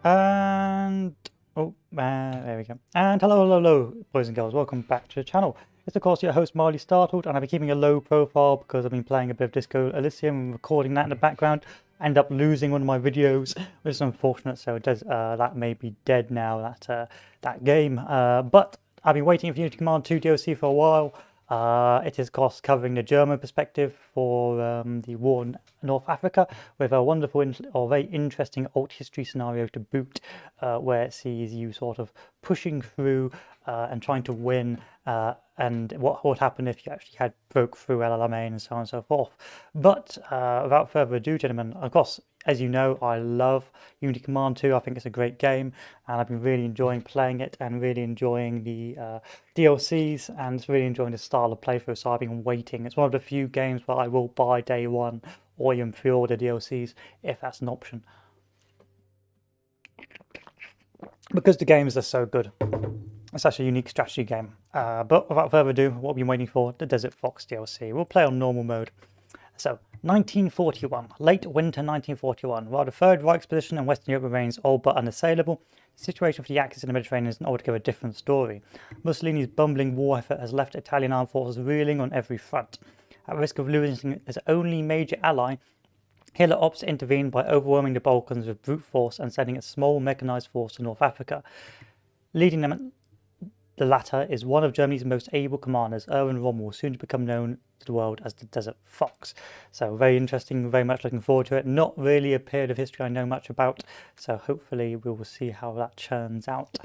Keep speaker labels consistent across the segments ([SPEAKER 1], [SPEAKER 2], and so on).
[SPEAKER 1] And there we go. And hello, boys and girls. Welcome back to the channel. It's of course your host Marley Startled, and I've been keeping a low profile because I've been playing a bit of Disco Elysium and recording that in the background. End up losing one of my videos, which is unfortunate. So it does that may be dead now. That game. But I've been waiting for Unity Command 2 DLC for a while. It is, of course, covering the German perspective for the war in North Africa, with a wonderful or very interesting alt history scenario to boot, where it sees you sort of pushing through and trying to win, and what would happen if you actually had broke through El Alamein and so on and so forth. But without further ado, gentlemen, of course, as you know, I love Unity Command 2. I think it's a great game, and I've been really enjoying playing it and really enjoying the DLCs and really enjoying the style of playthrough. So I've been waiting. It's one of the few games where I will buy day one or even pre-order DLCs if that's an option, because the games are so good. It's such a unique strategy game. But without further ado, what we've been waiting for, the Desert Fox DLC. We'll play on normal mode. So, 1941, late winter 1941. While the Third Reich's position in Western Europe remains all but unassailable, the situation for the Axis in the Mediterranean is an altogether different story. Mussolini's bumbling war effort has left Italian armed forces reeling on every front. At risk of losing its only major ally, Hitler opts to intervene by overwhelming the Balkans with brute force and sending a small mechanized force to North Africa. Leading them, the latter is one of Germany's most able commanders, Erwin Rommel, soon to become known to the world as the Desert Fox. So very interesting, very much looking forward to it. Not really a period of history I know much about, so hopefully we will see how that churns out.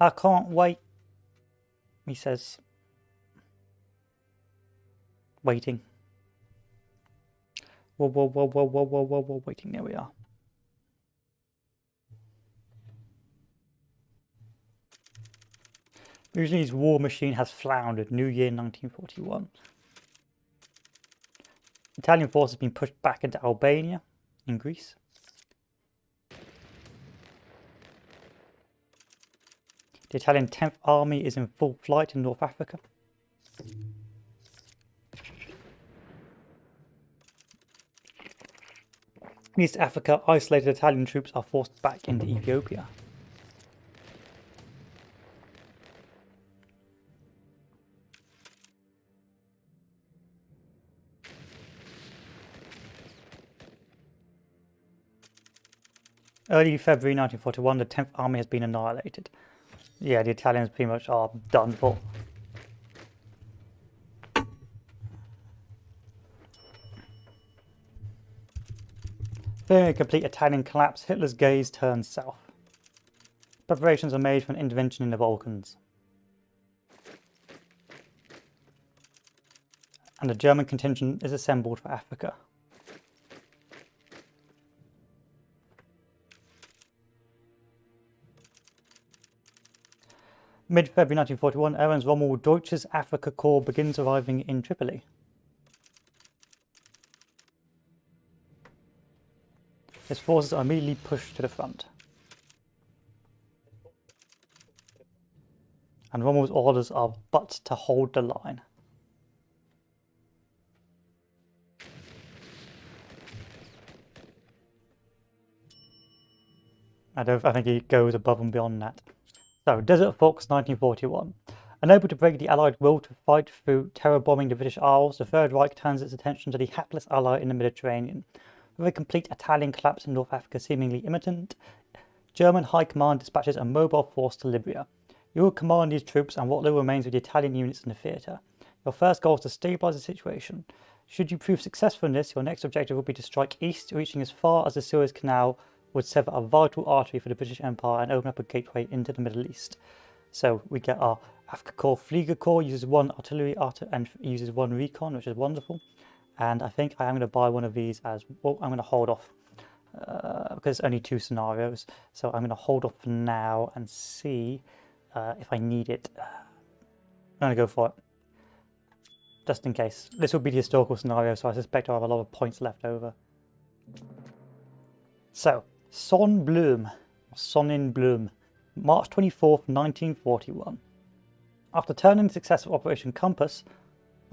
[SPEAKER 1] I can't wait, he says. Waiting. Whoa, waiting, there we are. Mussolini's war machine has floundered. New Year 1941. Italian forces have been pushed back into Albania in Greece. The Italian 10th Army is in full flight in North Africa. In East Africa, isolated Italian troops are forced back into Ethiopia. Early February 1941, the 10th Army has been annihilated. Yeah, the Italians pretty much are done for. Fearing a complete Italian collapse, Hitler's gaze turns south. Preparations are made for an intervention in the Balkans. And a German contingent is assembled for Africa. Mid-February 1941, Ernst Rommel Deutsches Afrika Korps begins arriving in Tripoli. His forces are immediately pushed to the front. And Rommel's orders are but to hold the line. I think he goes above and beyond that. So, Desert Fox 1941. Unable to break the Allied will to fight through terror bombing the British Isles, the Third Reich turns its attention to the hapless ally in the Mediterranean. With a complete Italian collapse in North Africa seemingly imminent, German High Command dispatches a mobile force to Libya. You will command these troops and what little remains of the Italian units in the theatre. Your first goal is to stabilise the situation. Should you prove successful in this, your next objective will be to strike east, reaching as far as the Suez Canal would sever a vital artery for the British Empire and open up a gateway into the Middle East. So we get our Afrika Korps Flieger Corps, uses one artillery and uses one recon, which is wonderful. And I think I am going to buy one of these as well. I'm going to hold off because it's only 2 scenarios. So I'm going to hold off for now and see if I need it. I'm going to go for it, just in case. This will be the historical scenario, so I suspect I'll have a lot of points left over. So, Sonnenblume, March 24th, 1941. After turning the successful Operation Compass,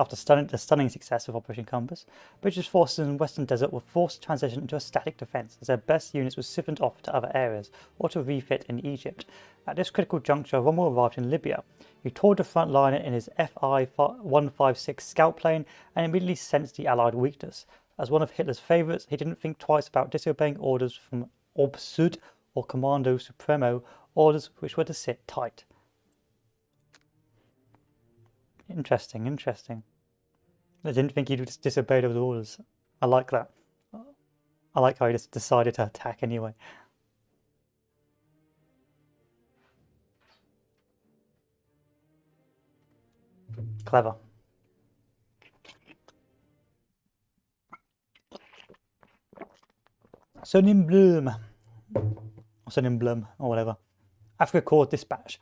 [SPEAKER 1] After the stunning success of Operation Compass, British forces in the Western Desert were forced to transition into a static defence as their best units were siphoned off to other areas or to refit in Egypt. At this critical juncture, Rommel arrived in Libya. He toured the front line in his Fi-156 scout plane and immediately sensed the Allied weakness. As one of Hitler's favourites, he didn't think twice about disobeying orders from Obersud or Commando Supremo, orders which were to sit tight. Interesting, interesting. I didn't think he'd just disobey those orders. I like that. I like how he just decided to attack anyway. Clever. Sonnenblume. Sonnenblume, or whatever. Afrika Korps Dispatch.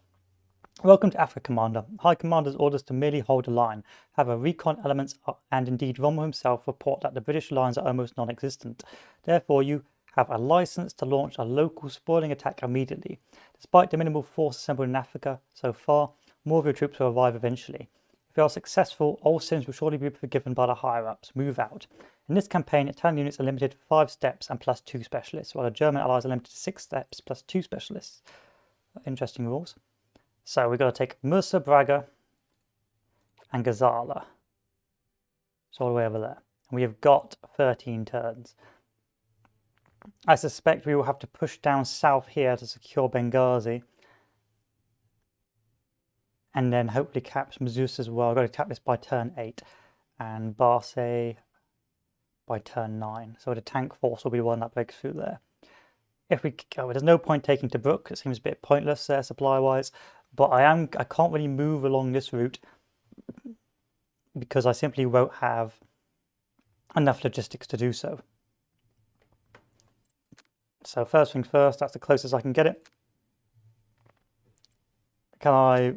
[SPEAKER 1] Welcome to Afrika, Commander. High Commander's orders to merely hold a line. However, recon elements and indeed Rommel himself report that the British lines are almost non-existent. Therefore, you have a license to launch a local spoiling attack immediately. Despite the minimal force assembled in Africa so far, more of your troops will arrive eventually. If you are successful, all sins will surely be forgiven by the higher-ups. Move out. In this campaign, Italian units are limited to 5 steps and plus 2 specialists, while the German allies are limited to 6 steps plus 2 specialists. Interesting rules. So we've got to take Mursa, Braga, and Gazala. It's all the way over there. And we have got 13 turns. I suspect we will have to push down south here to secure Benghazi. And then hopefully capture Mazus as well. I've got to tap this by turn 8. And Barce by turn 9. So the tank force will be the one that breaks through there. If we go, there's no point taking Tobruk. It seems a bit pointless there supply-wise. But I can't really move along this route because I simply won't have enough logistics to do so. So first things first, that's the closest I can get it. Can I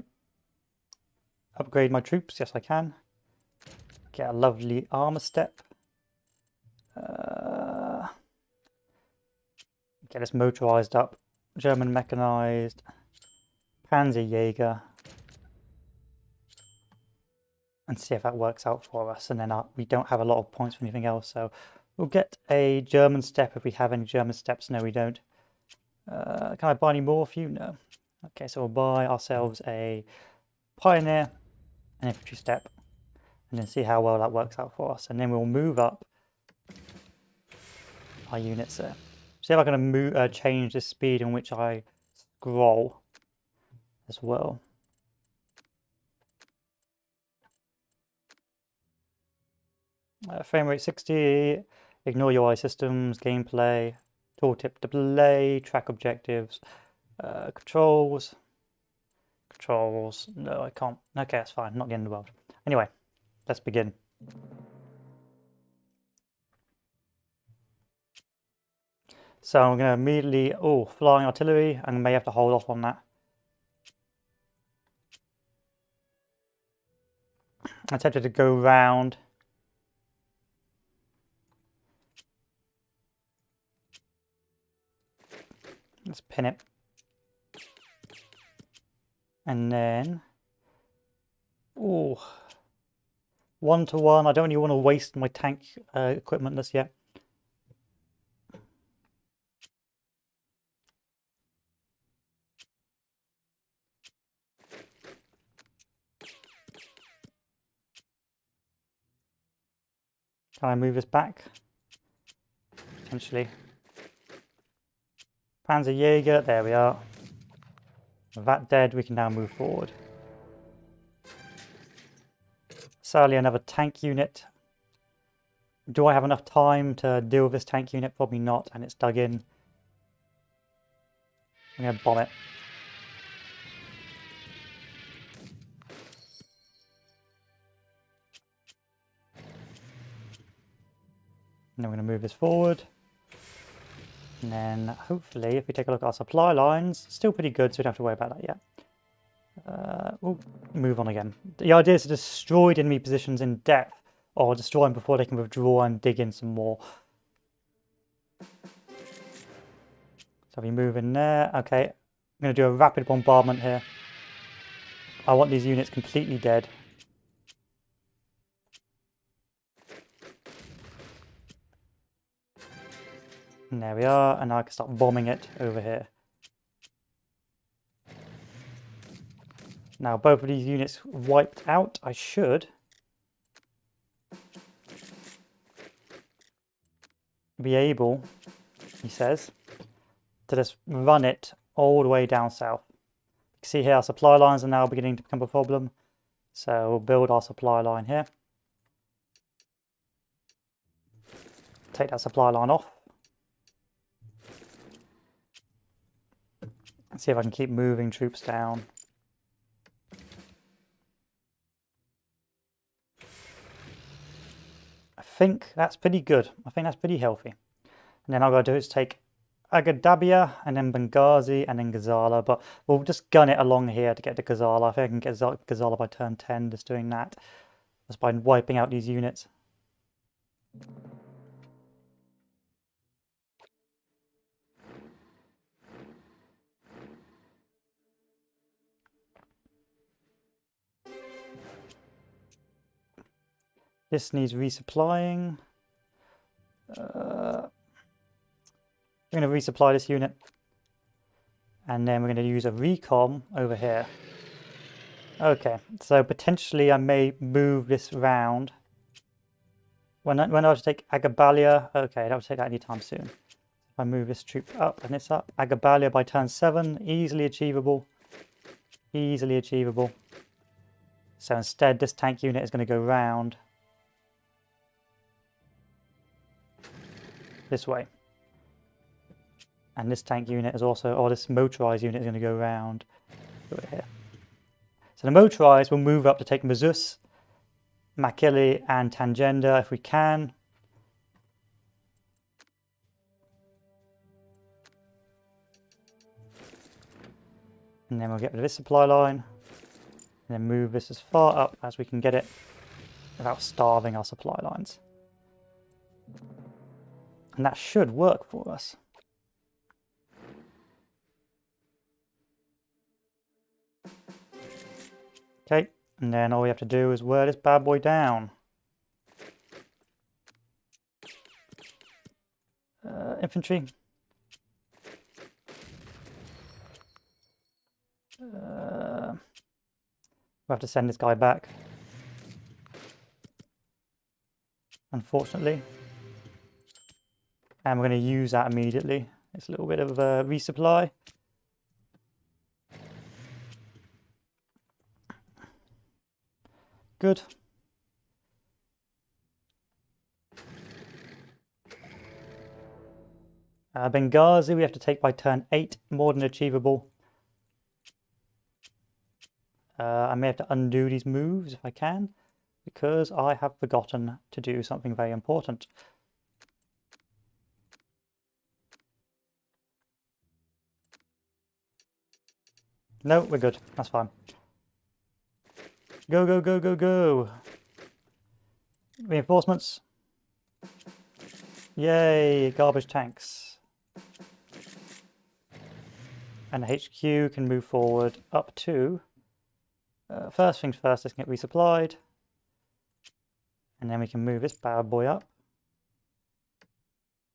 [SPEAKER 1] upgrade my troops? Yes, I can. Get a lovely armor step. Get this motorized up. German mechanized. Panzerjäger, and see if that works out for us. And then we don't have a lot of points for anything else, so we'll get a German step if we have any German steps. No, we don't. Can I buy any more for you? No. Okay, so we'll buy ourselves a Pioneer, an infantry step, and then see how well that works out for us. And then we'll move up our units there. See if I can change the speed in which I scroll as well. Frame rate 60, ignore UI systems, gameplay, tooltip display, track objectives, controls, no I can't, okay that's fine, not the end of the world. Anyway, let's begin. So I'm going to immediately, flying artillery, I may have to hold off on that. I attempted to go round. Let's pin it. And then, 1-to-1. I don't really want to waste my tank equipment just yet. Can I move this back? Potentially. Panzerjäger, there we are. With that dead, we can now move forward. Sadly, another tank unit. Do I have enough time to deal with this tank unit? Probably not, and it's dug in. I'm going to bomb it. And then we're going to move this forward. And then hopefully, if we take a look at our supply lines, still pretty good, so we don't have to worry about that yet. We'll move on again. The idea is to destroy enemy positions in depth, or destroy them before they can withdraw and dig in some more. So we move in there. Okay, I'm going to do a rapid bombardment here. I want these units completely dead. And there we are, and now I can start bombing it over here. Now both of these units wiped out, I should be able, he says, to just run it all the way down south. You can see here our supply lines are now beginning to become a problem. So we'll build our supply line here. Take that supply line off. See if I can keep moving troops down. I think that's pretty good. I think that's pretty healthy. And then all I've got to do is take Agadabia and then Benghazi and then Gazala, but we'll just gun it along here to get to Gazala. I think I can get Gazala by turn 10 just doing that. Just by wiping out these units. This needs resupplying. We're going to resupply this unit. And then we're going to use a recon over here. Okay, so potentially I may move this round. When I have to take Agabalia, okay, I don't take that anytime soon. If I move this troop up and it's up, Agabalia by turn 7, easily achievable. Easily achievable. So instead, this tank unit is going to go round this way. And this tank unit is also, or this motorized unit is going to go round over here. So the motorized will move up to take Mazus, Makili and Tangenda if we can. And then we'll get rid of this supply line. And then move this as far up as we can get it without starving our supply lines. And that should work for us. Okay, and then all we have to do is wear this bad boy down. Infantry. We'll have to send this guy back. Unfortunately. And we're going to use that immediately. It's a little bit of a resupply. Good. Benghazi we have to take by turn 8, more than achievable. I may have to undo these moves if I can, because I have forgotten to do something very important. No, we're good. That's fine. Go, go, go, go, go. Reinforcements. Yay, garbage tanks. And the HQ can move forward up to... first things first, let's get resupplied. And then we can move this bad boy up.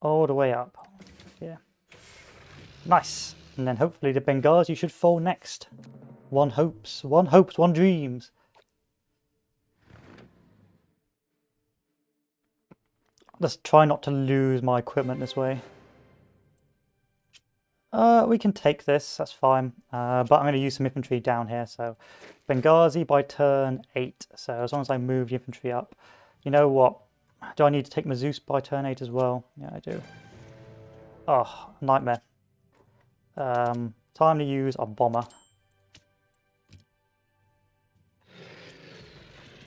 [SPEAKER 1] All the way up. Yeah. Nice. And then hopefully the Benghazi should fall next. One hopes, one dreams. Let's try not to lose my equipment this way. We can take this, that's fine. But I'm going to use some infantry down here. So Benghazi by turn 8. So as long as I move the infantry up. You know what? Do I need to take Mazus by turn 8 as well? Yeah, I do. Oh, nightmare. Time to use our bomber.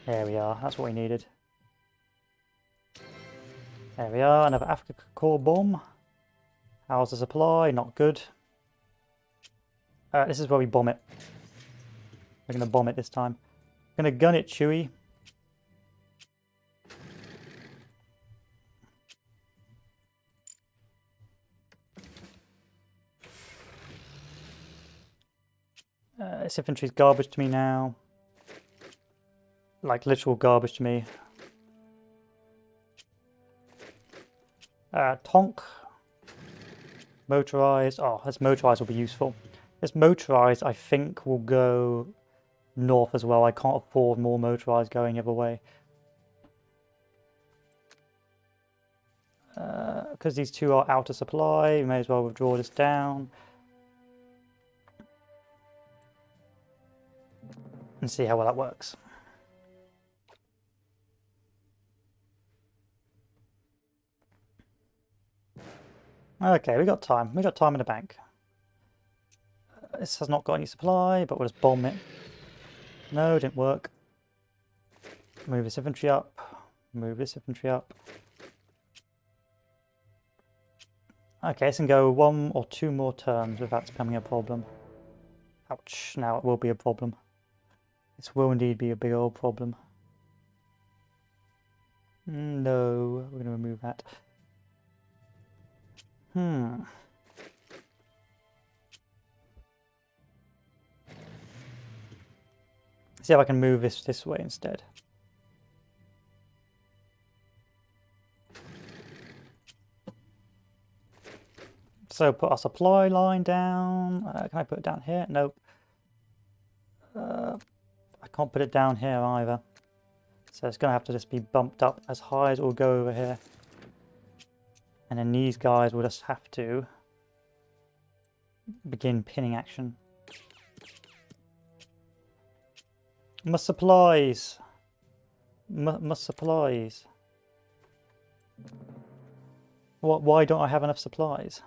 [SPEAKER 1] There we are, that's what we needed. There we are, another Africa Corps bomb. How's the supply? Not good. This is where we bomb it. We're going to bomb it this time. We're going to gun it, Chewie. This infantry's garbage to me now. Like literal garbage to me. Tonk. motorized. Oh, this motorized will be useful. This motorized, I think, will go north as well. I can't afford more motorized going the other way. Because these two are out of supply, we may as well withdraw this down. And see how well that works. Okay, we got time. We got time in the bank. This has not got any supply, but we'll just bomb it. No, didn't work. Move this infantry up. Move this infantry up. Okay, this can go 1 or 2 more turns without becoming a problem. Ouch, now it will be a problem. This will indeed be a big old problem. No, we're going to remove that. See if I can move this way instead. So put our supply line down. Can I put it down here? Nope. I can't put it down here either. So it's going to have to just be bumped up as high as it will go over here. And then these guys will just have to begin pinning action. Must supplies. Must supplies. What? Why don't I have enough supplies?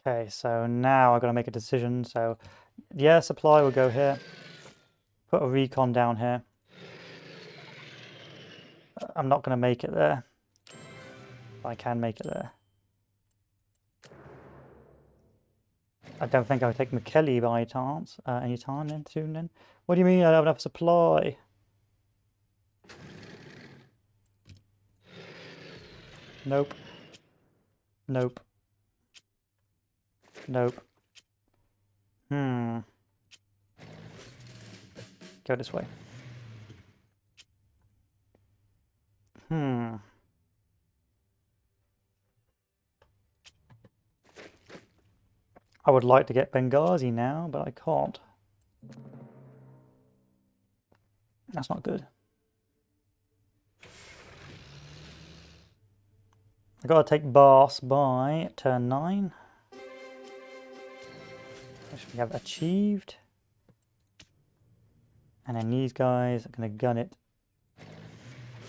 [SPEAKER 1] Okay, so now I've got to make a decision. So the air supply will go here. Put a recon down here. I'm not going to make it there. But I can make it there. I don't think I'll take McKelly by chance any time then soon then. What do you mean I don't have enough supply? Nope. Nope. Nope. Go this way. I would like to get Benghazi now, but I can't. That's not good. I've got to take Bars by turn 9. Which we have achieved. And then these guys are going to gun it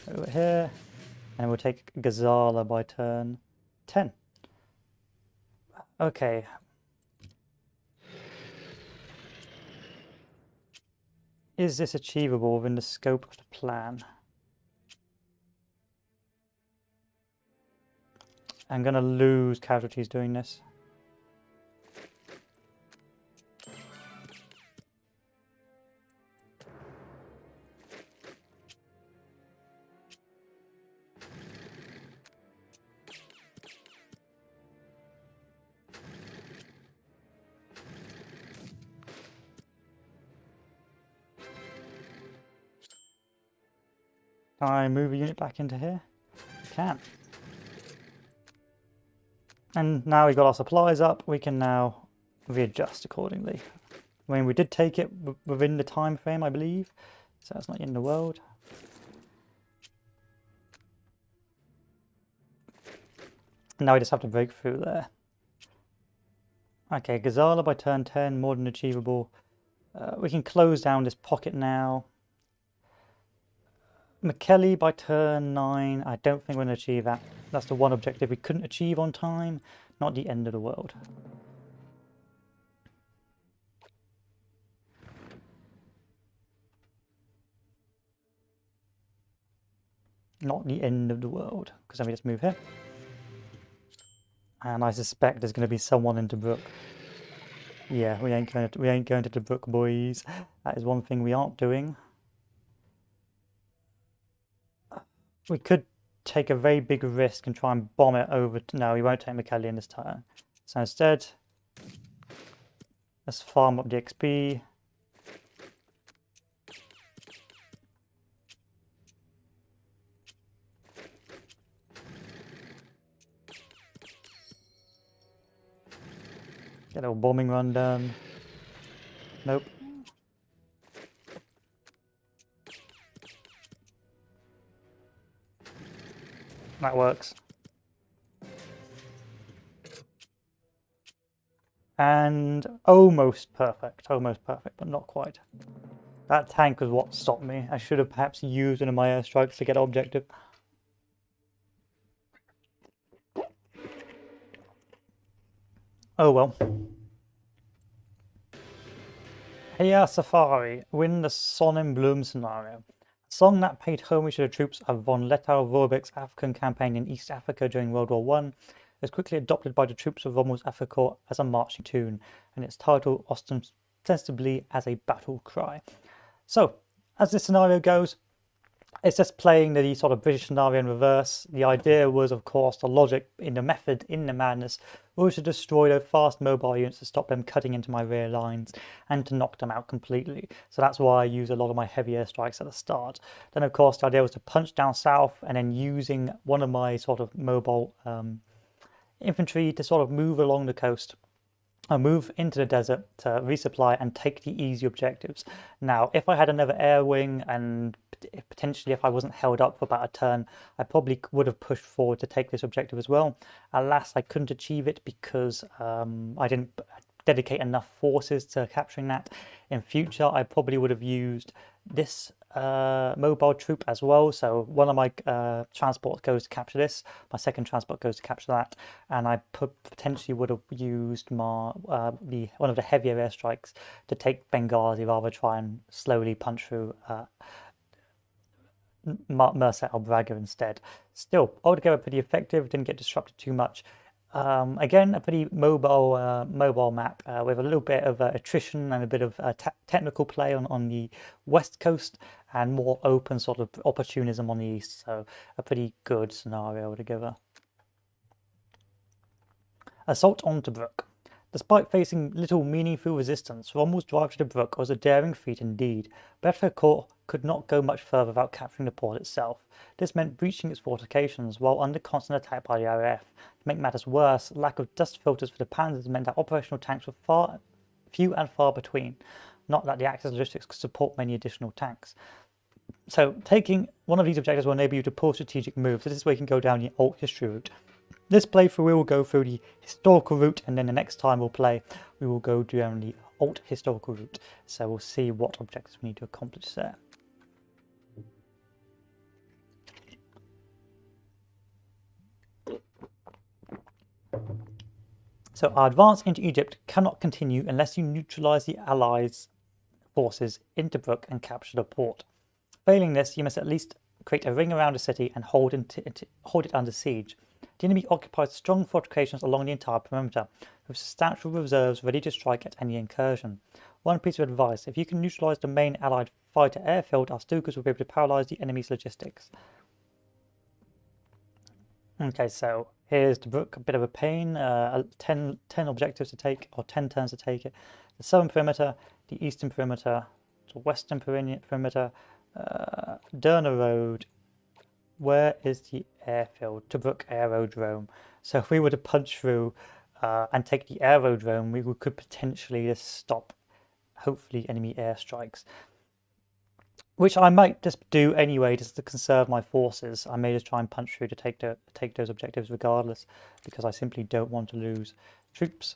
[SPEAKER 1] over here. And we'll take Gazala by turn 10. Okay. Is this achievable within the scope of the plan? I'm going to lose casualties doing this. Can I move a unit back into here? I can. And now we've got our supplies up, we can now readjust accordingly. I mean, we did take it within the time frame, I believe, so that's not in the world. And now we just have to break through there. Okay, Gazala by turn 10, more than achievable. We can close down this pocket now. McKelly by turn 9, I don't think we're going to achieve that. That's the one objective we couldn't achieve on time, not the end of the world. Not the end of the world, because then we just move here. And I suspect there's going to be someone in Tobruk. Yeah, we ain't going to Tobruk, boys. That is one thing we aren't doing. We could take a very big risk and try and bomb it over. No, we won't take McKelly in this turn. So instead, let's farm up the XP. Get a little bombing run done. Nope. That works. And almost perfect, but not quite. That tank was what stopped me. I should have perhaps used one of my airstrikes to get objective. Oh well. Heya Safari, win the Sonnenblume scenario. A song that paid homage to the troops of von Lettow-Vorbeck's African campaign in East Africa during World War I, was quickly adopted by the troops of Rommel's Afrikakorps as a marching tune, and its title ostensibly as a battle cry. So, as this scenario goes, it's just playing the sort of British scenario in reverse. The idea was, of course, the logic in the method, in the madness, was to destroy those fast mobile units to stop them cutting into my rear lines and to knock them out completely. So that's why I use a lot of my heavy airstrikes at the start. Then, of course, the idea was to punch down south and then using one of my sort of mobile infantry to sort of move along the coast. I move into the desert to resupply and take the easy objectives. Now, if I had another air wing and potentially if I wasn't held up for about a turn, I probably would have pushed forward to take this objective as well. Alas, I couldn't achieve it because I didn't dedicate enough forces to capturing that. In future, I probably would have used this mobile troop as well. So one of my transports goes to capture this, my second transport goes to capture that, and I potentially would have used my one of the heavier airstrikes to take Benghazi rather try and slowly punch through Mersa al Braga instead. Still, altogether pretty effective, didn't get disrupted too much. Again, a pretty mobile map with a little bit of attrition and a bit of technical play on the west coast and more open sort of opportunism on the east. So a pretty good scenario altogether. Assault on Tobruk. Despite facing little meaningful resistance, Rommel's drive to Tobruk was a daring feat indeed. Afrikakorps could not go much further without capturing the port itself. This meant breaching its fortifications while under constant attack by the RAF. To make matters worse, lack of dust filters for the panzers meant that operational tanks were few and far between. Not that the Axis logistics could support many additional tanks. So taking one of these objectives will enable you to pull strategic moves. So this is where you can go down the alt history route. This playthrough we will go through the historical route, and then the next time we'll play we will go down the alt historical route. So we'll see what objectives we need to accomplish there. So our advance into Egypt cannot continue unless you neutralize the Allies' forces in Tobruk and capture the port. Failing this, you must at least create a ring around the city and hold it under siege. The enemy occupies strong fortifications along the entire perimeter, with substantial reserves ready to strike at any incursion. One piece of advice: if you can neutralize the main Allied fighter airfield, our Stukas will be able to paralyze the enemy's logistics. Okay, so here's Tobruk, a bit of a pain, 10 objectives to take, or 10 turns to take it. The southern perimeter, the eastern perimeter, the western perimeter, Derna Road. Where is the airfield? Tobruk Aerodrome. So if we were to punch through and take the aerodrome, we could potentially just stop, hopefully, enemy airstrikes. Which I might just do anyway, just to conserve my forces. I may just try and punch through to take those objectives regardless, because I simply don't want to lose troops.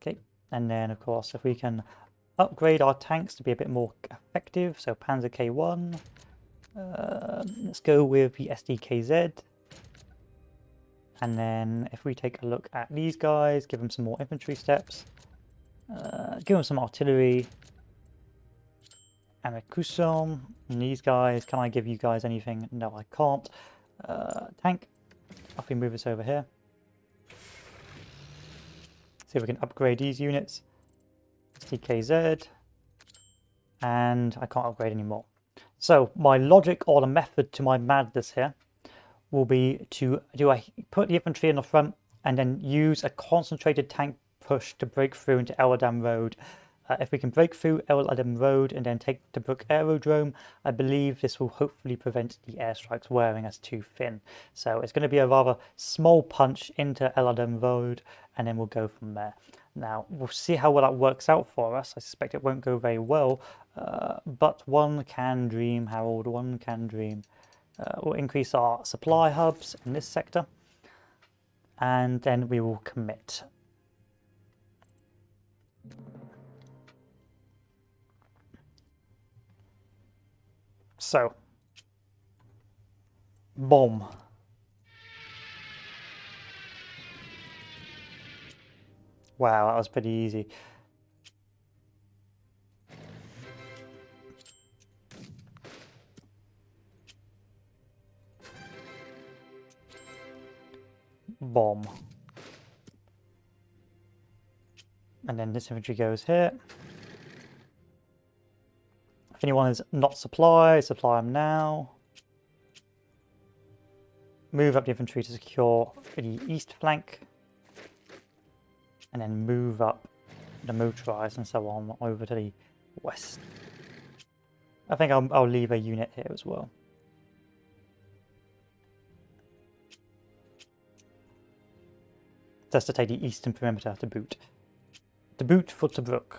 [SPEAKER 1] Okay, and then of course if we can upgrade our tanks to be a bit more effective, so Panzer K1, let's go with the SDKZ, and then if we take a look at these guys, give them some more infantry steps, give them some artillery, and a Kusum. And these guys, can I give you guys anything? No, I can't. Tank, if we move this over here, see if we can upgrade these units. SDKZ, and I can't upgrade anymore. So my logic or the method to my madness here will be to put the infantry in the front and then use a concentrated tank push to break through into El Adam Road If we can break through El Adam Road and then take Tobruk Aerodrome, I believe this will hopefully prevent the airstrikes wearing us too thin. So it's going to be a rather small punch into El Adam Road, and then we'll go from there. Now, we'll see how well that works out for us. I suspect it won't go very well, but one can dream, Harold, one can dream. We'll increase our supply hubs in this sector, and then we will commit. So, bomb. Wow, that was pretty easy. Bomb. And then this infantry goes here. If anyone is not supply them now. Move up the infantry to secure the east flank. And then move up the motorized and so on over to the west. I think I'll leave a unit here as well. Just to take the eastern perimeter to boot. To boot for Tobruk.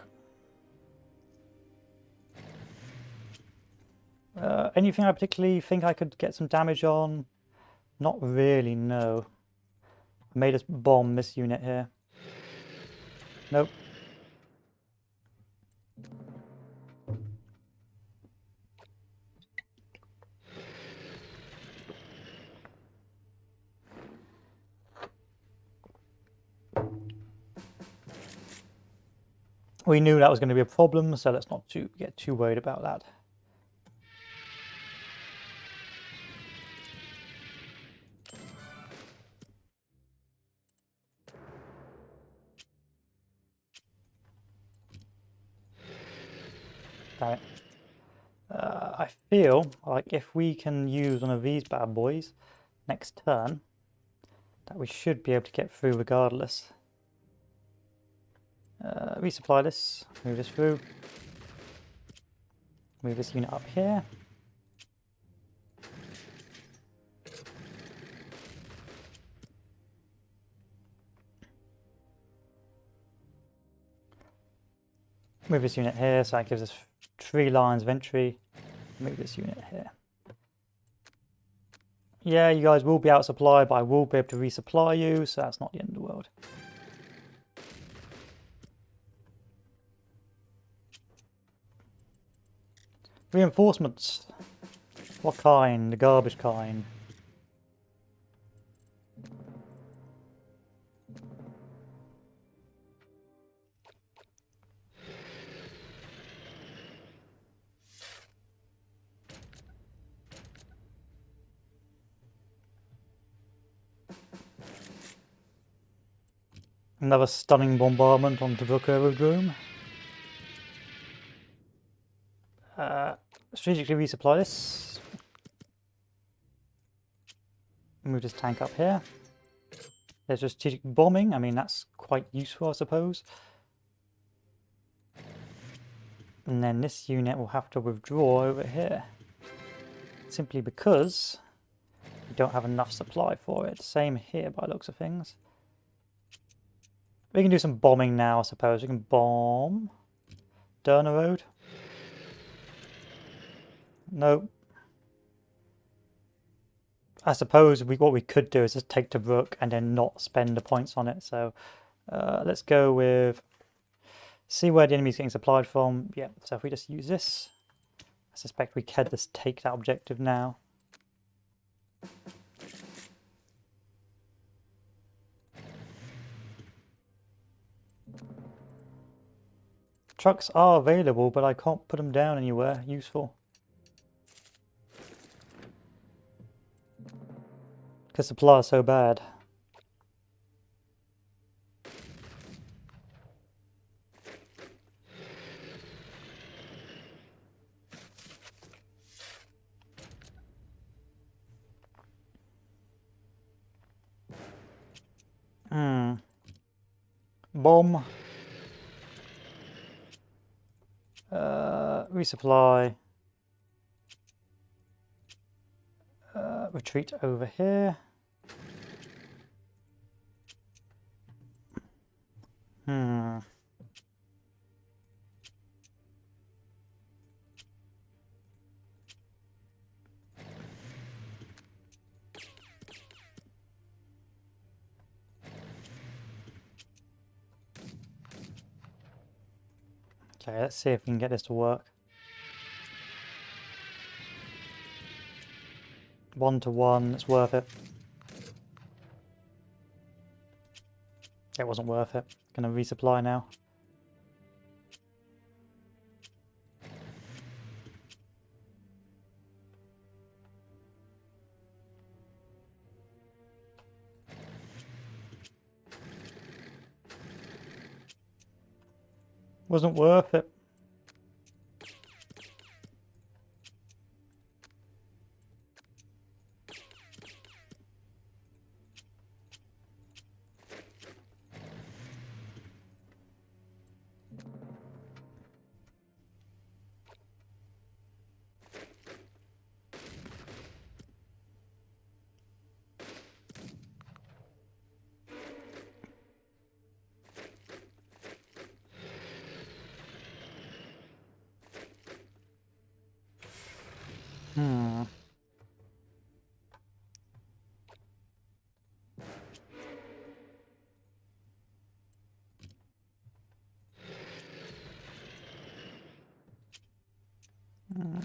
[SPEAKER 1] Anything I particularly think I could get some damage on? Not really, no. I made us bomb this unit here. Nope. We knew that was going to be a problem, so let's not get too worried about that. Damn it. I feel like if we can use one of these bad boys next turn, that we should be able to get through regardless. Resupply this, move this through, move this unit up here. Move this unit here, so that gives us 3 lines of entry. Move this unit here. Yeah, you guys will be out of supply, but I will be able to resupply you, so that's not the end of the world. Reinforcements. What kind? The garbage kind. Another stunning bombardment on Tobruk Aerodrome. Strategically resupply this. Move this tank up here. There's a strategic bombing. I mean, that's quite useful, I suppose. And then this unit will have to withdraw over here. Simply because we don't have enough supply for it. Same here by the looks of things. We can do some bombing now, I suppose. We can bomb Derna Road. Nope. I suppose what we could do is just take Tobruk and then not spend the points on it. So let's go with, see where the enemy's getting supplied from. Yeah, so if we just use this, I suspect we can just take that objective now. Trucks are available, but I can't put them down anywhere useful. Because supply is so bad. Bomb. Resupply. Retreat over here. Okay, let's see if we can get this to work. 1-to-1, it's worth it. It wasn't worth it. Gonna resupply now. Wasn't worth it.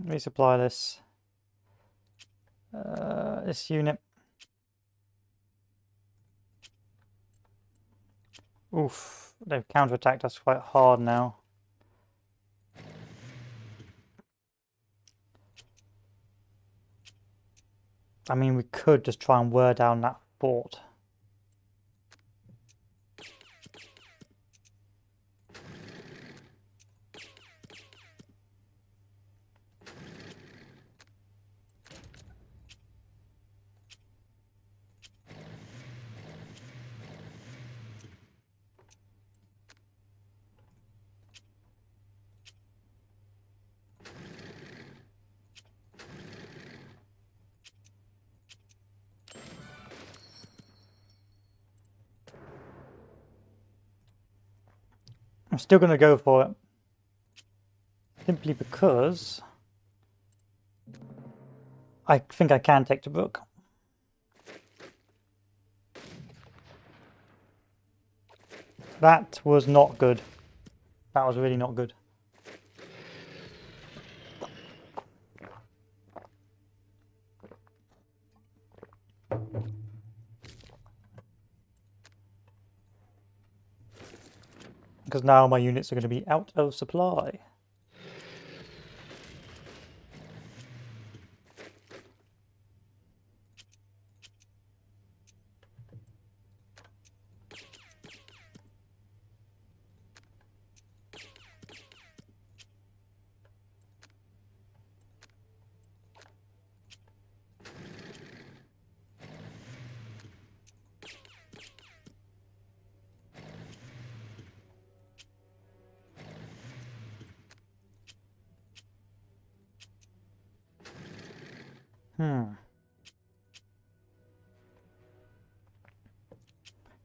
[SPEAKER 1] Resupply this. This unit. Oof, they've counterattacked us quite hard now. I mean, we could just try and wear down that fort. I'm still going to go for it. Simply because I think I can take Tobruk. That was not good. That was really not good. Because now my units are going to be out of supply.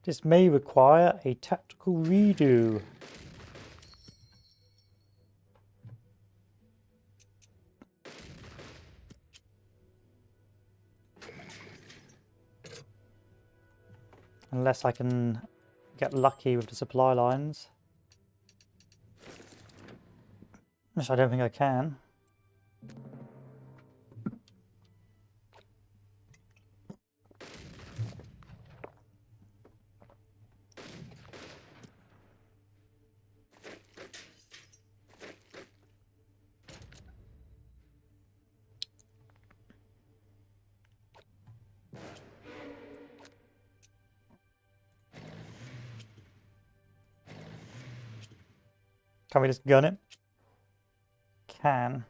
[SPEAKER 1] This may require a tactical redo. Unless I can get lucky with the supply lines. Which I don't think I can. Can we just gun it? Can.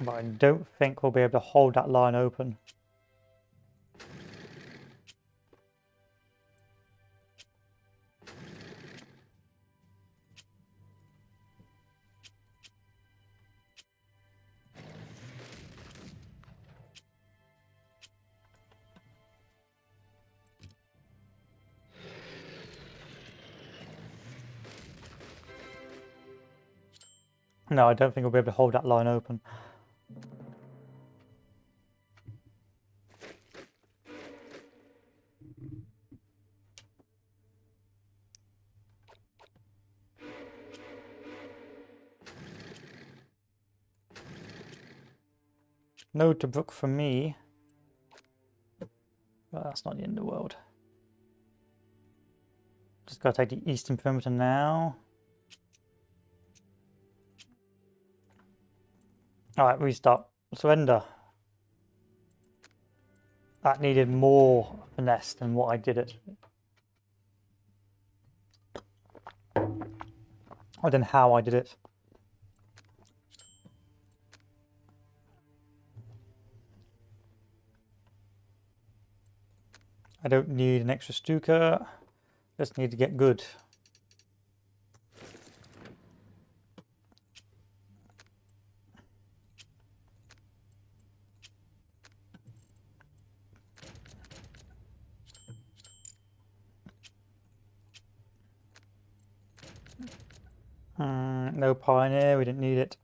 [SPEAKER 1] But I don't think we'll be able to hold that line open. No, I don't think we'll be able to hold that line open. No Tobruk for me. Well, that's not the end of the world. Just gotta take the eastern perimeter now. Alright, restart. Surrender. That needed more finesse than what I did it. Or than how I did it. I don't need an extra Stuka. Just need to get good. No Pioneer, we didn't need it.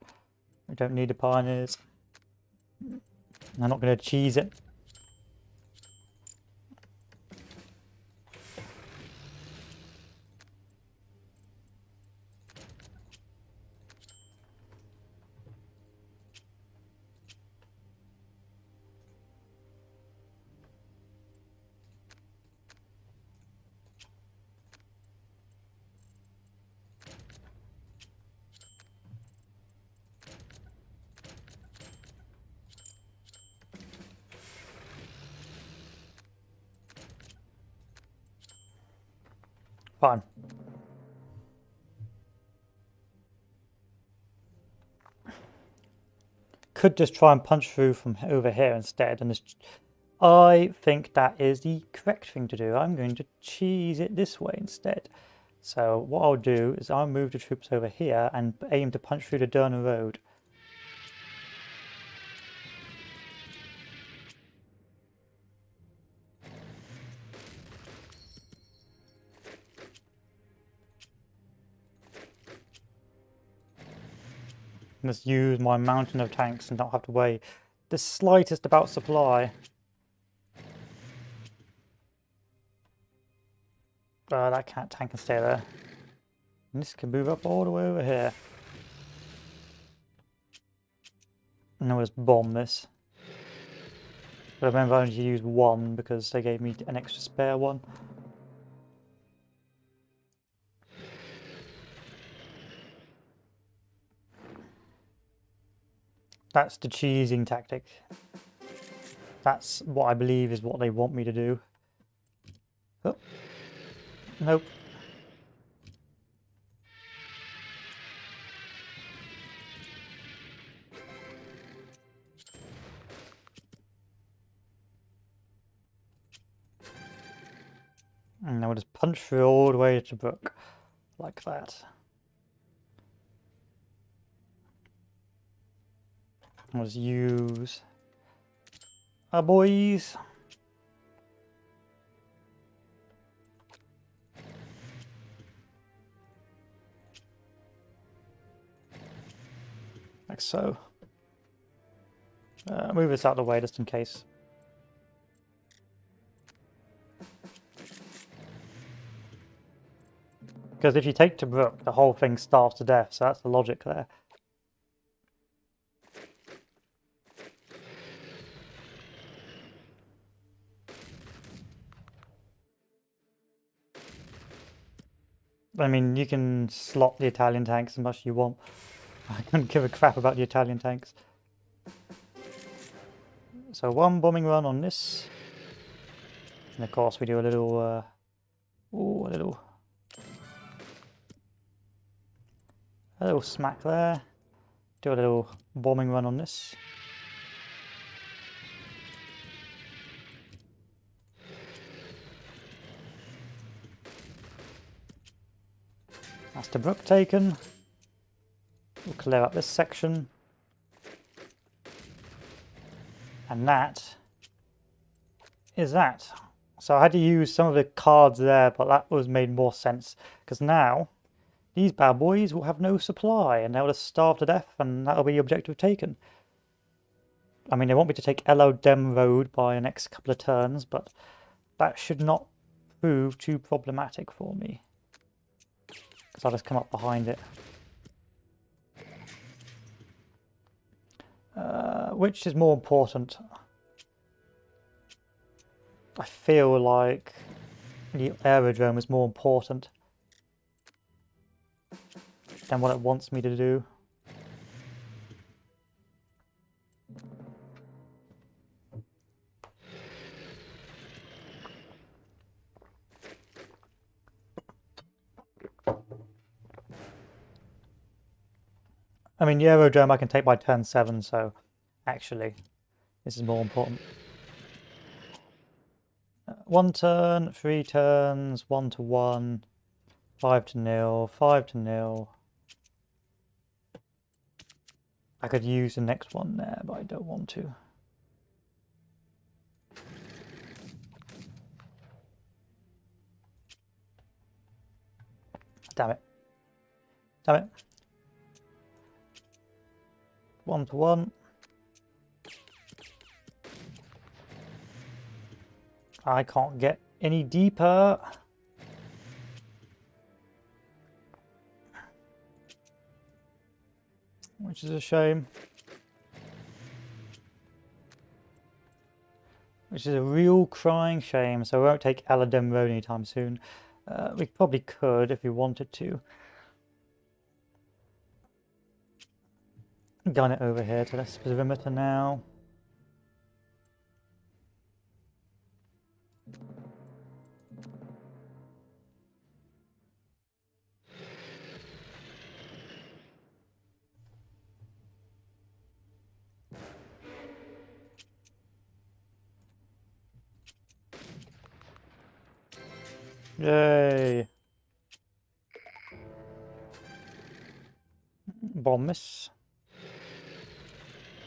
[SPEAKER 1] We don't need the Pioneers. I'm not going to cheese it. Fine. Could just try and punch through from over here instead, and I think that is the correct thing to do. I'm going to cheese it this way instead. So what I'll do is I'll move the troops over here and aim to punch through the Derna Road. Just use my mountain of tanks and not have to worry the slightest about supply. That tank can stay there. And this can move up all the way over here. And then we'll just bomb this. But remember, I only used one because they gave me an extra spare one. That's the cheesing tactic. That's what I believe is what they want me to do. Oh. Nope. And now we'll just punch through all the way to Tobruk. Like that. I'll just use our boys. Like so. Move this out of the way just in case. Because if you take Tobruk, the whole thing starves to death, so that's the logic there. I mean, you can slot the Italian tanks as much as you want. I couldn't give a crap about the Italian tanks. So one bombing run on this. And of course we do a little... a little smack there. Do a little bombing run on this. That's Tobruk taken. We'll clear up this section. And that is that. So I had to use some of the cards there, but that was made more sense. Because now these bad boys will have no supply and they'll just starve to death, and that'll be the objective taken. I mean, they want me to take Elo Dem Road by the next couple of turns, but that should not prove too problematic for me, because I'll just come up behind it. Which is more important? I feel like the aerodrome is more important than what it wants me to do. I mean, the aerodrome I can take by turn 7, so actually this is more important. 1 turn, 3 turns, 1-1, 5-0, 5-0. I could use the next one there, but I don't want to. Damn it. Damn it. 1-1. I can't get any deeper. Which is a shame. Which is a real crying shame, so we won't take Elo Dem Road anytime soon. We probably could if we wanted to. Gun it over here to this perimeter now. Yay! Bomb miss.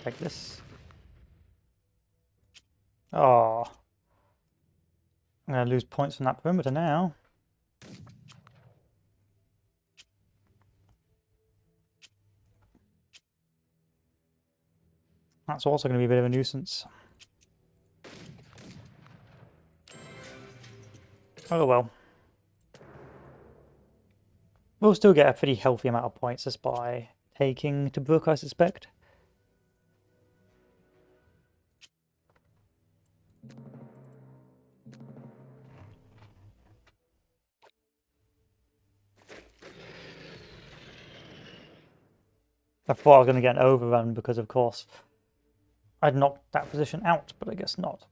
[SPEAKER 1] Take this. Oh. I'm going to lose points from that perimeter now. That's also going to be a bit of a nuisance. Oh well. We'll still get a pretty healthy amount of points just by taking Tobruk, I suspect. I thought I was going to get an overrun because, of course, I'd knocked that position out, but I guess not.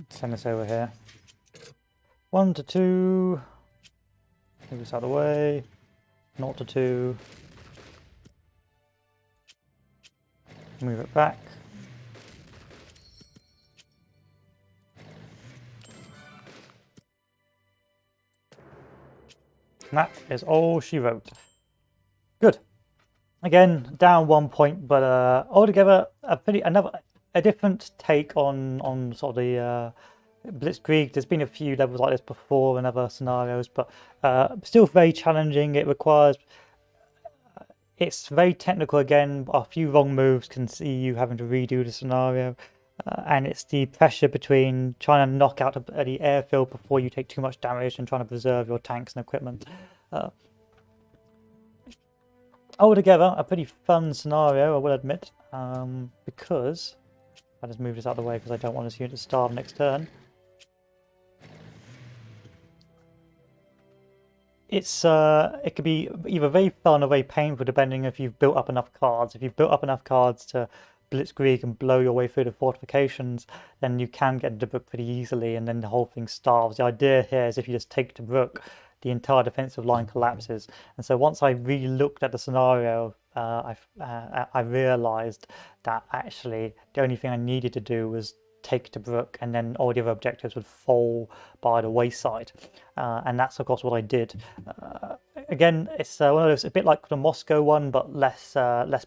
[SPEAKER 1] Send this over here. 1-2. Move this out of the way. 0-2. Move it back. And that is all she wrote. Good. Again, down 1 point, but altogether a different take on sort of the Blitzkrieg. There's been a few levels like this before in other scenarios, but still very challenging. It requires. It's very technical again. A few wrong moves can see you having to redo the scenario, and it's the pressure between trying to knock out the airfield before you take too much damage and trying to preserve your tanks and equipment. Altogether, a pretty fun scenario, I will admit, because I just move this out of the way because I don't want this unit to starve next turn. It could be either very fun or very painful depending if you've built up enough cards. If you've built up enough cards to Blitzkrieg and blow your way through the fortifications, then you can get Tobruk pretty easily, and then the whole thing starves. The idea here is if you just take Tobruk, the entire defensive line collapses. And so once I re-looked at the scenario, I realized that actually the only thing I needed to do was take Tobruk, and then all the other objectives would fall by the wayside. And that's of course what I did. Again, it's one of those, a bit like the Moscow one, but less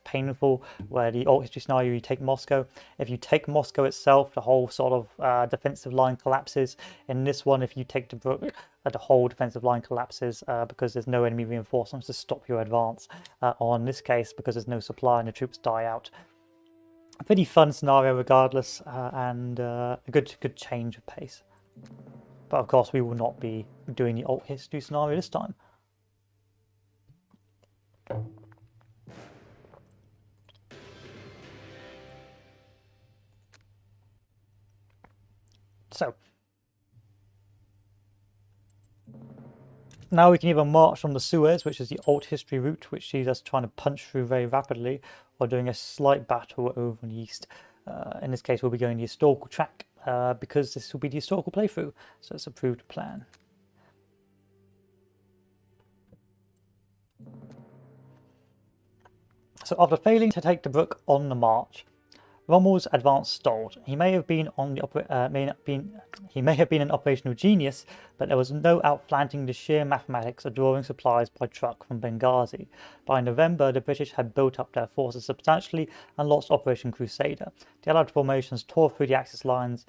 [SPEAKER 1] painful, where the alt history scenario, you take Moscow. If you take Moscow itself, the whole sort of defensive line collapses. In this one, if you take Tobruk, the whole defensive line collapses because there's no enemy reinforcements to stop your advance. Or in this case, because there's no supply and the troops die out. A pretty fun scenario regardless, and a good change of pace. But of course we will not be doing the alt history scenario this time. So now we can either march from the Suez, which is the alt history route, which sees us trying to punch through very rapidly, or doing a slight battle over in the east. In this case, we'll be going the historical track because this will be the historical playthrough, so it's approved plan. So after failing to take Tobruk on the march, Rommel's advance stalled. He may have been an operational genius, but there was no outflanking the sheer mathematics of drawing supplies by truck from Benghazi. By November, the British had built up their forces substantially and lost Operation Crusader. The Allied formations tore through the Axis lines,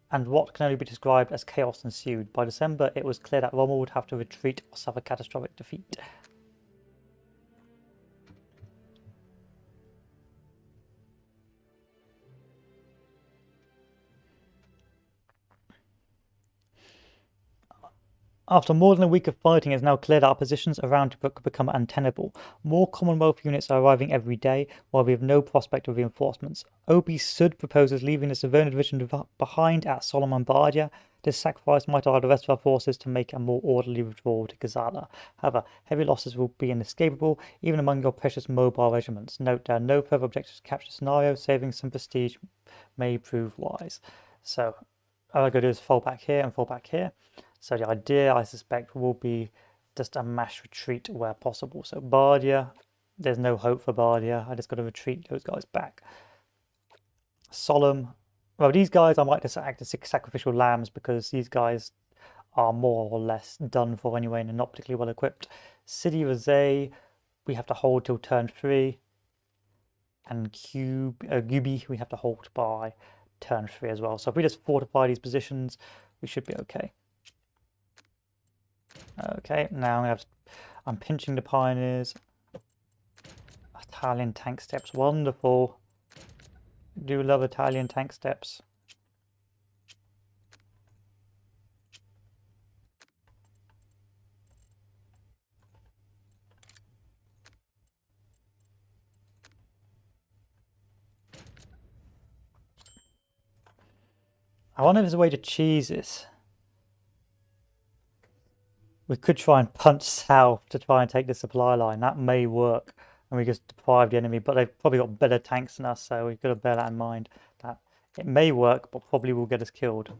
[SPEAKER 1] and what can only be described as chaos ensued. By December, it was clear that Rommel would have to retreat or suffer catastrophic defeat. After more than a week of fighting, it is now clear that our positions around Tobruk have become untenable. More Commonwealth units are arriving every day, while we have no prospect of reinforcements. Obi Sud proposes leaving the Savona division behind at Solomon Bardia. This sacrifice might allow the rest of our forces to make a more orderly withdrawal to Gazala. However, heavy losses will be inescapable, even among your precious mobile regiments. Note there are no further objectives to capture scenario, saving some prestige may prove wise. So, all I gotta do is fall back here and fall back here. So the idea, I suspect, will be just a mass retreat where possible. So Bardia, there's no hope for Bardia. I just got to retreat those guys back. Solemn, well, these guys I might just act as sacrificial lambs because these guys are more or less done for anyway and they're not particularly well equipped. Sidi Rezai, we have to hold till turn 3. And Gubi, we have to hold by turn 3 as well. So if we just fortify these positions, we should be okay. Okay, now I'm pinching the pioneers. Italian tank steps, wonderful. Do love Italian tank steps. I wonder if there's a way to cheese this. We could try and punch south to try and take the supply line. That may work. And we just deprive the enemy, but they've probably got better tanks than us, so we've got to bear that in mind. That it may work, but probably will get us killed.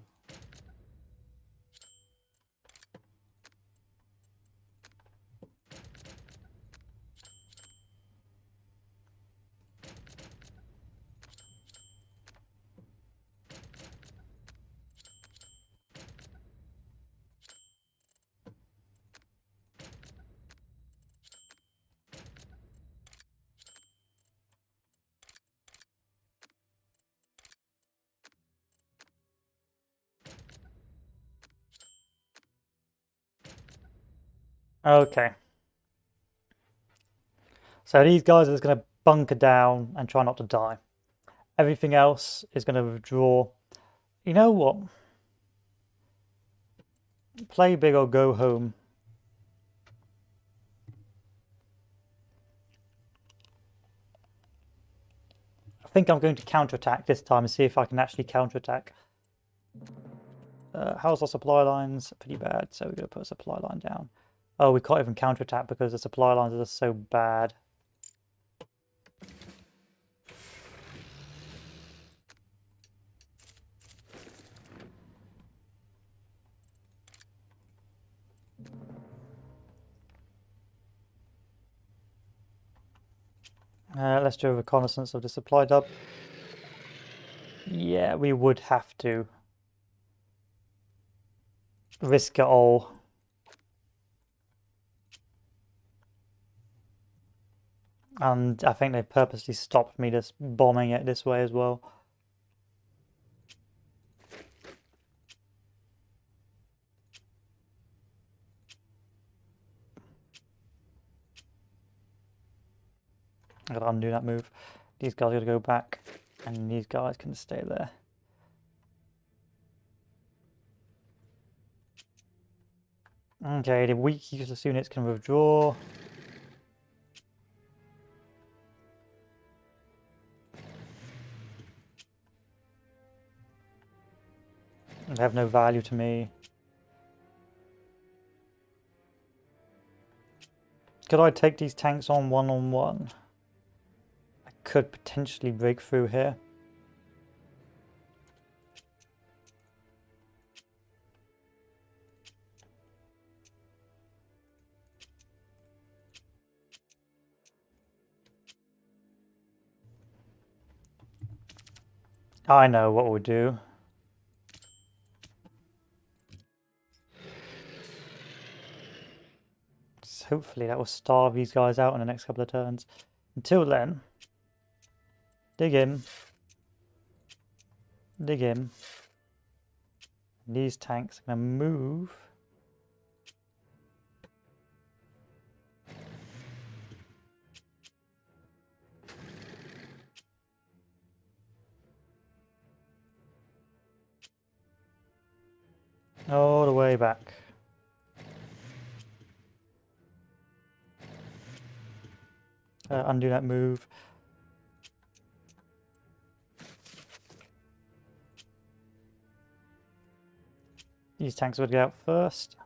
[SPEAKER 1] Okay. So these guys are just going to bunker down and try not to die. Everything else is going to withdraw. You know what? Play big or go home. I think I'm going to counterattack this time and see if I can actually counterattack. How's our supply lines? Pretty bad, so we're going to put a supply line down. Oh, we can't even counterattack because the supply lines are so bad. Let's do a reconnaissance of the supply dump. Yeah, Yeah, we would have to risk it all. And I think they purposely stopped me just bombing it this way as well. I gotta undo that move. These guys gotta go back, and these guys can stay there. Okay, the weak useless units can withdraw. They have no value to me. Could I take these tanks on one-on-one? I could potentially break through here. I know what we'll do. So hopefully that will starve these guys out in the next couple of turns. Until then, dig in. Dig in. These tanks are going to move. All the way back. Undo that move. These tanks would get out first.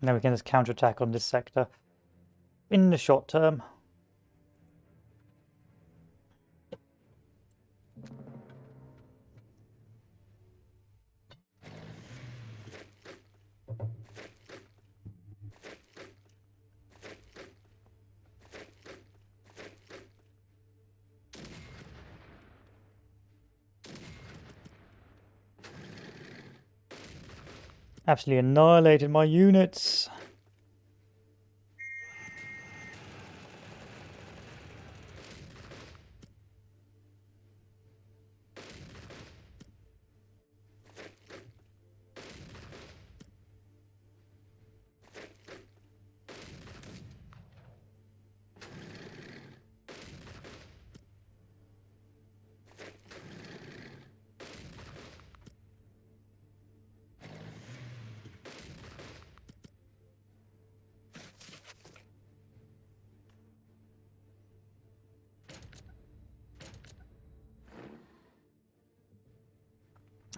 [SPEAKER 1] And then we can just counterattack on this sector in the short term. Absolutely annihilated my units.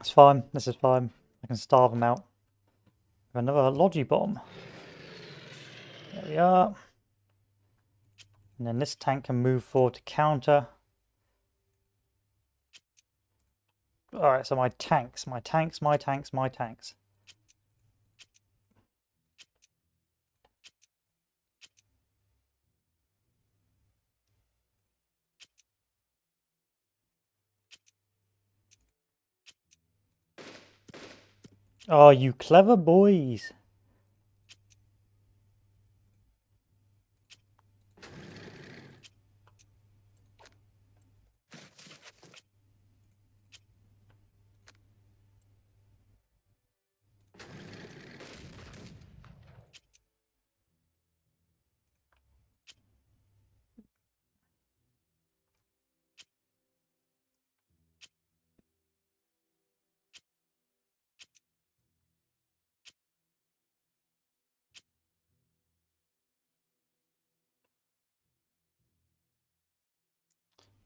[SPEAKER 1] It's fine. This is fine. I can starve them out. Another Logi bomb. There we are. And then this tank can move forward to counter. Alright, so my tanks. Oh, you clever boys.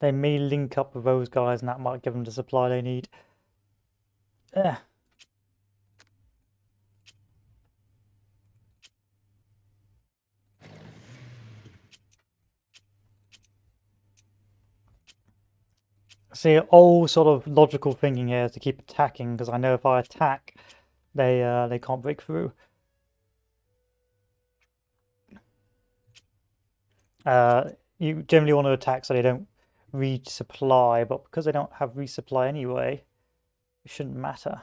[SPEAKER 1] They may link up with those guys and that might give them the supply they need. Eh. See, all sort of logical thinking here is to keep attacking, because I know if I attack, they can't break through. You generally want to attack so they don't resupply, but because they don't have resupply anyway, it shouldn't matter.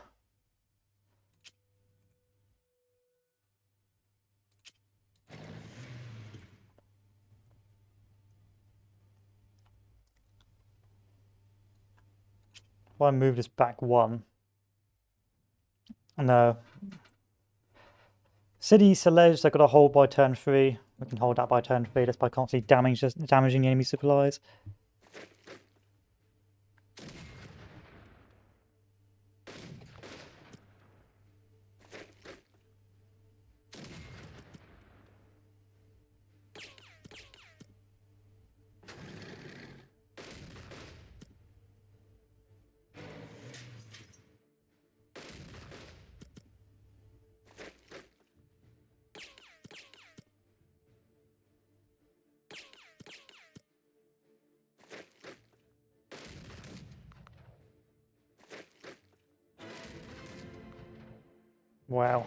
[SPEAKER 1] If I move this back one. No. City Celeste, I've got to hold by turn 3. We can hold that by turn 3 just by constantly damaging enemy supplies. Wow.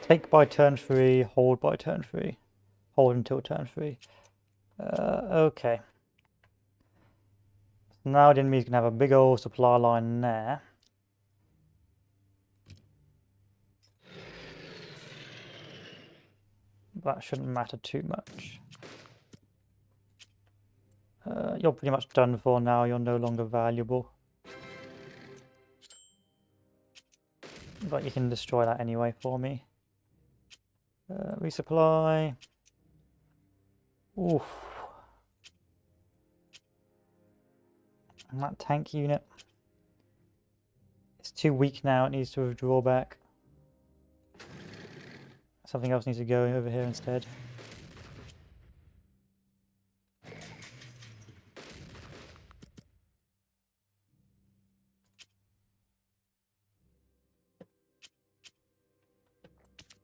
[SPEAKER 1] Take by turn 3, hold by turn 3. Hold until turn 3. Okay. Now the enemy's going to have a big old supply line there. That shouldn't matter too much. You're pretty much done for now, you're no longer valuable. But you can destroy that anyway for me. Resupply. Oof. And that tank unit. It's too weak now, it needs to withdraw back. Something else needs to go over here instead.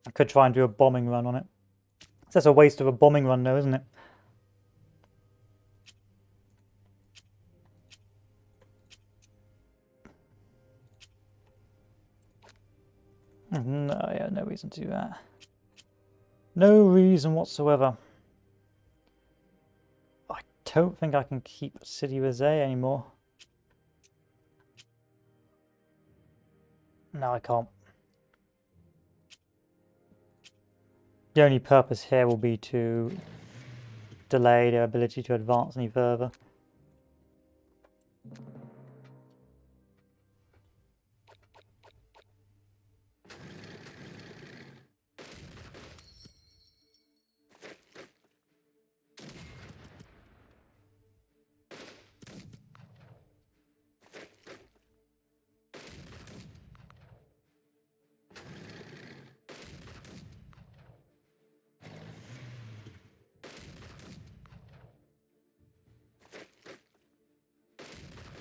[SPEAKER 1] I could try and do a bombing run on it. It's just a waste of a bombing run though, isn't it? No, yeah, no reason to do that. No reason whatsoever. I don't think I can keep City Rosé anymore. No, I can't. The only purpose here will be to delay their ability to advance any further.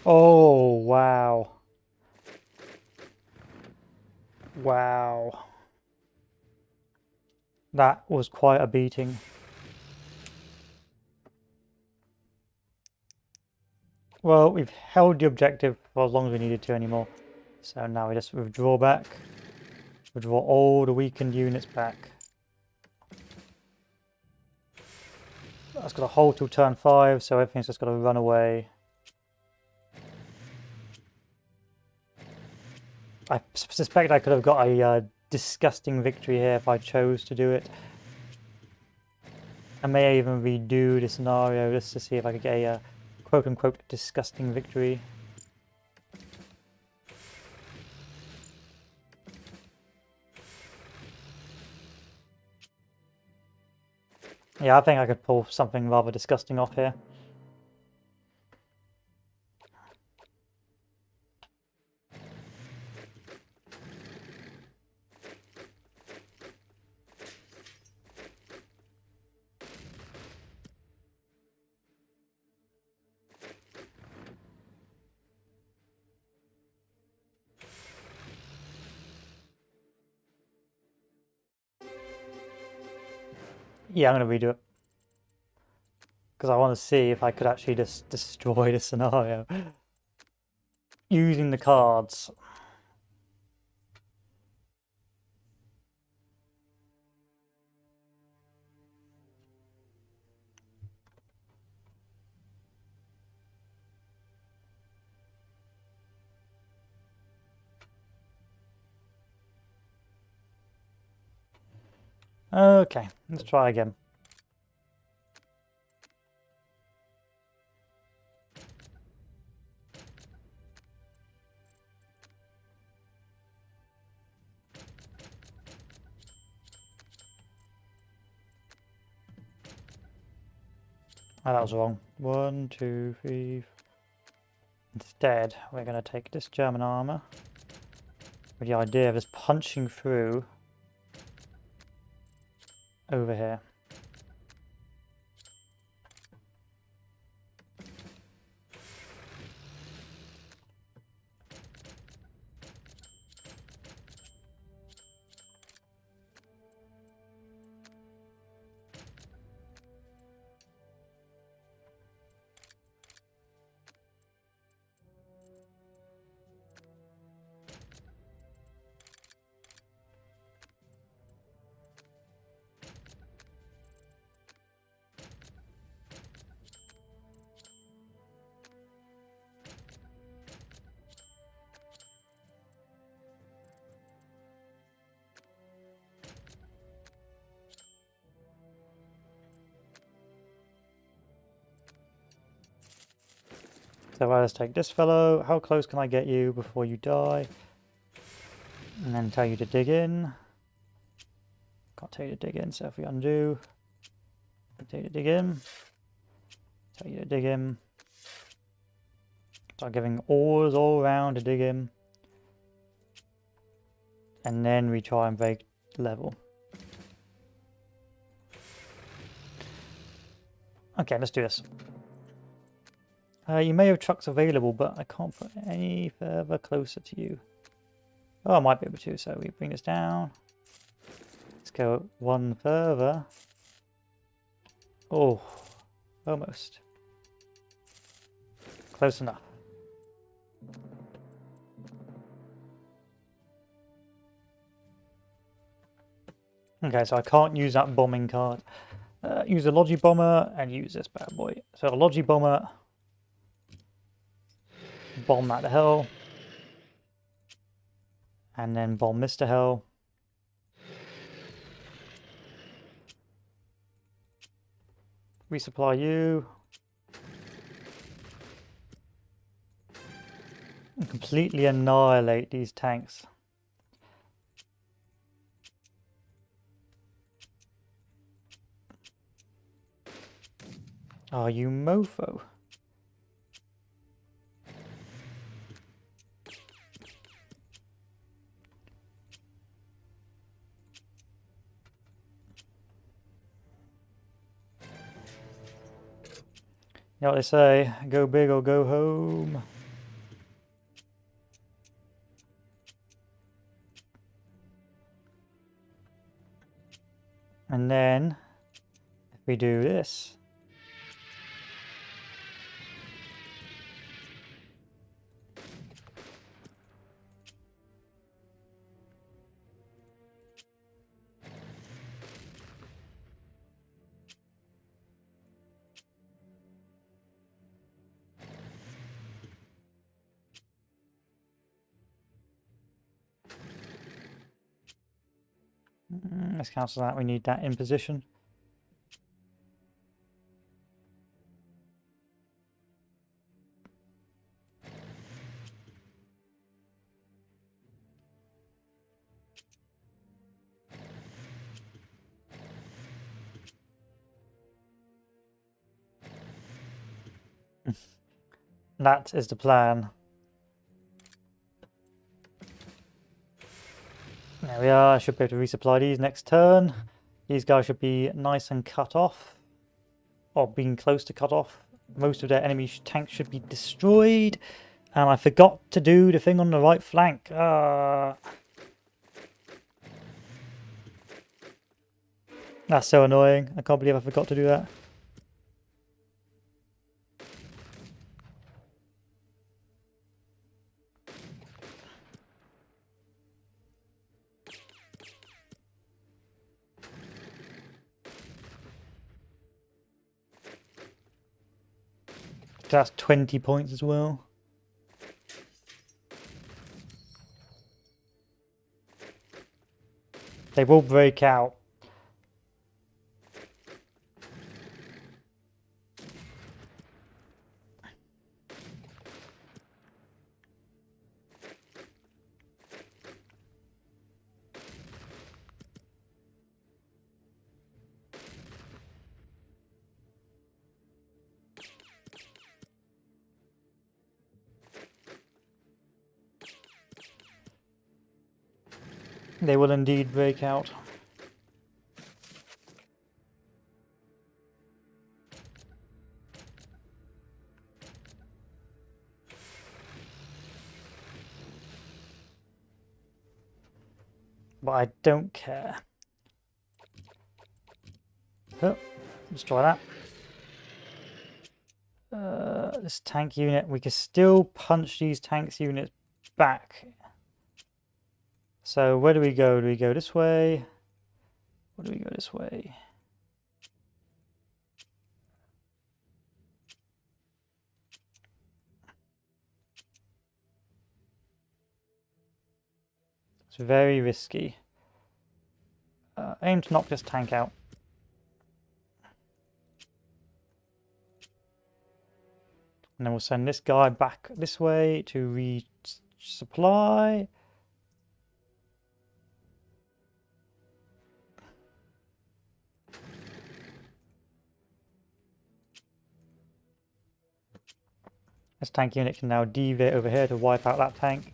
[SPEAKER 1] Oh, wow. Wow. That was quite a beating. Well, we've held the objective for as long as we needed to anymore. So now we just withdraw back. Withdraw all the weakened units back. That's got to hold till turn 5, so everything's just got to run away. I suspect I could have got a disgusting victory here if I chose to do it. I may even redo the scenario just to see if I could get a quote-unquote disgusting victory. Yeah, I think I could pull something rather disgusting off here. Yeah, I'm going to redo it. Because I want to see if I could actually just destroy the scenario. Using the cards. Okay, let's try again. Oh, that was wrong. 1, 2, 3. Instead, we're going to take this German armor with the idea of just punching through over here. So let's take this fellow. How close can I get you before you die? And then tell you to dig in. Can't tell you to dig in, so if we undo, tell you to dig in. Tell you to dig in. Start giving ores all around to dig in. And then we try and break level. Okay, let's do this. You may have trucks available, but I can't put any further closer to you. Oh, I might be able to, so we bring this down. Let's go one further. Oh, almost. Close enough. Okay, so I can't use that bombing card. Use a Logi Bomber and use this bad boy. So a Logi Bomber. Bomb that to hell. And then bomb this to hell. Resupply you. And completely annihilate these tanks. Oh, you mofo. You know what they say, go big or go home. And then, if we do this, let's cancel that, we need that in position. That is the plan. There we are, I should be able to resupply these next turn. These guys should be nice and cut off. Or being close to cut off. Most of their enemy tanks should be destroyed. And I forgot to do the thing on the right flank. That's so annoying. I can't believe I forgot to do that. That's 20 points as well. They will break out. They will indeed break out. But I don't care. Oh, destroy that. This tank unit, we can still punch these tanks units back. So where do we go? Do we go this way? Or do we go this way? It's very risky. Aim to knock this tank out. And then we'll send this guy back this way to resupply. This tank unit can now deviate over here to wipe out that tank.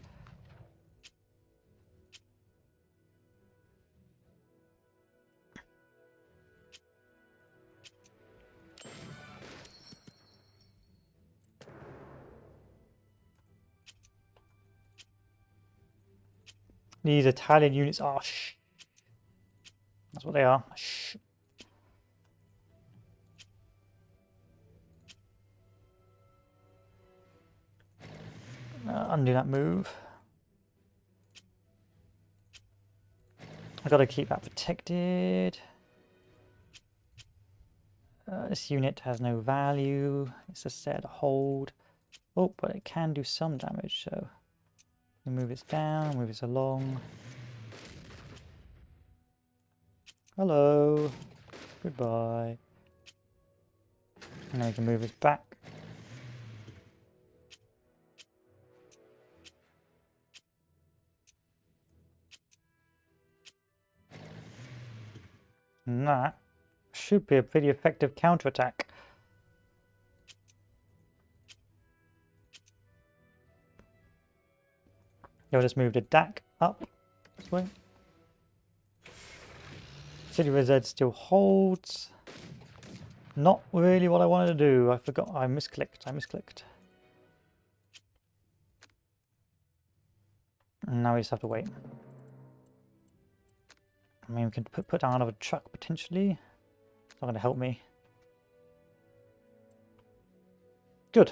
[SPEAKER 1] These Italian units are shh. That's what they are. Shh. Undo that move. I've got to keep that protected. This unit has no value. It's just there to hold. Oh, but it can do some damage, so we move this down, move this along. Hello. Goodbye. And then we can move this back. And that should be a pretty effective counterattack. You'll just move the DAC up this way. City Reserve still holds. Not really what I wanted to do. I forgot. I misclicked. And now we just have to wait. I mean, we can put down another truck potentially. It's not going to help me. Good.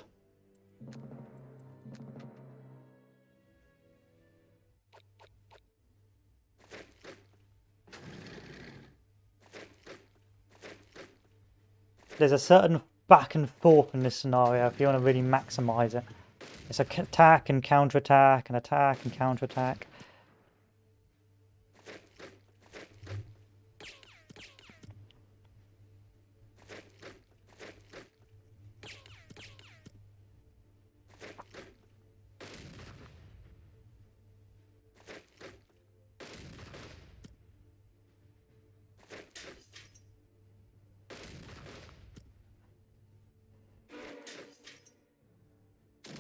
[SPEAKER 1] There's a certain back and forth in this scenario if you want to really maximize it. It's an attack and counterattack and attack and counterattack.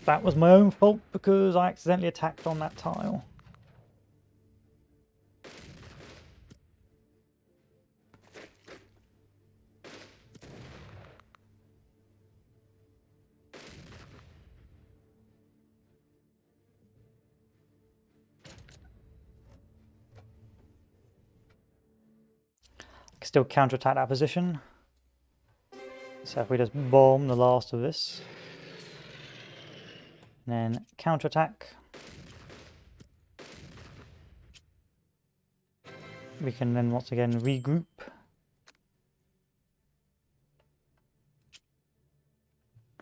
[SPEAKER 1] That was my own fault because I accidentally attacked on that tile. still counterattack that position. So if we just bomb the last of this, and then counterattack, we can then once again regroup.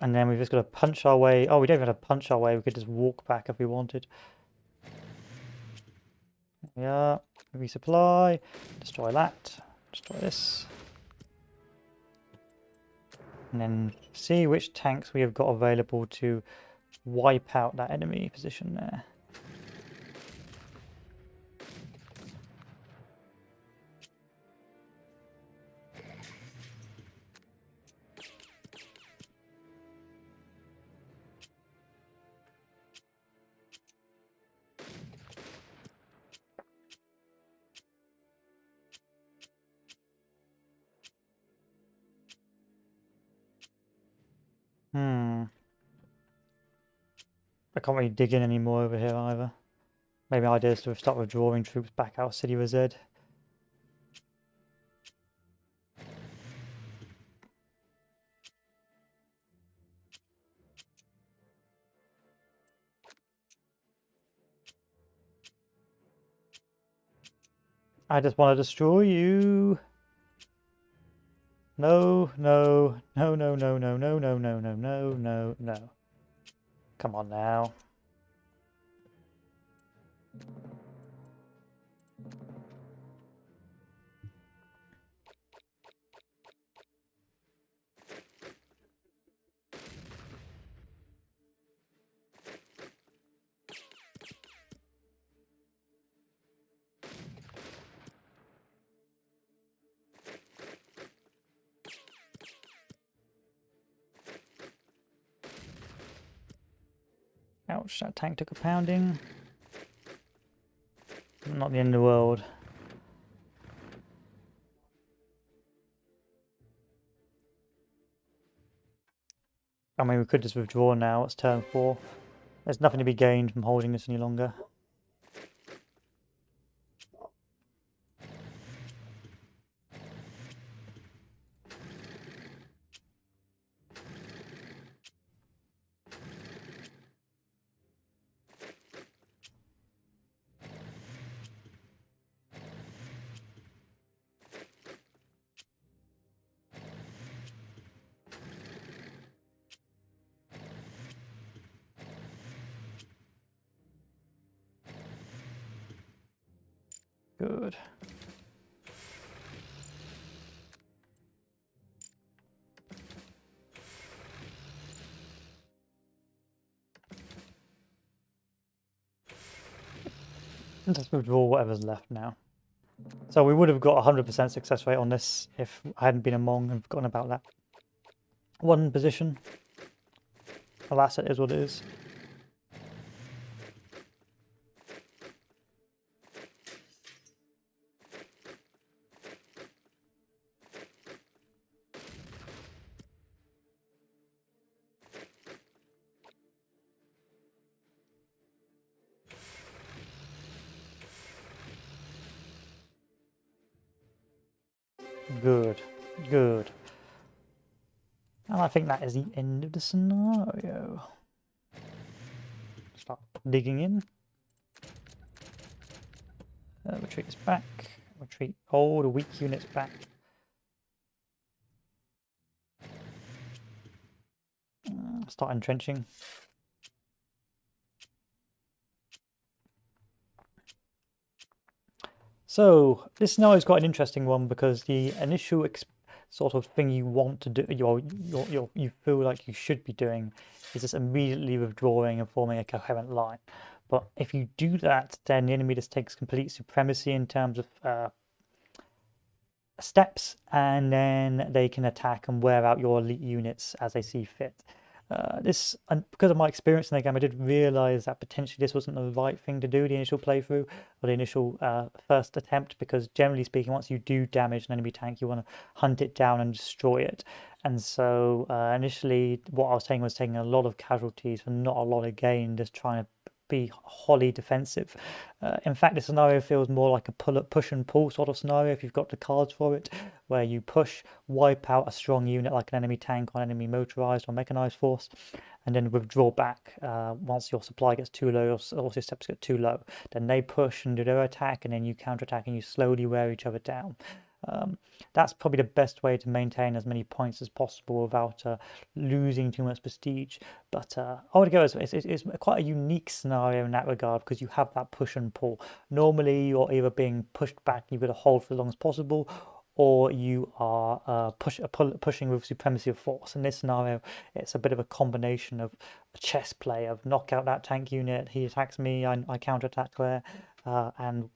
[SPEAKER 1] And then we've just got to punch our way. Oh, we don't even have to punch our way. We could just walk back if we wanted. Yeah, resupply, destroy that, destroy this. And then see which tanks we have got available to wipe out that enemy position there. I can't really dig in anymore over here either. Maybe idea is to start withdrawing troops back out of City Res. I just want to destroy you. No, no, no, no, no, no, no, no, no, no, no, no, no. Come on now. Ouch, that tank took a pounding. Not the end of the world. I mean, we could just withdraw now. It's turn 4. There's nothing to be gained from holding this any longer. Good. Let's withdraw whatever's left now. So we would have got 100% success rate on this if I hadn't been a Mong and forgotten about that one position. Alas, it is what it is. Good, good. And I think that is the end of the scenario. Start digging in. Retreat this back. Retreat all the weak units back. Start entrenching. So this scenario is quite an interesting one because the initial sort of thing you want to do, you feel like you should be doing, is just immediately withdrawing and forming a coherent line. But if you do that, then the enemy just takes complete supremacy in terms of steps, and then they can attack and wear out your elite units as they see fit. Because of my experience in the game, I did realise that potentially this wasn't the right thing to do, the initial playthrough, or the initial first attempt, because generally speaking, once you do damage an enemy tank, you want to hunt it down and destroy it. And so initially, what I was saying was taking a lot of casualties for not a lot of gain, just trying to be wholly defensive. In fact, this scenario feels more like a push and pull sort of scenario if you've got the cards for it, where you push, wipe out a strong unit like an enemy tank or an enemy motorized or mechanized force, and then withdraw back once your supply gets too low or your steps get too low. Then they push and do their attack, and then you counterattack and you slowly wear each other down. That's probably the best way to maintain as many points as possible without losing too much prestige. But altogether, it's quite a unique scenario in that regard because you have that push and pull. Normally, you're either being pushed back, you've got to hold for as long as possible, or you are pushing with supremacy of force. In this scenario, it's a bit of a combination of a chess play of knock out that tank unit, he attacks me, I counterattack there. And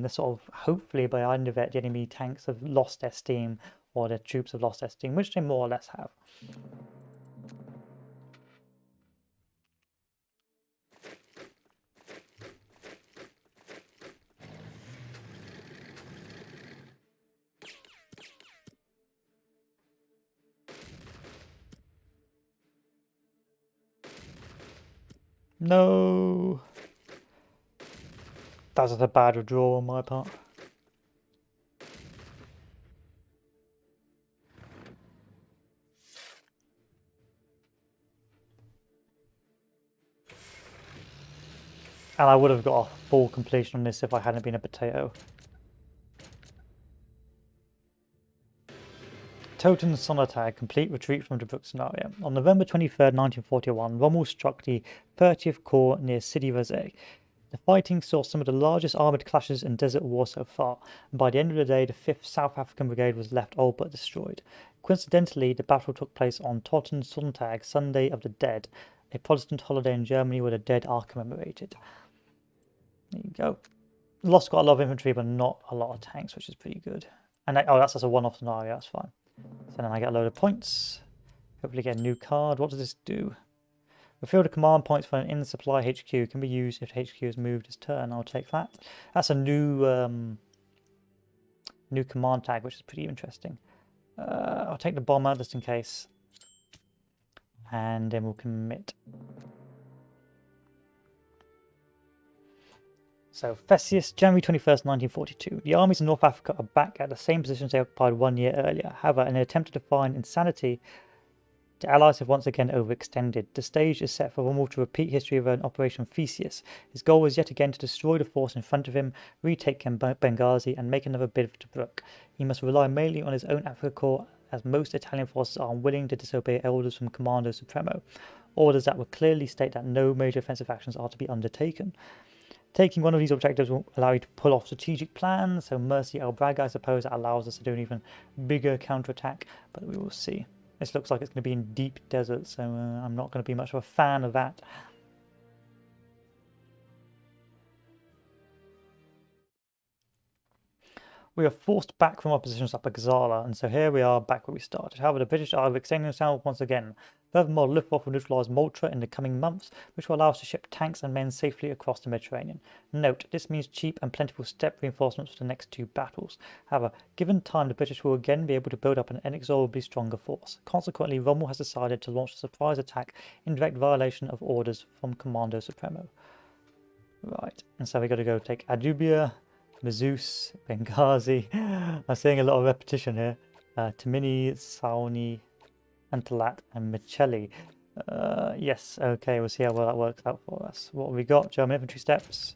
[SPEAKER 1] the sort of, hopefully by the end of it, the enemy tanks have lost their steam or their troops have lost their steam, which they more or less have. No! That was a bad withdrawal on my part. And I would have got a full completion on this if I hadn't been a potato. Toten Sonntag, complete retreat from the Brook scenario. On November 23rd, 1941, Rommel struck the 30th Corps near Sidi Rezegh. The fighting saw some of the largest armoured clashes in Desert War so far, and by the end of the day, the 5th South African Brigade was left all but destroyed. Coincidentally, the battle took place on Toten Sonntag, Sunday of the Dead, a Protestant holiday in Germany where the dead are commemorated. There you go. Lost quite a lot of infantry, but not a lot of tanks, which is pretty good. And that's just a one-off scenario, that's fine. So then I get a load of points. Hopefully get a new card. What does this do? Refill the command points for an in-supply HQ can be used if the HQ has moved its turn. I'll take that. That's a new new command tag, which is pretty interesting. I'll take the bomber just in case. And then we'll commit. So, Theseus, January 21st, 1942. The armies of North Africa are back at the same positions they occupied 1 year earlier. However, in an attempt to define insanity, the Allies have once again overextended. The stage is set for Rommel to repeat history of an Operation Theseus. His goal was yet again to destroy the force in front of him, retake Benghazi, and make another bid to Brook. He must rely mainly on his own Africa Corps, as most Italian forces are unwilling to disobey orders from Comando Supremo, orders that would clearly state that no major offensive actions are to be undertaken. Taking one of these objectives will allow you to pull off strategic plans, so Mercy El Braga, I suppose, that allows us to do an even bigger counterattack, but we will see. This looks like it's going to be in deep desert, so I'm not going to be much of a fan of that. We are forced back from our positions up at Gazala, and so here we are back where we started. However, the British are extending themselves once again. Furthermore, Luftwaffe will neutralise Malta in the coming months, which will allow us to ship tanks and men safely across the Mediterranean. Note, this means cheap and plentiful step reinforcements for the next 2 battles. However, given time, the British will again be able to build up an inexorably stronger force. Consequently, Rommel has decided to launch a surprise attack in direct violation of orders from Comando Supremo. Right, and so we've got to go take Adubia, Mazus, Benghazi. I'm seeing a lot of repetition here. Tamini, Sauni, Antalat, and Michelli. Yes, okay, we'll see how well that works out for us. What have we got? German infantry steps.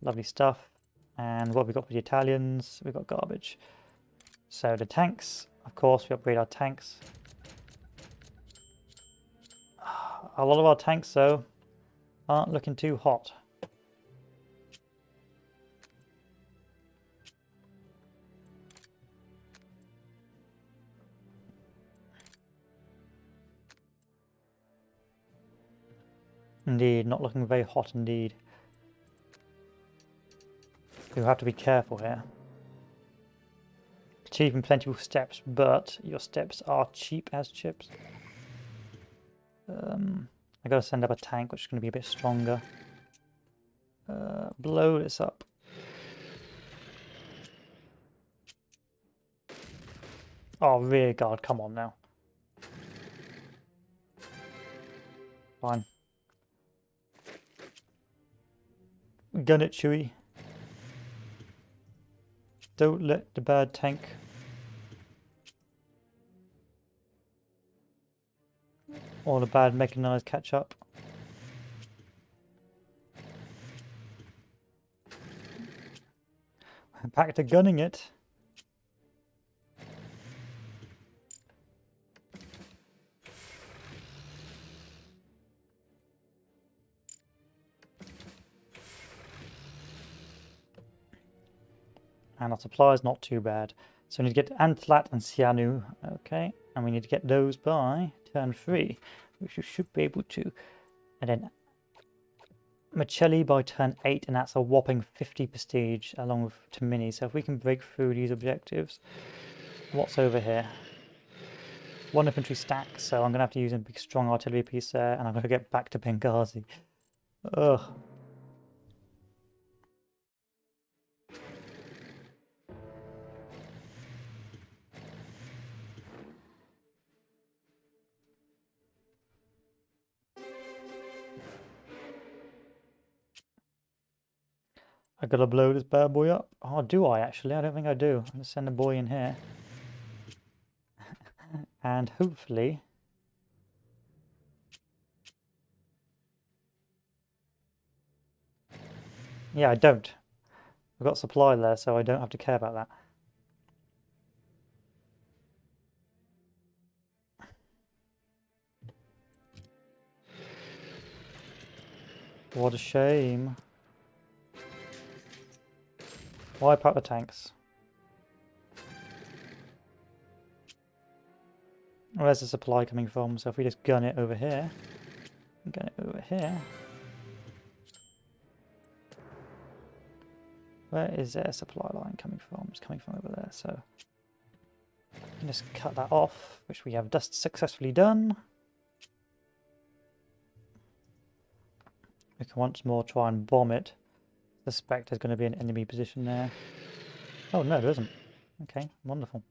[SPEAKER 1] Lovely stuff. And what have we got for the Italians? We've got garbage. So the tanks, of course, we upgrade our tanks. A lot of our tanks, though, aren't looking too hot. Indeed, not looking very hot indeed. You'll have to be careful here. Achieving plentiful steps, but your steps are cheap as chips. I gotta send up a tank, which is going to be a bit stronger. Blow this up. Oh, rear guard, come on now. Fine. Gun it, Chewie. Don't let the bad tank or the bad mechanized catch up. Back to gunning it. And our supply is not too bad. So we need to get Antlat and Sianu. Okay, and we need to get those by turn 3, which we should be able to. And then Machelli by turn 8, and that's a whopping 50 prestige along with Tamini. So if we can break through these objectives. What's over here? 1 infantry stack, so I'm going to have to use a big strong artillery piece there, and I'm going to get back to Benghazi. Ugh. I gotta blow this bad boy up. Oh, do I actually? I don't think I do. I'm gonna send a boy in here. And hopefully... Yeah, I don't. I've got supply there, so I don't have to care about that. What a shame. Wipe out the tanks. Where's the supply coming from? So if we just gun it over here, gun it over here. Where is their supply line coming from? It's coming from over there, so we can just cut that off, which we have just successfully done. We can once more try and bomb it. Suspect there's going to be an enemy position there. Oh no, there isn't. Okay, wonderful.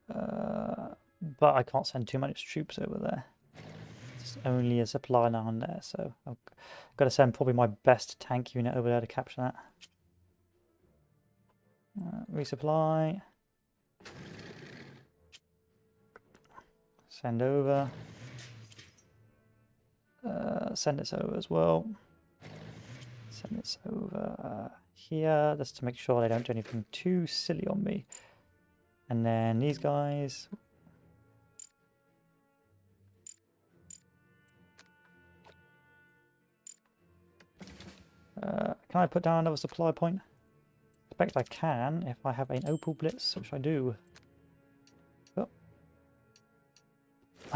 [SPEAKER 1] But I can't send too much troops over there. It's only a supply line there, so I've got to send probably my best tank unit over there to capture that. Resupply. Send over. Send this over as well. Send this over here, just to make sure they don't do anything too silly on me. And then these guys. Can I put down another supply point? I expect I can if I have an Opal Blitz, which I do. Oh.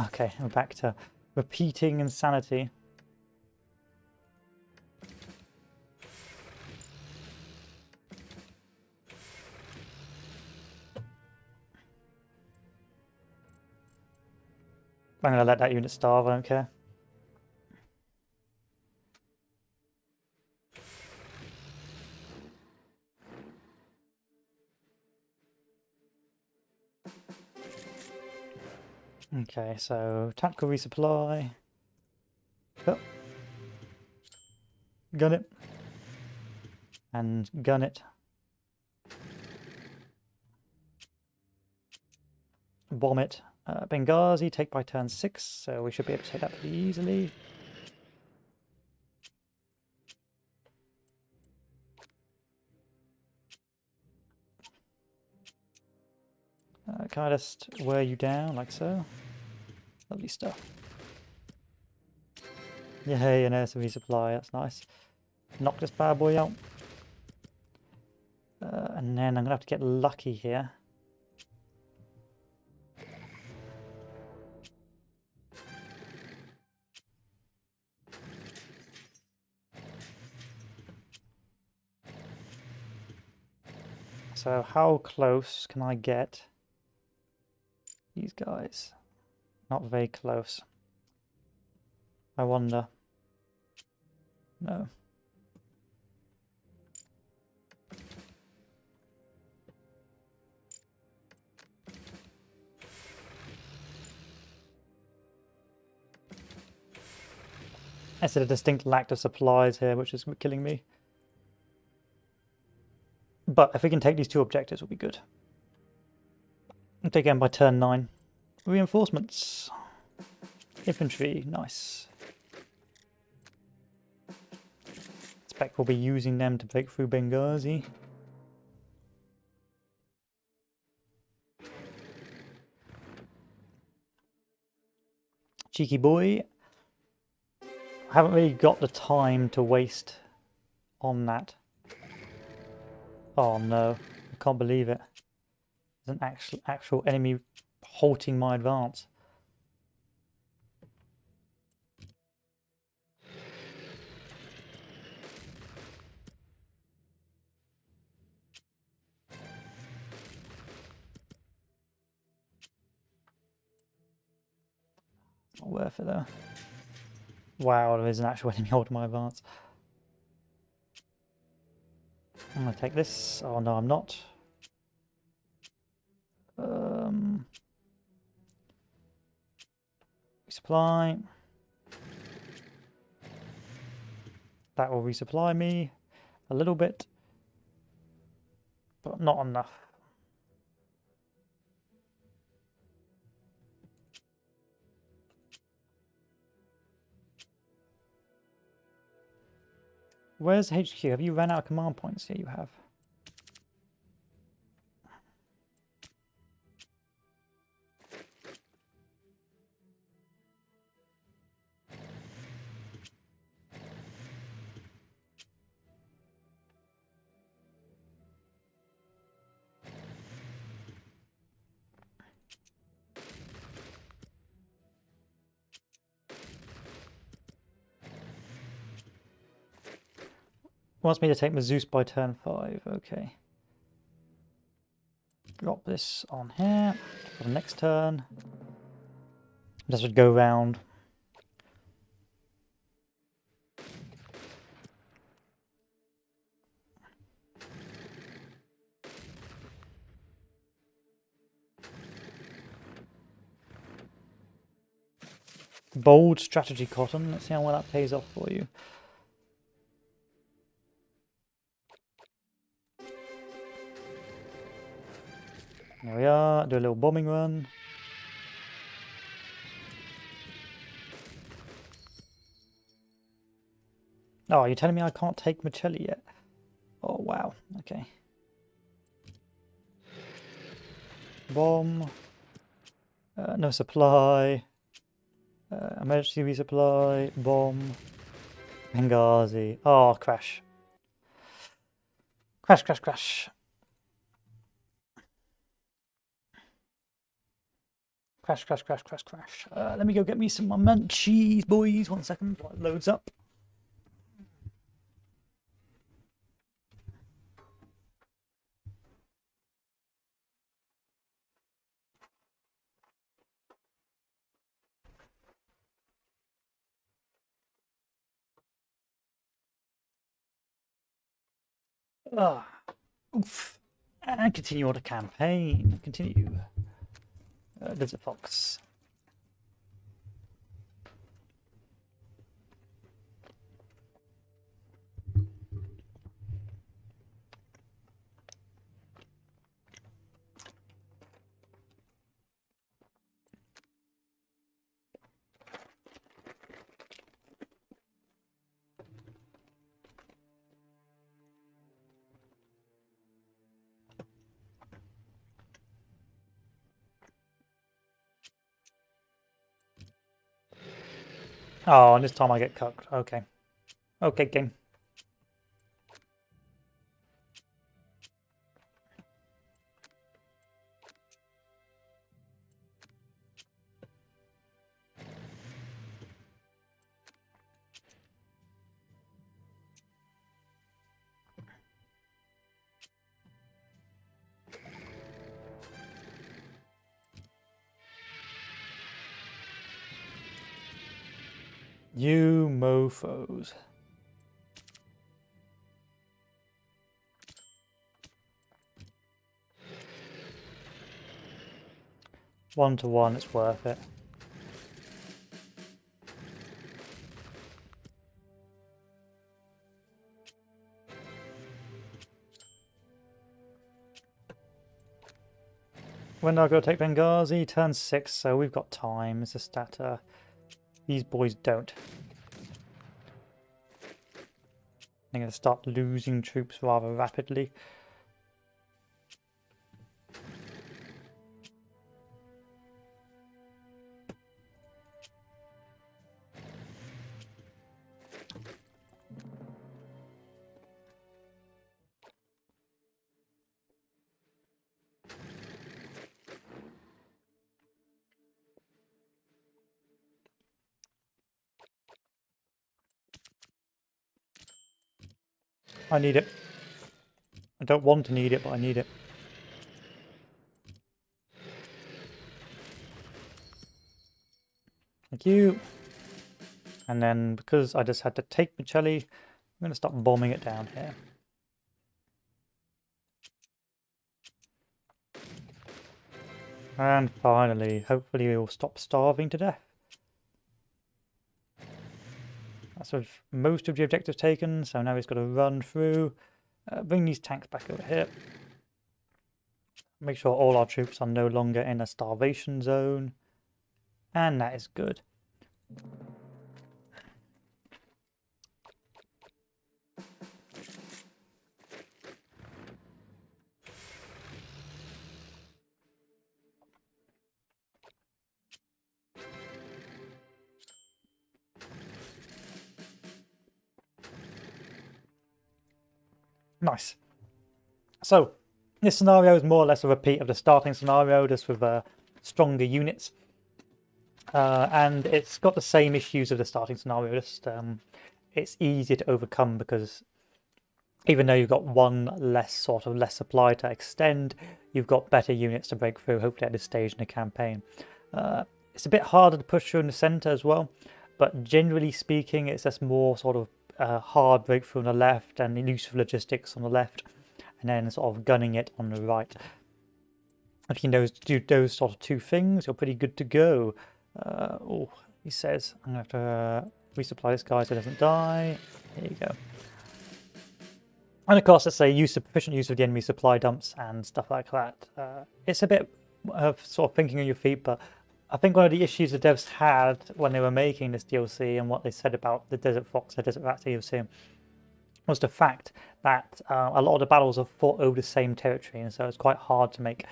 [SPEAKER 1] Okay, we're back to repeating insanity. I'm going to let that unit starve, I don't care. Okay, so tactical resupply. Oh. Gun it. And gun it. Bomb it. Benghazi, take by turn 6, so we should be able to take that pretty easily. Can I just wear you down like so? Lovely stuff. Yay, an air resupply, that's nice. Knock this bad boy out. And then I'm going to have to get lucky here. So how close can I get these guys? Not very close. I wonder. No. I said a distinct lack of supplies here, which is killing me. But if we can take these 2 objectives, we'll be good. We'll take them by turn 9. Reinforcements. Infantry, nice. Expect we'll be using them to break through Benghazi. Cheeky boy. I haven't really got the time to waste on that. Oh no, I can't believe it. There's an actual enemy halting my advance. Not worth it though. Wow, there is an actual enemy holding my advance. I'm gonna take this. Oh no, I'm not. Resupply. That will resupply me a little bit, but not enough. Where's HQ? Have you ran out of command points? Yeah, you have. Wants me to take my Zeus by turn 5. Okay. Drop this on here for the next turn. This would go round. Bold strategy, Cotton. Let's see how well that pays off for you. There we are. Do a little bombing run. Oh, you're telling me I can't take Michelli yet? Oh, wow. Okay. Bomb. No supply. Emergency resupply. Bomb. Benghazi. Oh, crash. Crash, crash, crash. Crash, crash, crash, crash, crash. Let me go get me some munchies, boys. 1 second while it loads up. Oof. And continue on the campaign. Continue. Desert Fox. Oh, and this time I get cucked. Okay. Okay, game. You mofos. One to one, it's worth it. When do I go take Benghazi? Turn 6, so we've got time. It's just that these boys don't. They're going to start losing troops rather rapidly. I need it. I don't want to need it, but I need it. Thank you. And then, because I just had to take Michelli, I'm going to start bombing it down here. And finally, hopefully we will stop starving to death. That's with most of the objectives taken, so now he's got to run through. Bring these tanks back over here. Make sure all our troops are no longer in a starvation zone. And that is good. Nice. So, this scenario is more or less a repeat of the starting scenario, just with stronger units. And it's got the same issues of the starting scenario, just it's easier to overcome because even though you've got one less supply to extend, you've got better units to break through, hopefully at this stage in the campaign. It's a bit harder to push through in the centre as well, but generally speaking, it's just more sort of hard breakthrough on the left and use of logistics on the left, and then sort of gunning it on the right. If you can do those sort of two things, you're pretty good to go. Oh, he says, I'm going to have to resupply this guy so he doesn't die. There you go. And of course, let's say efficient use of the enemy supply dumps and stuff like that. It's a bit of sort of thinking on your feet, but I think one of the issues the devs had when they were making this DLC and what they said about the Desert Fox and Desert Rat DLC was the fact that a lot of the battles are fought over the same territory, and so it's quite hard to make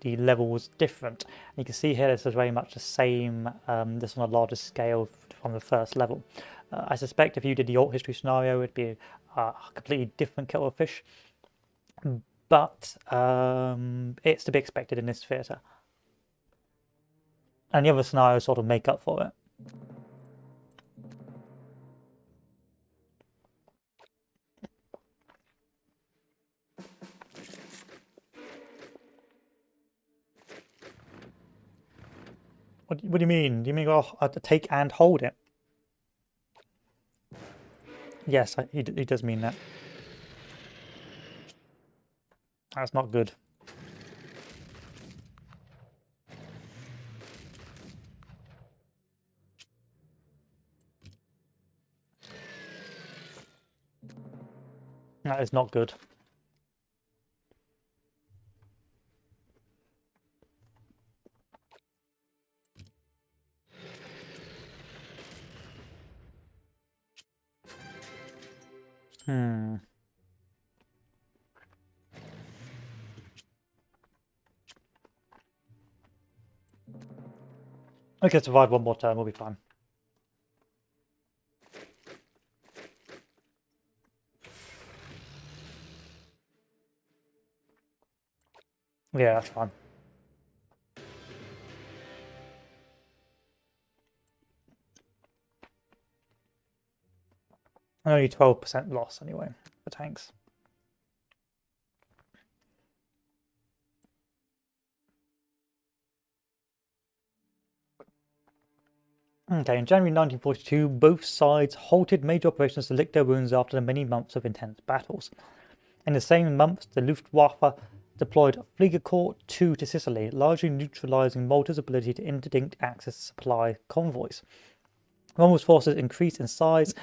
[SPEAKER 1] the levels different. And you can see here this is very much the same, this on a larger scale from the first level. I suspect if you did the alt history scenario, it'd be a completely different kettle of fish, but it's to be expected in this theatre. And the other scenarios sort of make up for it. What do you mean? Do you mean I have to take and hold it? Yes, he does mean that. That's not good. That is not good. Okay, survive one more turn, we'll be fine. Yeah, that's fine. Only 12% loss anyway for tanks. Okay, in January 1942, both sides halted major operations to lick their wounds after the many months of intense battles. In the same month, the Luftwaffe deployed Fliegerkorps II to Sicily, largely neutralizing Malta's ability to interdict access to supply convoys. Rommel's forces increased in size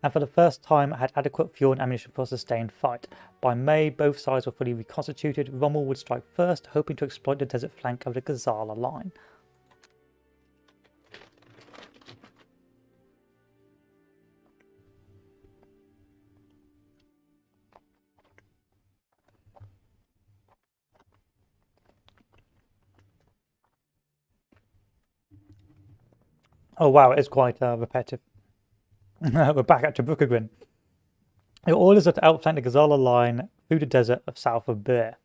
[SPEAKER 1] and for the first time had adequate fuel and ammunition for a sustained fight. By May, both sides were fully reconstituted. Rommel would strike first, hoping to exploit the desert flank of the Gazala line. Oh wow, it's quite repetitive. We're back at Tobruk again. Your orders are to outflank the Gazala line through the desert of south of Bir.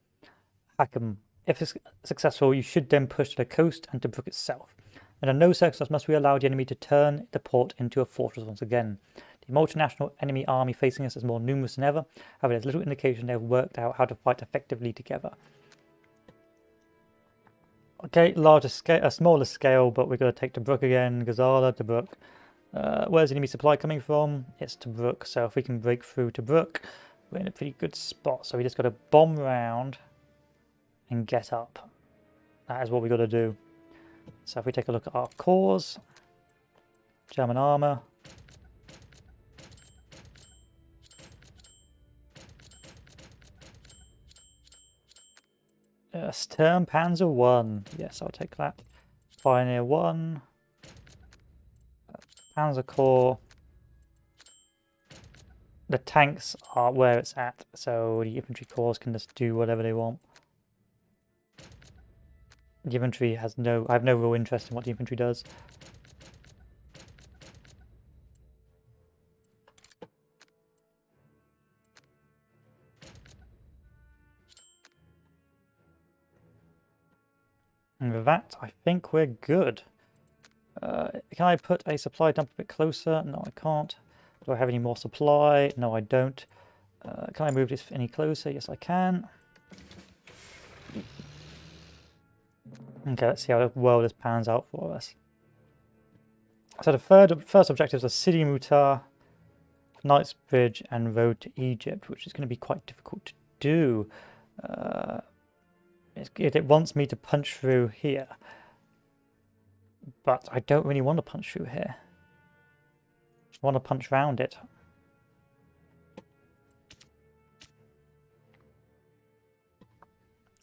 [SPEAKER 1] Hakam. If successful, you should then push to the coast and Tobruk itself. Under no circumstances must we allow the enemy to turn the port into a fortress once again. The multinational enemy army facing us is more numerous than ever. However, there's little indication they have worked out how to fight effectively together. Okay, larger scale, a smaller scale, but we're going to take Tobruk again. Gazala, Tobruk. Where's the enemy supply coming from? It's Tobruk. So if we can break through Tobruk, we're in a pretty good spot. So we just got to bomb round and get up. That is what we got to do. So if we take a look at our cores, German armor. Sturmpanzer 1. Yes, I'll take that. Pioneer 1. Panzer Corps. The tanks are where it's at, so the infantry corps can just do whatever they want. The infantry has I have no real interest in what the infantry does. And with that, I think we're good. Can I put a supply dump a bit closer? No, I can't. Do I have any more supply? No, I don't. Can I move this any closer? Yes, I can. Okay, let's see how well this pans out for us. So the first objectives are Sidi Mutar, Knightsbridge, and Road to Egypt, which is going to be quite difficult to do. It wants me to punch through here, but I don't really want to punch through here. I want to punch round it.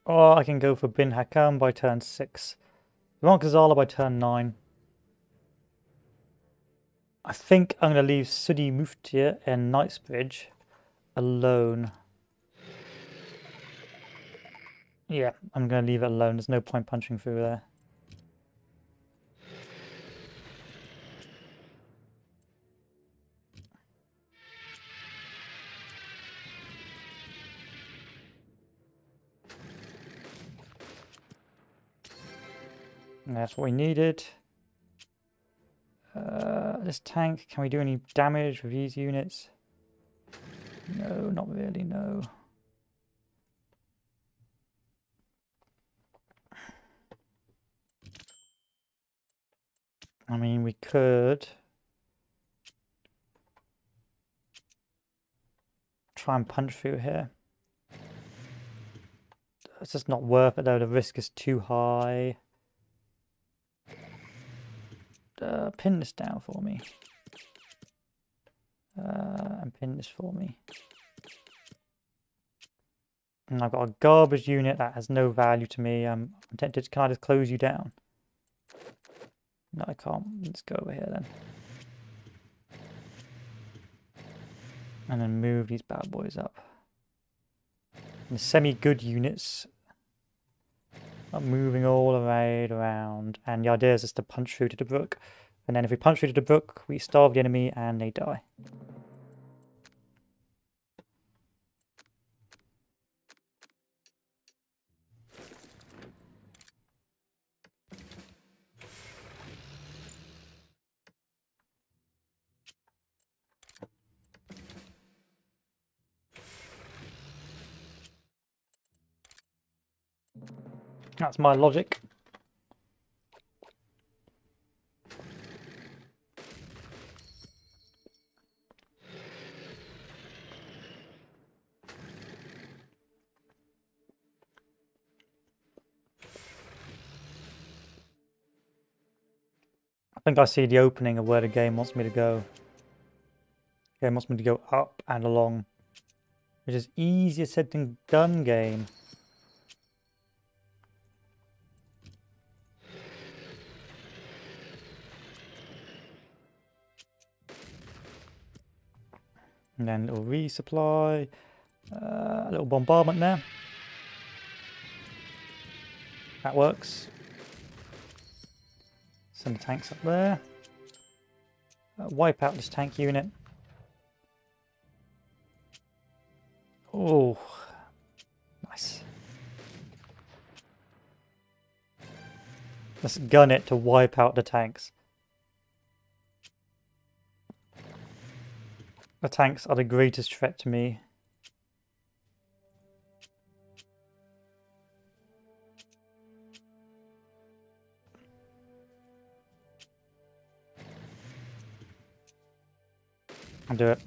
[SPEAKER 1] Or I can go for Bin Hakam by turn 6. We want Gazala by turn 9. I think I'm going to leave Sidi Muftir and Knightsbridge alone. Yeah, I'm going to leave it alone. There's no point punching through there. And that's what we needed. This tank, can we do any damage with these units? No, not really, no. I mean, we could try and punch through here. It's just not worth it though, the risk is too high. Pin this down for me. And pin this for me. And I've got a garbage unit that has no value to me. I'm tempted. Can I just close you down? No, I can't. Let's go over here then. And then move these bad boys up. And the semi-good units are moving all the way around. And the idea is just to punch through to Tobruk. And then if we punch through to Tobruk, we starve the enemy and they die. That's my logic. I think I see the opening of where the game wants me to go. Okay, it wants me to go up and along, which is easier said than done, game. And then a little resupply, a little bombardment there. That works. Send the tanks up there. Wipe out this tank unit. Oh, nice. Let's gun it to wipe out the tanks. The tanks are the greatest threat to me. I'll do it.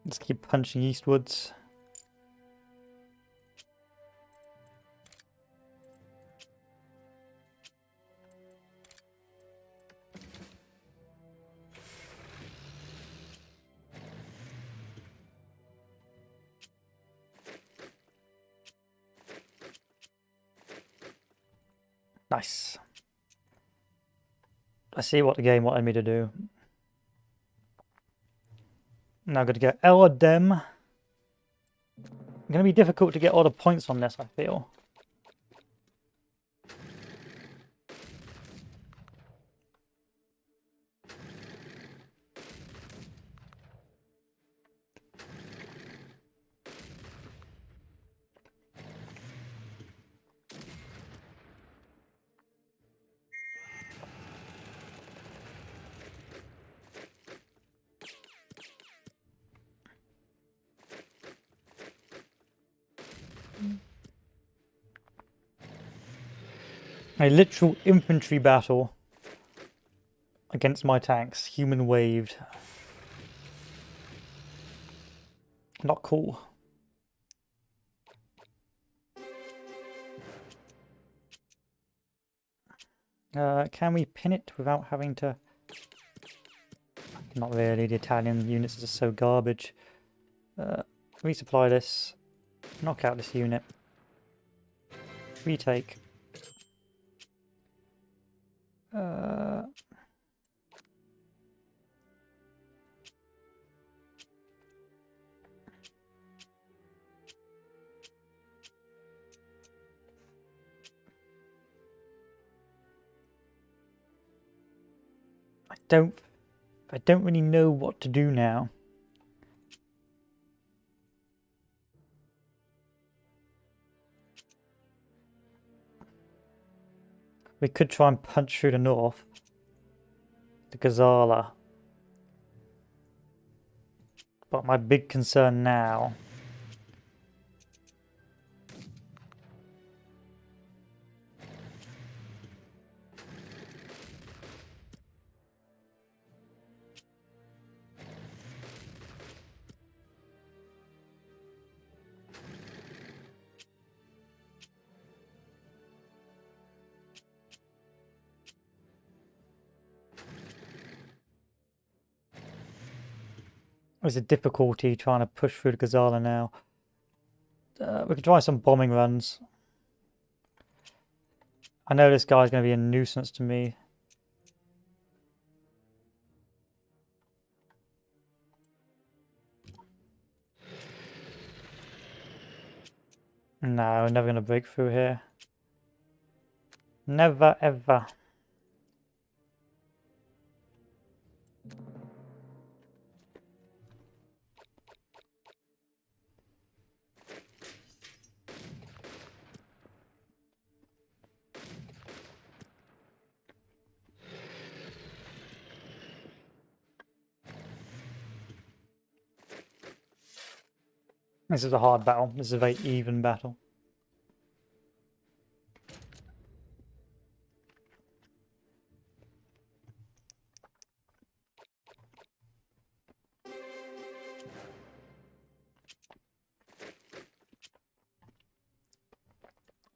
[SPEAKER 1] Let's keep punching eastwards. Nice. I see what the game wanted me to do. Now I'm going to go Eladem. Going to be difficult to get all the points on this, I feel. A literal infantry battle against my tanks, human waved. Not cool. Can we pin it without having to... Not really, the Italian units are just so garbage. Resupply this. Knock out this unit. Retake. I don't really know what to do now. We could try and punch through the north. The Gazala. But my big concern now... There's a difficulty trying to push through the Gazala now. We could try some bombing runs. I know this guy's going to be a nuisance to me. No, we're never going to break through here. Never ever. This is a hard battle. This is a very even battle.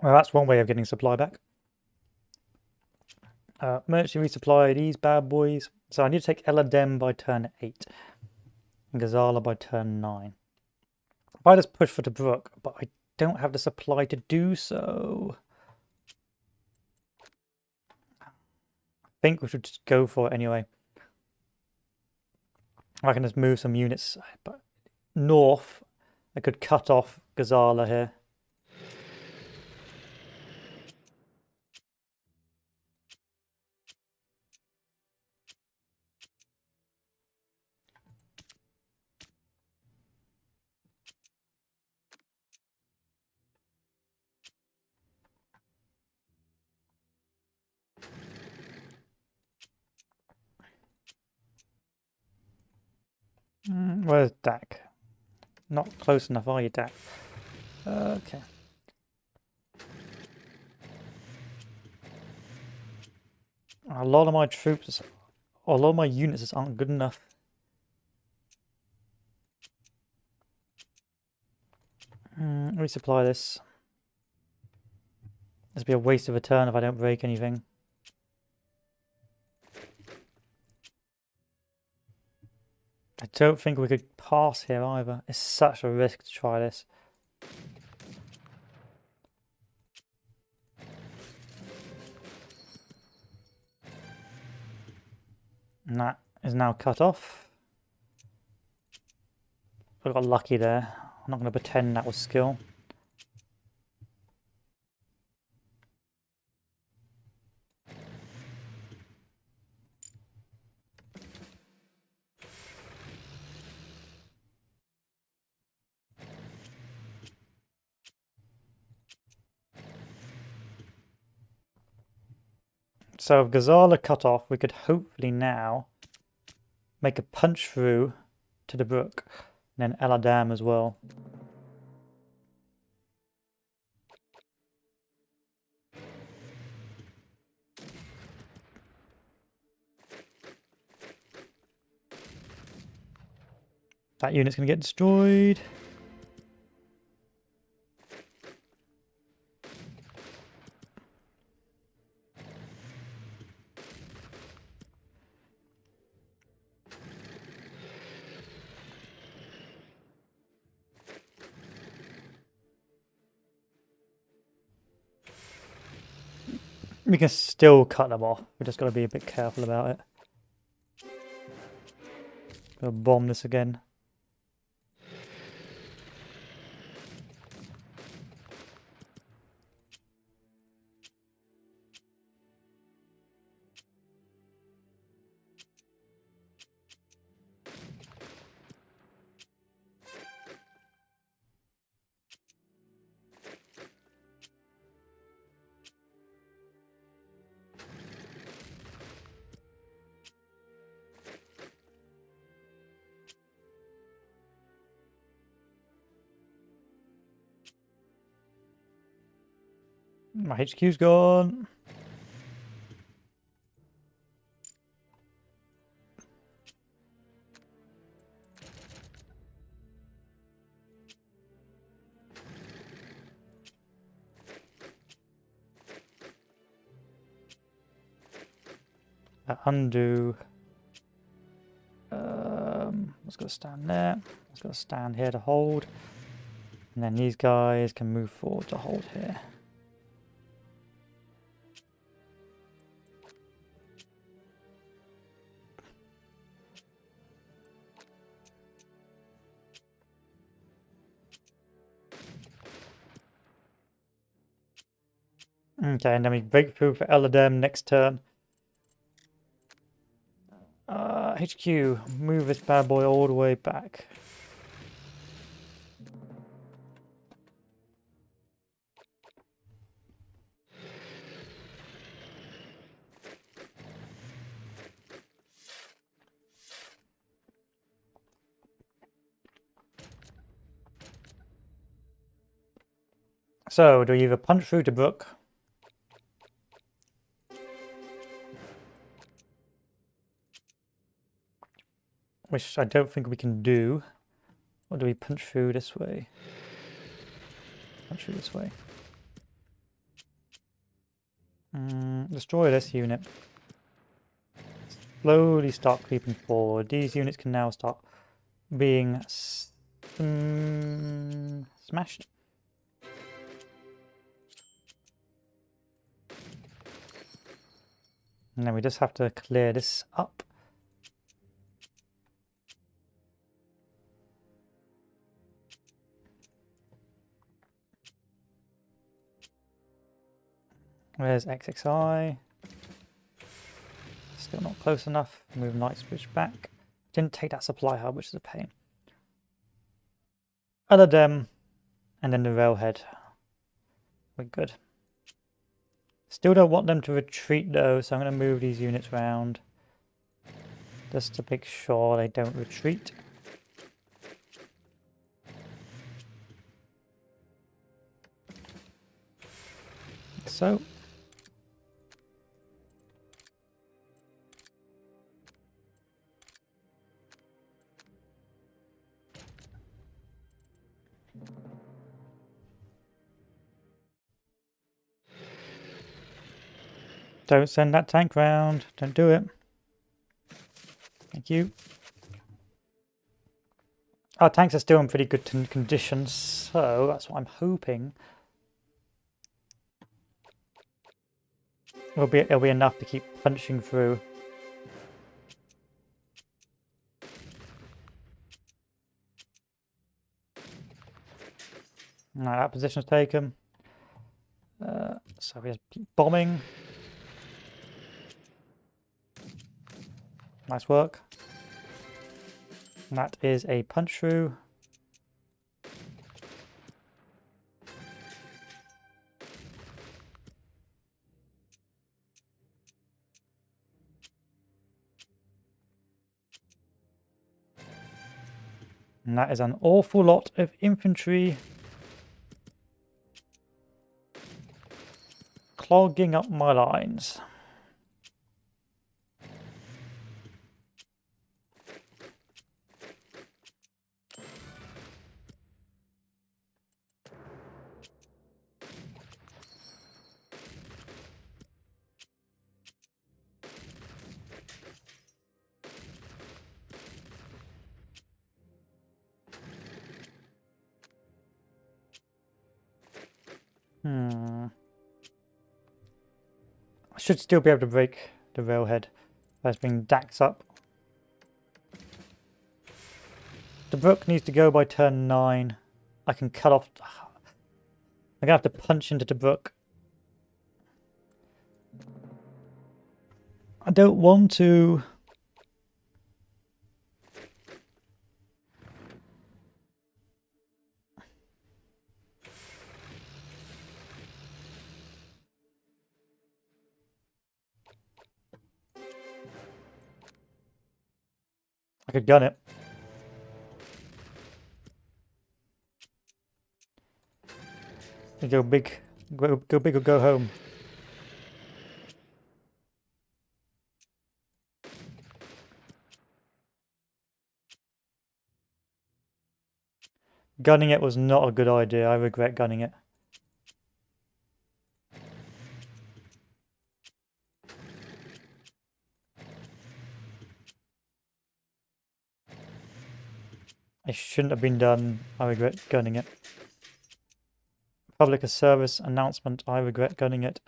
[SPEAKER 1] Well, that's one way of getting supply back. Merchant resupply these bad boys. So I need to take Eladem by turn 8. And Gazala by turn 9. If I just push for Tobruk, but I don't have the supply to do so. I think we should just go for it anyway. I can just move some units but north. I could cut off Gazala here. Where's Dak? Not close enough, are you, Dak? Okay. A lot of my troops, or a lot of my units aren't good enough. Resupply this. This will be a waste of a turn if I don't break anything. I don't think we could pass here either. It's such a risk to try this. And that is now cut off. I got lucky there. I'm not going to pretend that was skill. So if Gazala cut off, we could hopefully now make a punch through to the brook, and then Eladam as well. That unit's going to get destroyed. We can still cut them off. We just got to be a bit careful about it. Gonna bomb this again. My HQ's gone. Undo. Let's go stand there. Let's go stand here to hold. And then these guys can move forward to hold here. Okay, and then we break through for Eladem next turn. HQ, move this bad boy all the way back. So, do we either punch through to Brook? Which I don't think we can do. Or do we punch through this way? Punch through this way. Destroy this unit. Slowly start creeping forward. These units can now start being smashed. And then we just have to clear this up. Where's XXI? Still not close enough. Move Knightsbridge back. Didn't take that supply hub, which is a pain. Other dem, and then the railhead. We're good. Still don't want them to retreat though, so I'm going to move these units around just to make sure they don't retreat. Like so. Don't send that tank round. Don't do it. Thank you. Our tanks are still in pretty good condition, so that's what I'm hoping. It'll be enough to keep punching through. Alright, that position's taken. So we just keep bombing. Nice work. And that is a punch through. And that is an awful lot of infantry clogging up my lines. I should still be able to break the railhead that's being daxed up. The brook needs to go by turn 9. I can cut off. I'm gonna have to punch into the brook. I don't want to. I could gun it. Go big. Go big or go home. Gunning it was not a good idea. I regret gunning it. It shouldn't have been done. I regret gunning it. Public service announcement. I regret gunning it.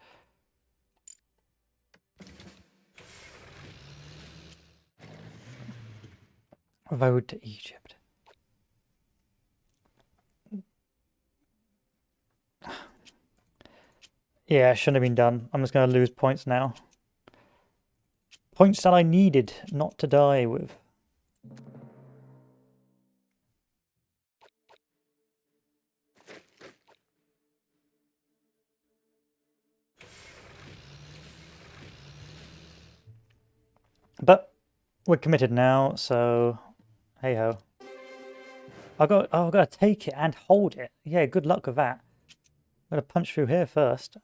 [SPEAKER 1] Road to Egypt. Yeah, it shouldn't have been done. I'm just going to lose points now. Points that I needed not to die with. But we're committed now, so hey ho. I've got to take it and hold it. Yeah, good luck with that. I'm going to punch through here first.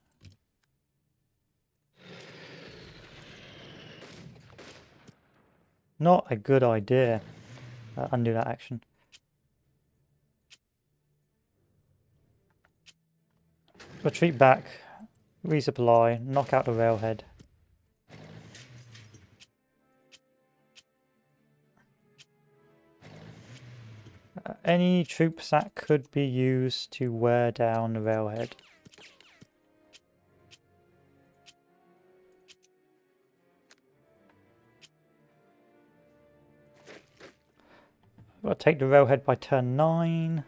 [SPEAKER 1] Not a good idea. Undo that action. Retreat back. resupply, knock out the railhead. Any troops that could be used to wear down the railhead. I'll take the railhead by turn 9.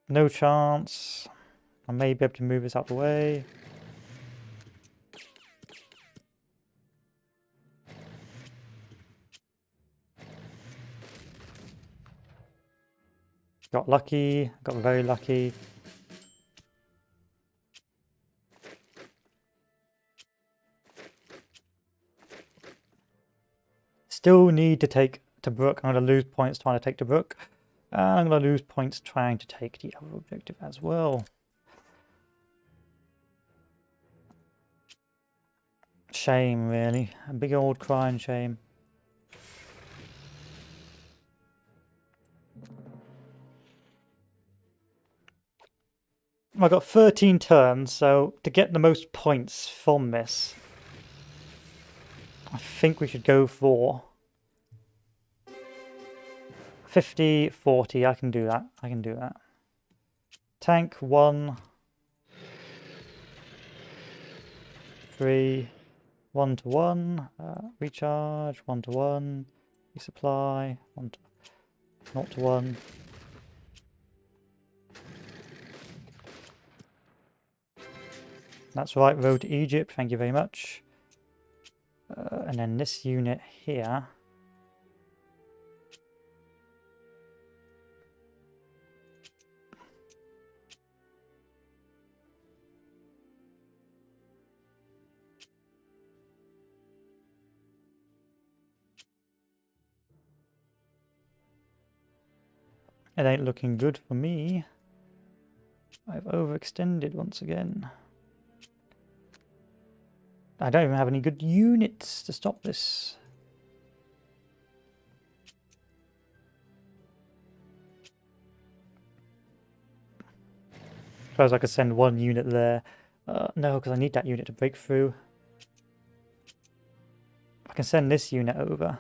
[SPEAKER 1] No chance. I may be able to move this out the way. Got lucky, got very lucky. Still need to take Tobruk. I'm going to lose points trying to take Tobruk. And I'm going to lose points trying to take the other objective as well. Shame, really. A big old crying shame. I've got 13 turns, so to get the most points from this, I think we should go for 50, 40. I can do that. I can do that. Tank 1, 3, 1 to 1, recharge, 1 to 1, resupply, 1 to 0 to 1. That's right, road to Egypt, thank you very much. And then this unit here. It ain't looking good for me. I've overextended once again. I don't even have any good units to stop this. Suppose I could send one unit there. No, because I need that unit to break through. I can send this unit over.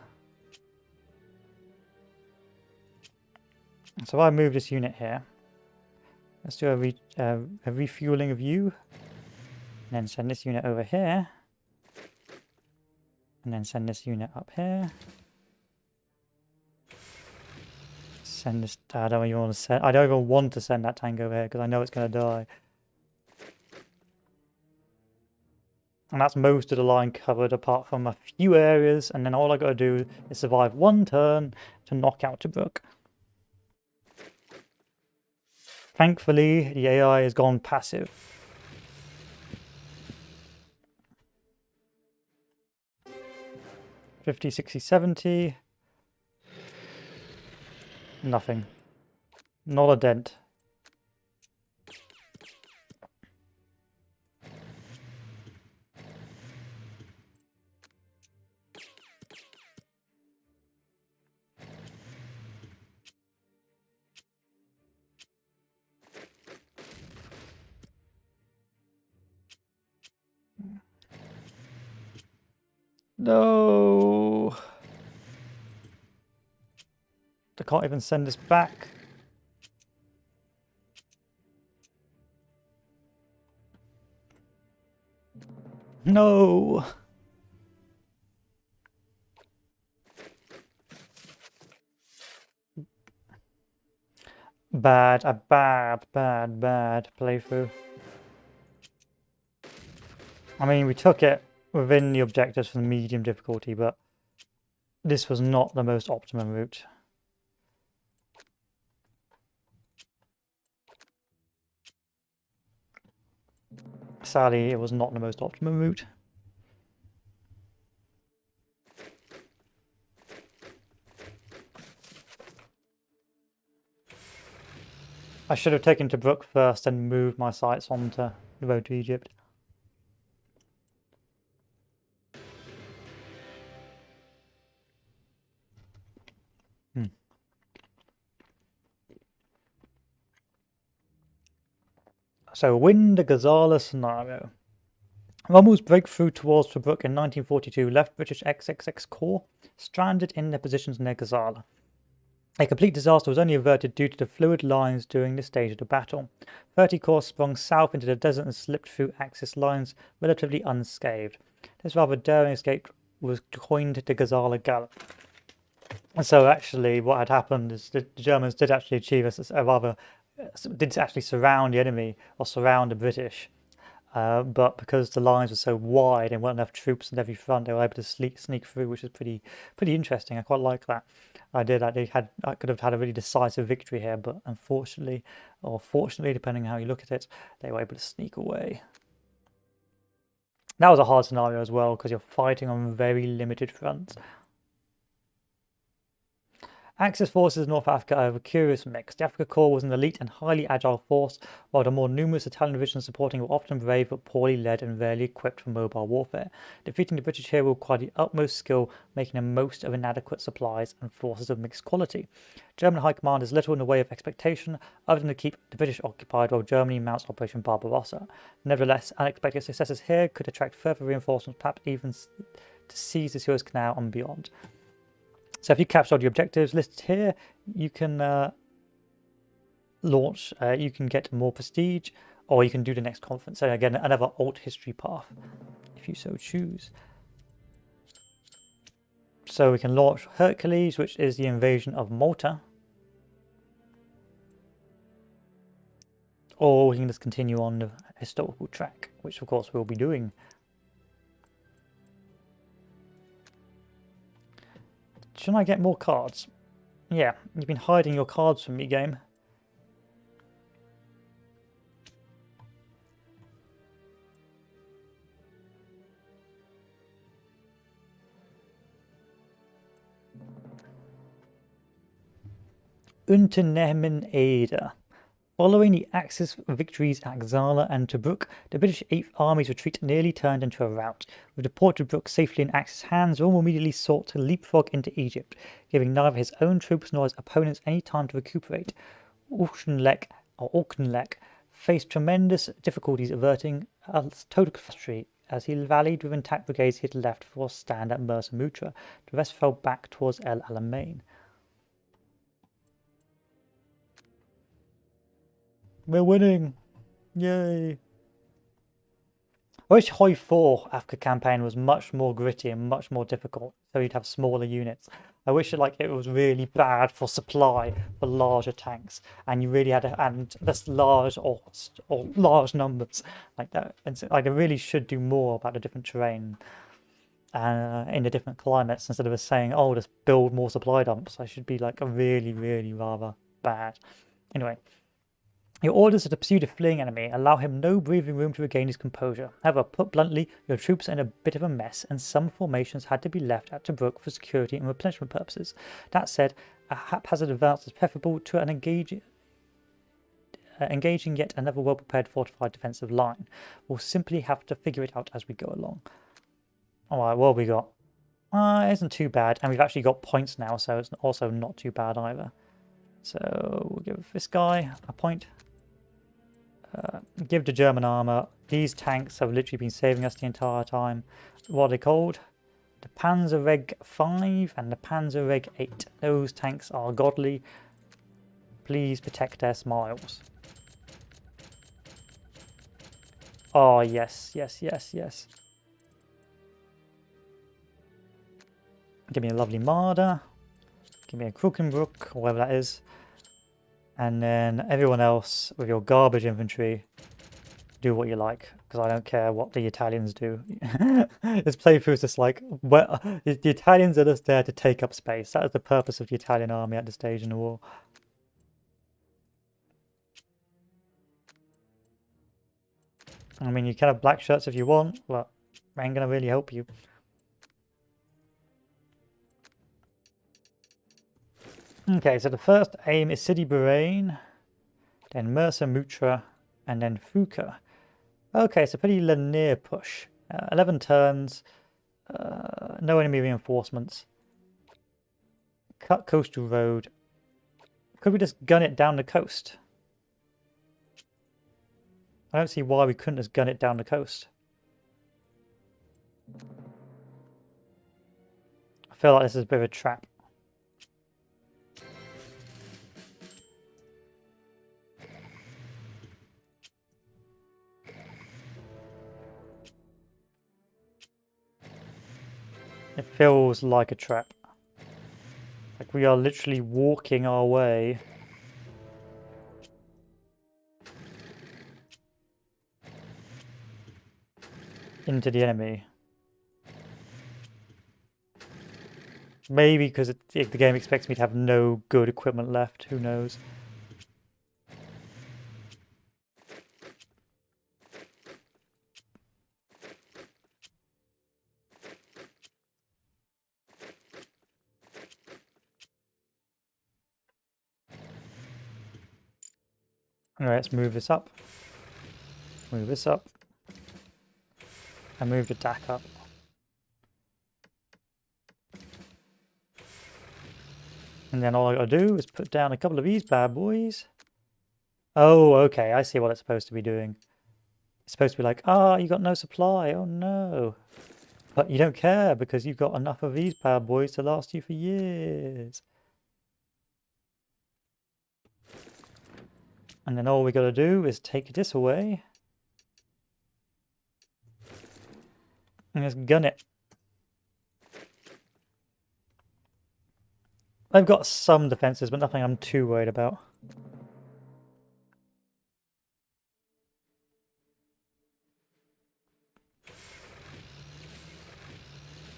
[SPEAKER 1] So if I move this unit here, let's do a refueling of you. And then send this unit over here. And then send this unit up here. Send this. I don't even want to send. I don't even want to send that tank over here because I know it's going to die. And that's most of the line covered apart from a few areas. And then all I got to do is survive one turn to knock out Tobruk. Thankfully, the AI has gone passive. $50, $60, $70. Nothing. Not a dent. No. I can't even send this back. No. Bad, a bad playthrough. I mean, we took it within the objectives for the medium difficulty, but this was not the most optimum route. Sadly, it was not the most optimum route. I should have taken Tobruk first and moved my sights onto the road to Egypt. So win the Gazala scenario. Rommel's breakthrough towards Tobruk in 1942 left British XXX Corps stranded in their positions near Gazala. A complete disaster was only averted due to the fluid lines during this stage of the battle. 30 Corps sprung south into the desert and slipped through Axis lines relatively unscathed. This rather daring escape was coined the Gazala Gallop. And so actually what had happened is the Germans did actually achieve did actually surround the enemy or surround the British. But because the lines were so wide and weren't enough troops on every front, they were able to sneak through, which is pretty interesting. I quite like that. I could have had a really decisive victory here, but unfortunately, or fortunately, depending on how you look at it, they were able to sneak away. That was a hard scenario as well because you're fighting on very limited fronts. Axis forces in North Africa are of a curious mix. The Afrika Korps was an elite and highly agile force, while the more numerous Italian divisions supporting were often brave but poorly led and rarely equipped for mobile warfare. Defeating the British here required the utmost skill, making the most of inadequate supplies and forces of mixed quality. German high command has little in the way of expectation, other than to keep the British occupied while Germany mounts Operation Barbarossa. Nevertheless, unexpected successes here could attract further reinforcements, perhaps even to seize the Suez Canal and beyond. So if you capture all the objectives listed here, you can launch, you can get more prestige, or you can do the next conference. So again, another alt history path, if you so choose. So we can launch Hercules, which is the invasion of Malta. Or we can just continue on the historical track, which of course we'll be doing. Shouldn't I get more cards? Yeah, you've been hiding your cards from me, game. Unternehmen Eder. Following the Axis victories at Gazala and Tobruk, the British 8th Army's retreat nearly turned into a rout. With the port of Tobruk safely in Axis hands, Rommel immediately sought to leapfrog into Egypt, giving neither his own troops nor his opponents any time to recuperate. Auchinleck faced tremendous difficulties averting a total catastrophe as he rallied with intact brigades he had left for a stand at Mersa Mutra. The rest fell back towards El Alamein. We're winning! Yay! I wish Hoi 4 Africa campaign was much more gritty and much more difficult, so you'd have smaller units. I wish it was really bad for supply for larger tanks, and you really had to, and this large or large numbers like that. And so, like, they really should do more about the different terrain in the different climates instead of saying, "Oh, just build more supply dumps." I should be like a really rather bad. Anyway. Your orders to pursue the fleeing enemy allow him no breathing room to regain his composure. However, put bluntly, your troops are in a bit of a mess, and some formations had to be left at Tobruk for security and replenishment purposes. That said, a haphazard advance is preferable to an engaging yet another well-prepared fortified defensive line. We'll simply have to figure it out as we go along. Alright, what have we got? It isn't too bad, and we've actually got points now, so it's also not too bad either. So we'll give this guy a point. Give the German armor. These tanks have literally been saving us the entire time. What are they called? The Panzerreg 5 and the Panzerreg 8. Those tanks are godly. Please protect their smiles. Oh, yes. Give me a lovely Marder. Give me a Krukenbrook, or whatever that is. And then everyone else with your garbage infantry, do what you like, because I don't care what the Italians do. This playthrough is just like, well, the Italians are just there to take up space. That is the purpose of the Italian army at this stage in the war. I mean, you can have black shirts if you want, but ain't gonna really help you. Okay, so the first aim is Sidi Bouraine, then Mersa Mutra, and then Fuka. Okay, so pretty linear push. 11 turns, no enemy reinforcements. Cut coastal road. Could we just gun it down the coast? I don't see why we couldn't just gun it down the coast. I feel like this is a bit of a trap. It feels like a trap. Like we are literally walking our way into the enemy. Maybe because the game expects me to have no good equipment left, who knows. Alright, let's move this up. Move this up. And move the DAC up. And then all I gotta do is put down a couple of these bad boys. Oh, okay, I see what it's supposed to be doing. It's supposed to be like, ah, you got no supply, oh no. But you don't care because you've got enough of these bad boys to last you for years. And then all we gotta do is take this away. And just gun it. I've got some defenses, but nothing I'm too worried about.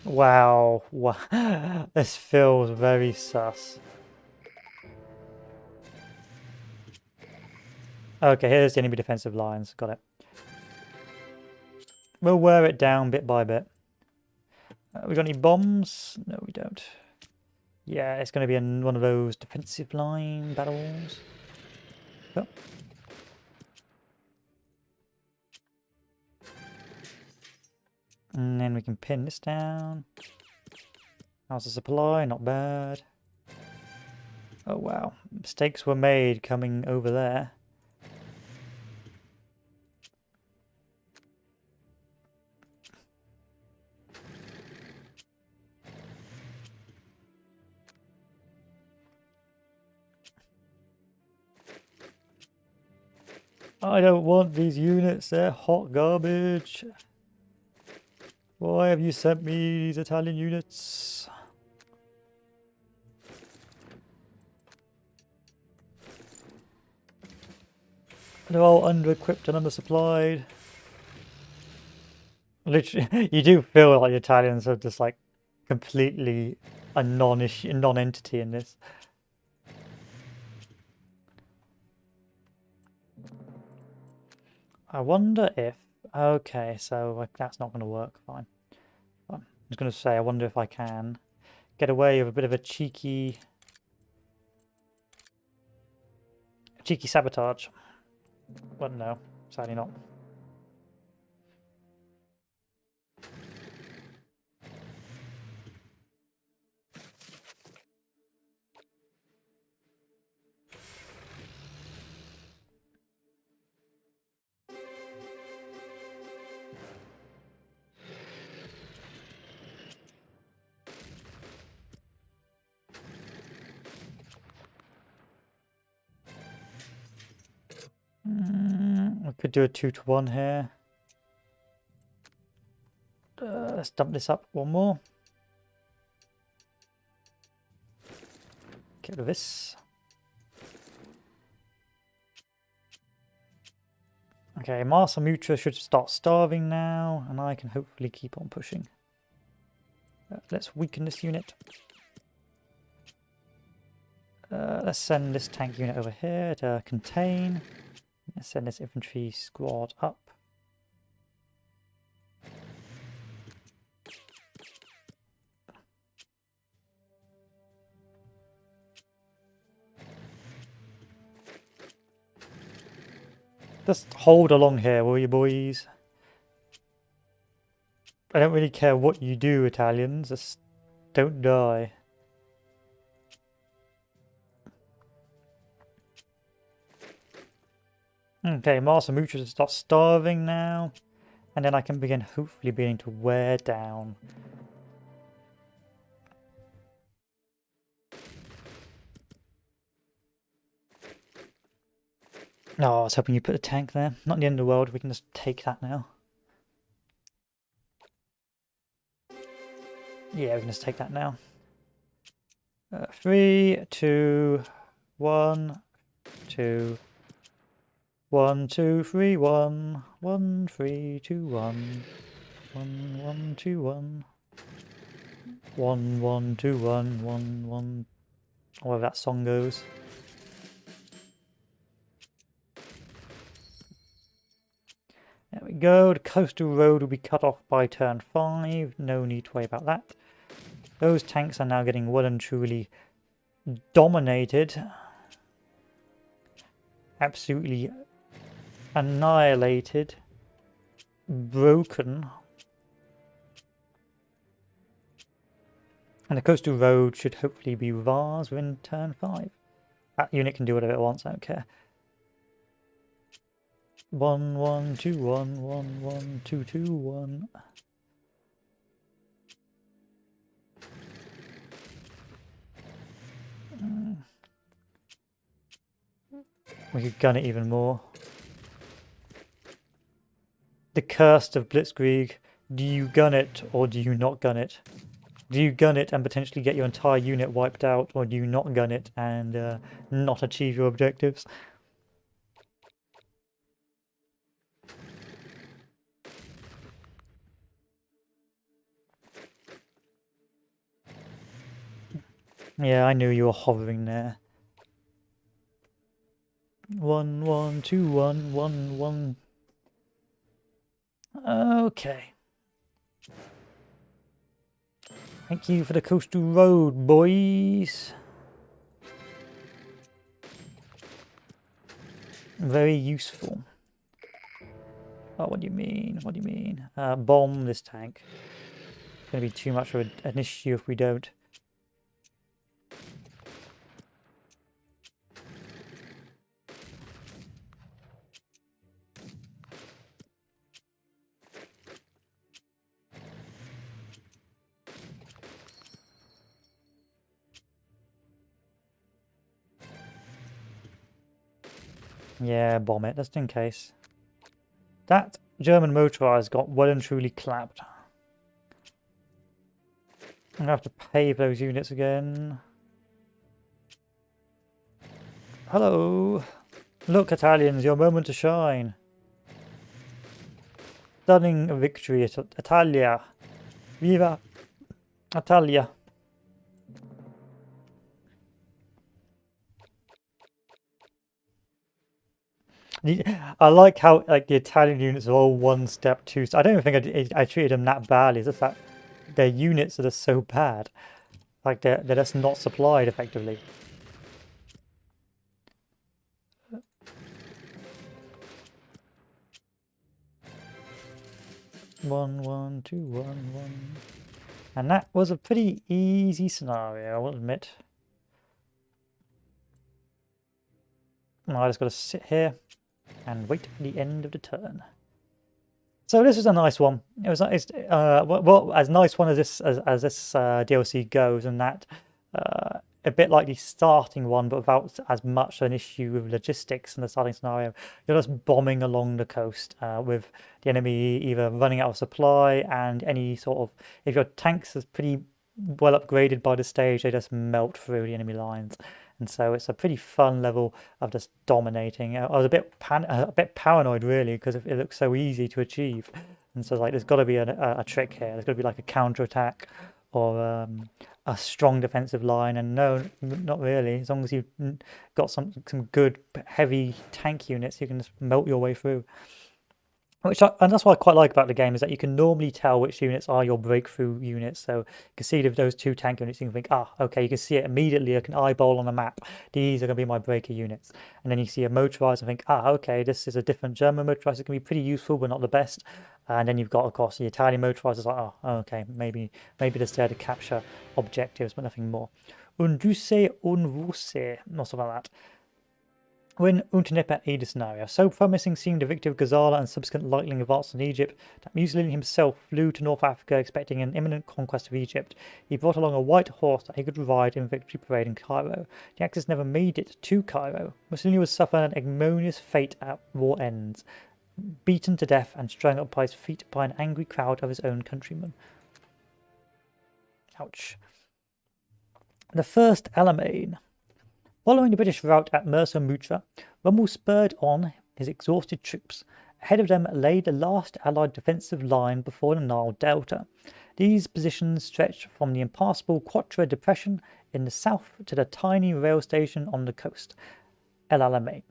[SPEAKER 1] Wow. Wow. This feels very sus. Okay, here's the enemy defensive lines. Got it. We'll wear it down bit by bit. We got any bombs? No, we don't. Yeah, it's going to be in one of those defensive line battles. Oh. And then we can pin this down. How's the supply? Not bad. Oh wow, mistakes were made coming over there. I don't want these units, they're hot garbage. Why have you sent me these Italian units? They're all under-equipped and undersupplied. Literally, you do feel like the Italians are just like completely a non-entity in this. I wonder if... Okay, so like, that's not going to work. Fine. I was going to say, I wonder if I can get away with a bit of a cheeky sabotage. But no, sadly not. We could do a 2-to-1 here. Let's dump this up one more. Get rid of this. Okay, Marsa Mutra should start starving now, and I can hopefully keep on pushing. Let's weaken this unit. Let's send this tank unit over here to contain. Let's send this infantry squad up. Just hold along here, will you, boys? I don't really care what you do, Italians. Just don't die. Okay, Master Mooch should start starving now. And then I can begin hopefully beginning to wear down. Oh, I was hoping you put a tank there. Not the end of the world, we can just take that now. Yeah, we can just take that now. 3, 2, 1, 2, 1, 2, 3, 1, 1, 3, 2, 1, 1, 1, 2, 1, 1, 1, 2, 1, 1, 1, however that song goes. There we go, the coastal road will be cut off by turn 5, no need to worry about that. Those tanks are now getting well and truly dominated. Absolutely annihilated. Broken. And the coastal road should hopefully be Vars within turn 5. That unit can do whatever it wants, I don't care. 1, 1, 2, 1, 1, 1, 2, 2, 1. We could gun it even more. The curse of Blitzkrieg. Do you gun it or do you not gun it? Do you gun it and potentially get your entire unit wiped out, or do you not gun it and not achieve your objectives? Yeah, I knew you were hovering there. 1, 1, 2, 1, 1, 1. Okay. Thank you for the coastal road, boys. Very useful. Oh, what do you mean? What do you mean? Bomb this tank. It's going to be too much of an issue if we don't. Yeah, bomb it, just in case. That German motorized got well and truly clapped. I'm going to have to pave those units again. Hello! Look, Italians, your moment to shine. Stunning victory at Italia. Viva Italia. I like how like the Italian units are all 1 step 2. I don't even think I treated them that badly. It's just that their units are just so bad. Like they're just not supplied effectively. One, 1, 2, 1, 1. And that was a pretty easy scenario, I will admit. I just got to sit here and wait for the end of the turn. So this was a nice one. It was well as nice one as this DLC goes, and that a bit like the starting one, but without as much an issue with logistics in the starting scenario. You're just bombing along the coast with the enemy either running out of supply, and any sort of, if your tanks is pretty well upgraded by the stage, they just melt through the enemy lines. And so it's a pretty fun level of just dominating. I was a bit paranoid really, because it looks so easy to achieve. And so like there's got to be a trick here. There's got to be like a counter attack or a strong defensive line. And no, not really. As long as you've got some good heavy tank units, you can just melt your way through. And that's what I quite like about the game, is that you can normally tell which units are your breakthrough units. So you can see those 2 tank units, you can think, okay, you can see it immediately. I can eyeball on the map. These are going to be my breaker units. And then you see a motorized and think, okay, this is a different German motorized. It can be pretty useful, but not the best. And then you've got, of course, the Italian motorized. It's like, okay, maybe they're there to capture objectives, but nothing more. Un duce, un russe, not something like that. We're in Unternepet Eda scenario. So promising, seeing the victory of Ghazala and subsequent lightning advance on Egypt, that Mussolini himself flew to North Africa expecting an imminent conquest of Egypt. He brought along a white horse that he could ride in victory parade in Cairo. The Axis never made it to Cairo. Mussolini would suffer an ignominious fate at war ends, beaten to death and strung up by his feet by an angry crowd of his own countrymen. Ouch. The First Alamein. Following the British rout at Mersa Mutra, Rommel spurred on his exhausted troops. Ahead of them lay the last Allied defensive line before the Nile Delta. These positions stretched from the impassable Quattro Depression in the south to the tiny rail station on the coast, El Alamein.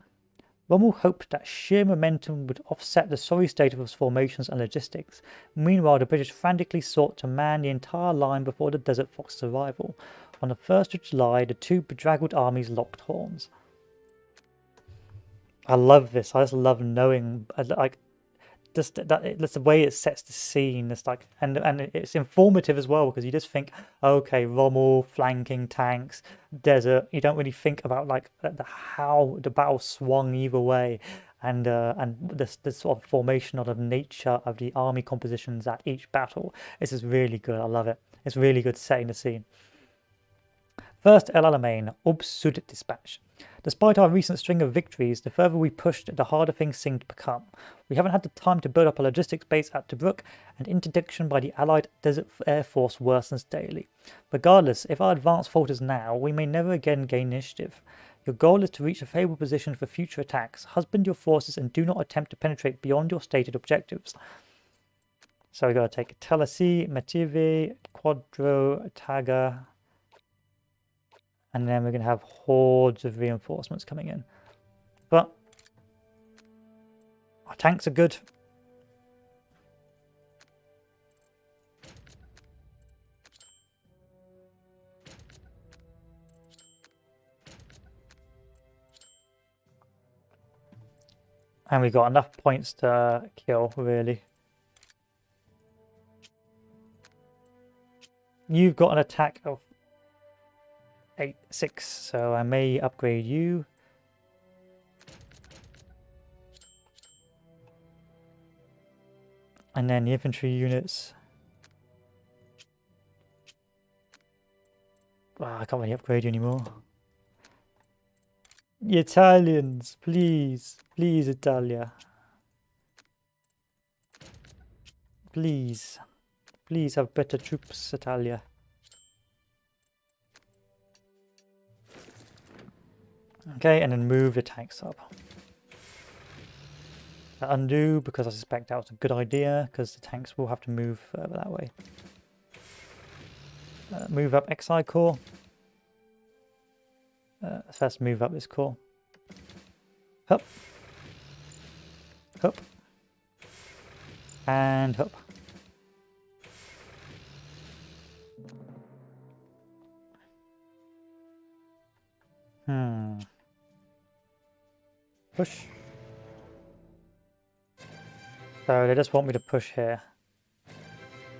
[SPEAKER 1] Rommel hoped that sheer momentum would offset the sorry state of his formations and logistics. Meanwhile, the British frantically sought to man the entire line before the Desert Fox's arrival. On the 1st of July, the two bedraggled armies locked horns. I love this. I just love knowing, like, just that's the way it sets the scene. It's like, and it's informative as well, because you just think, okay, Rommel flanking tanks, desert. You don't really think about like how the battle swung either way, and this sort of formation of the nature of the army compositions at each battle. This is really good. I love it. It's really good setting the scene. First, El Alamein, Ob Sud Dispatch. Despite our recent string of victories, the further we pushed, the harder things seemed to become. We haven't had the time to build up a logistics base at Tobruk, and interdiction by the Allied Desert Air Force worsens daily. Regardless, if our advance falters now, we may never again gain initiative. Your goal is to reach a favourable position for future attacks. Husband your forces and do not attempt to penetrate beyond your stated objectives. So we got to take Talasi, Metive, Quadro, Taga, and then we're going to have hordes of reinforcements coming in. But our tanks are good. And we've got enough points to kill, really. You've got an attack of 6, so I may upgrade you. And then the infantry units. Wow, I can't really upgrade you anymore. The Italians, please. Please, Italia. Please. Please have better troops, Italia. Okay, and then move the tanks up. Undo, because I suspect that was a good idea, because the tanks will have to move further that way. Move up Exile Corps. First move up this corps. Hup. Hup. And hup. Push. So they just want me to push here.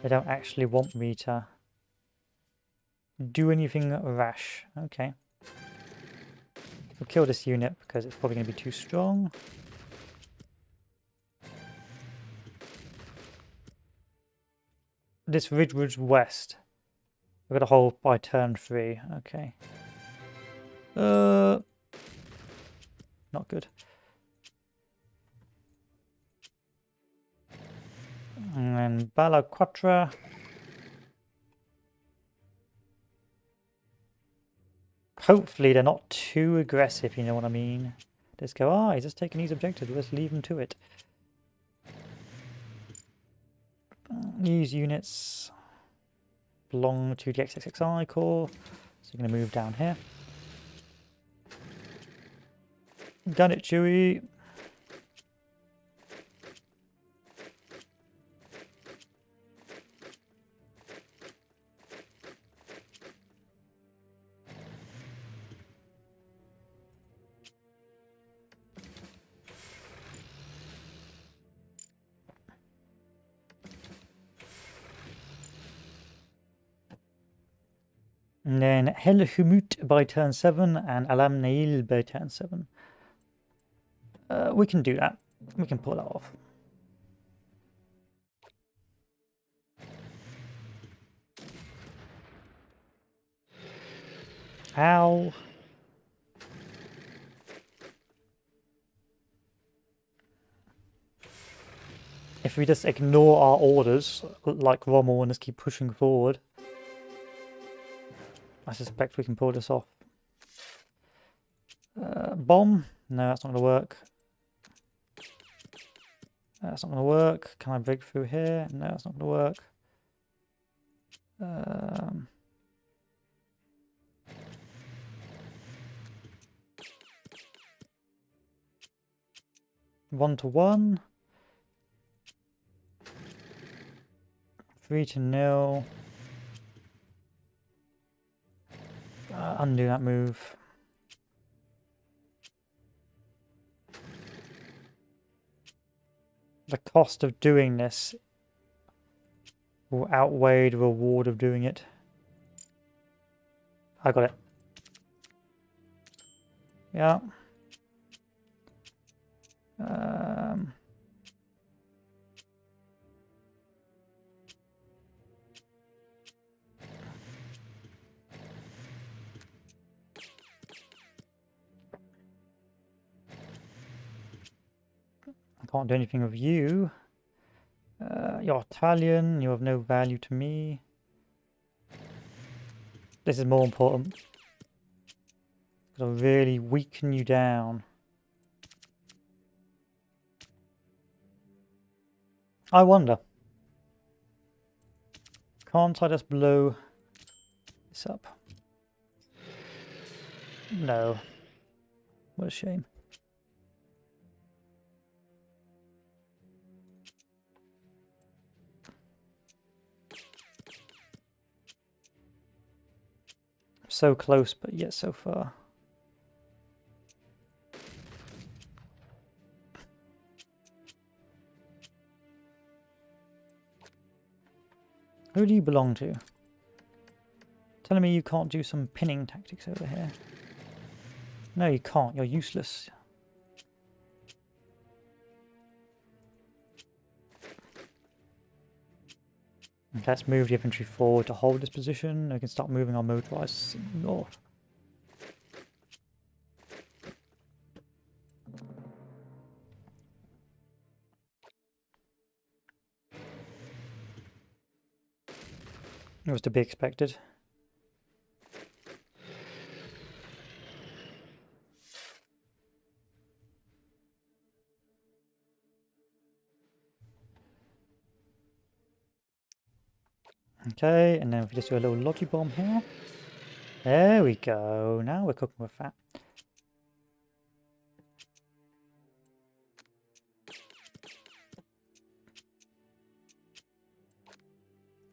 [SPEAKER 1] They don't actually want me to do anything rash. Okay. We'll kill this unit because it's probably going to be too strong. This Ridgewood West. We've got to hold by turn 3. Okay. Not good. And then Bala Quattro. Hopefully they're not too aggressive, you know what I mean. Just go, he's just taking these objectives, let's leave him to it. These units belong to the XXXI Corps, so you're going to move down here. Done it, Chewie. And then Hel Humut by turn 7 and Alam Nail by turn 7. We can do that. We can pull that off. Ow. If we just ignore our orders, like Rommel, and just keep pushing forward, I suspect we can pull this off. Bomb? No, that's not going to work. That's not going to work. Can I break through here? No, that's not going to work. 1-1. 3-0. Undo that move. The cost of doing this will outweigh the reward of doing it. I got it. Yeah. I can't do anything with you. You're Italian, you have no value to me. This is more important. I'll really weaken you down. I wonder. Can't I just blow this up? No. What a shame. So close, but yet so far. Who do you belong to? Telling me you can't do some pinning tactics over here. No, you can't. You're useless. Okay, let's move the infantry forward to hold this position. We can start moving our motorized north. It was to be expected. Okay, and then if we just do a little logi bomb here. There we go. Now we're cooking with fat.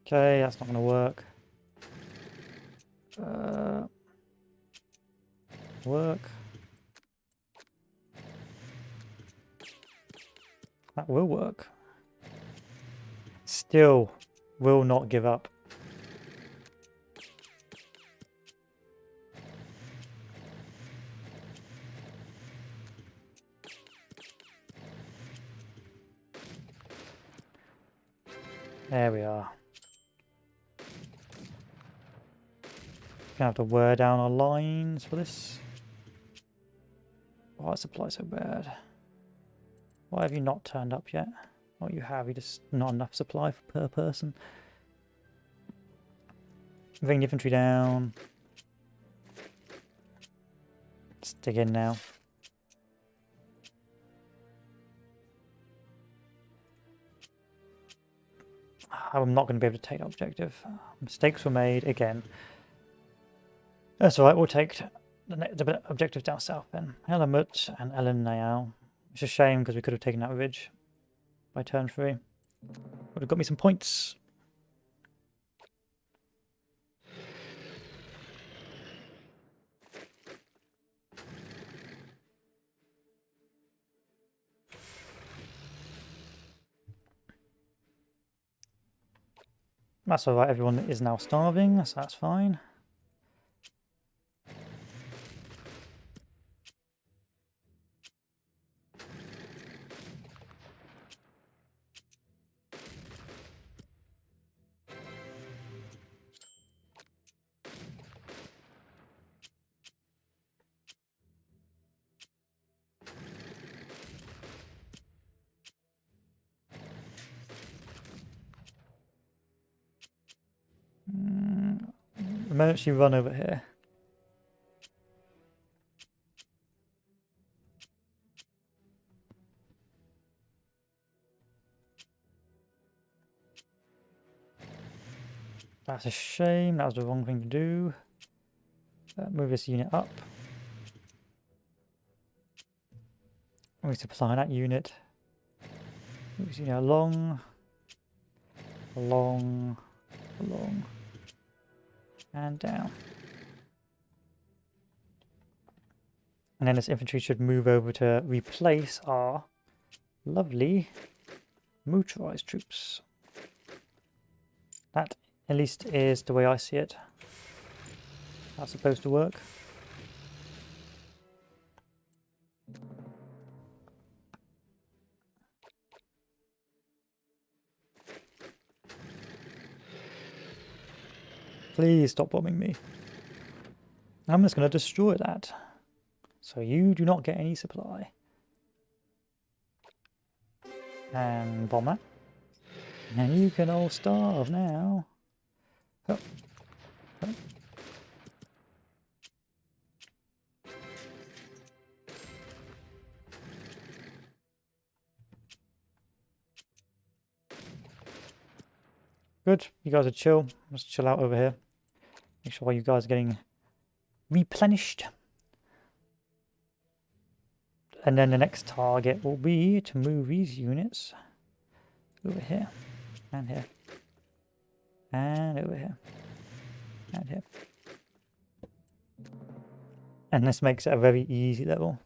[SPEAKER 1] Okay, that's not going to work. Work. That will work. Still will not give up. There we are. Gonna have to wear down our lines for this. Why is supply so bad? Why have you not turned up yet? Oh, you have. You just not enough supply per person. Bring the infantry down. Let's dig in now. I'm not going to be able to take that objective. Mistakes were made again. That's alright, we'll take the objective down south then. Elamut and Ellen Nayal. It's a shame because we could have taken that ridge by turn 3. Would have got me some points. That's alright, everyone is now starving, so that's fine. moment you run over here. That's a shame. That was the wrong thing to do. Move this unit up. Resupply that unit. Move this unit along. Along. Along. And down. And then this infantry should move over to replace our lovely motorized troops. That, at least, is the way I see it. That's supposed to work. Please stop bombing me. I'm just going to destroy that. So you do not get any supply. And bomb that. And you can all starve now. Oh. Oh. Good, you guys are chill. Let's chill out over here. Make sure you guys are getting replenished. And then the next target will be to move these units over here, and here, and over here, and here. And this makes it a very easy level.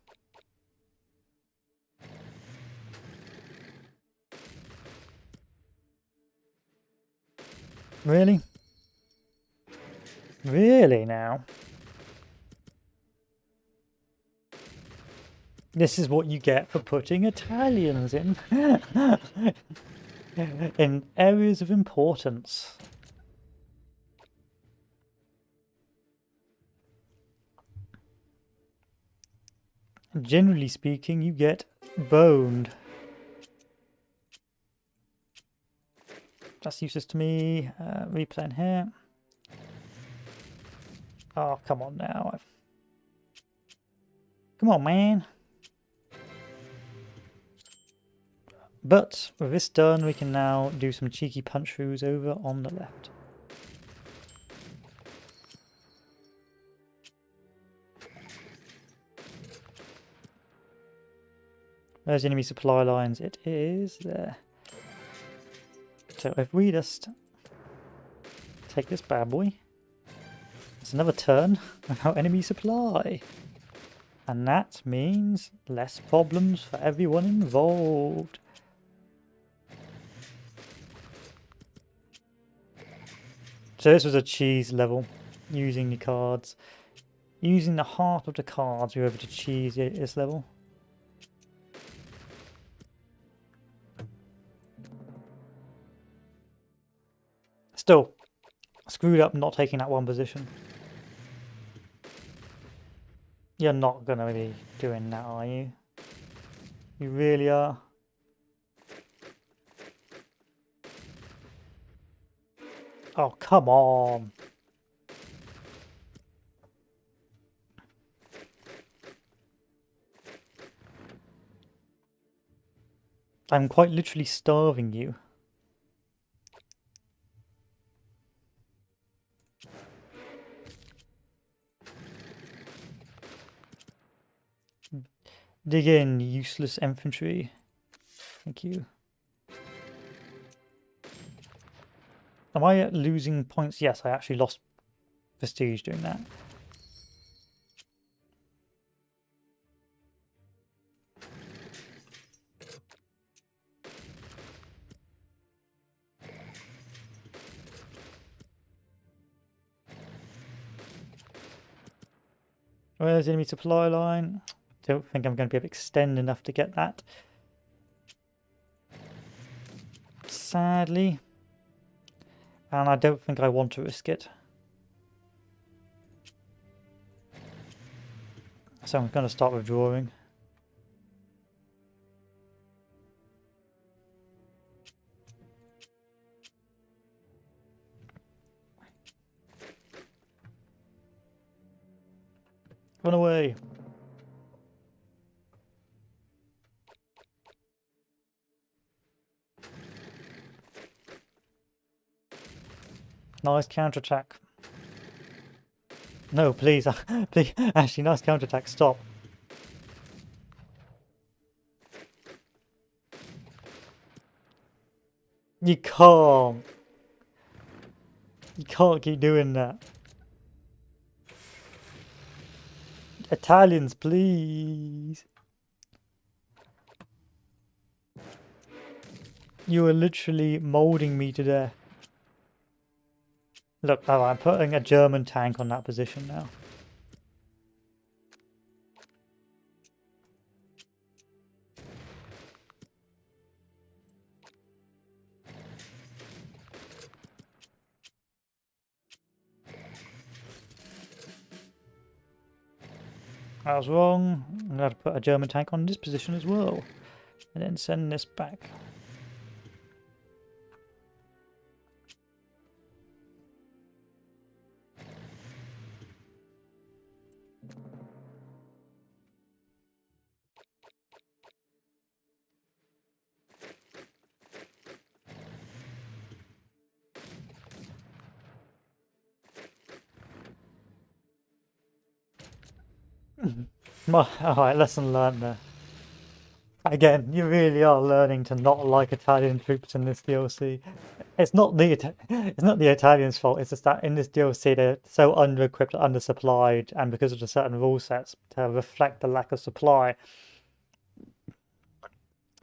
[SPEAKER 1] Really? Really now? This is what you get for putting Italians in in areas of importance. Generally speaking, you get boned. That's useless to me. Replan here. Oh, come on now. Come on, man. But with this done, we can now do some cheeky punch-throughs over on the left. There's the enemy supply lines. It is there. So if we just take this bad boy, it's another turn without enemy supply. And that means less problems for everyone involved. So this was a cheese level, using the cards. Using the heart of the cards, we were able to cheese this level. Still, screwed up not taking that one position. You're not going to be doing that, are you? You really are? Oh, come on. I'm quite literally starving you. Dig in, useless infantry. Thank you. Am I losing points? Yes, I actually lost prestige doing that. Where's the enemy supply line? Don't think I'm going to be able to extend enough to get that. Sadly. And I don't think I want to risk it. So I'm going to start withdrawing. Run away. Nice counterattack. No, please, please. Actually, nice counterattack. Stop. You can't. You can't keep doing that. Italians, please. You are literally molding me to death. Look, oh, I'm putting a German tank on that position now. I was wrong. I'm going to put a German tank on this position as well. And then send this back. Alright, lesson learned there. Again, you really are learning to not like Italian troops in this DLC. It's not the Italians' fault. It's just that in this DLC they're so under-equipped, undersupplied, and because of the certain rule sets to reflect the lack of supply,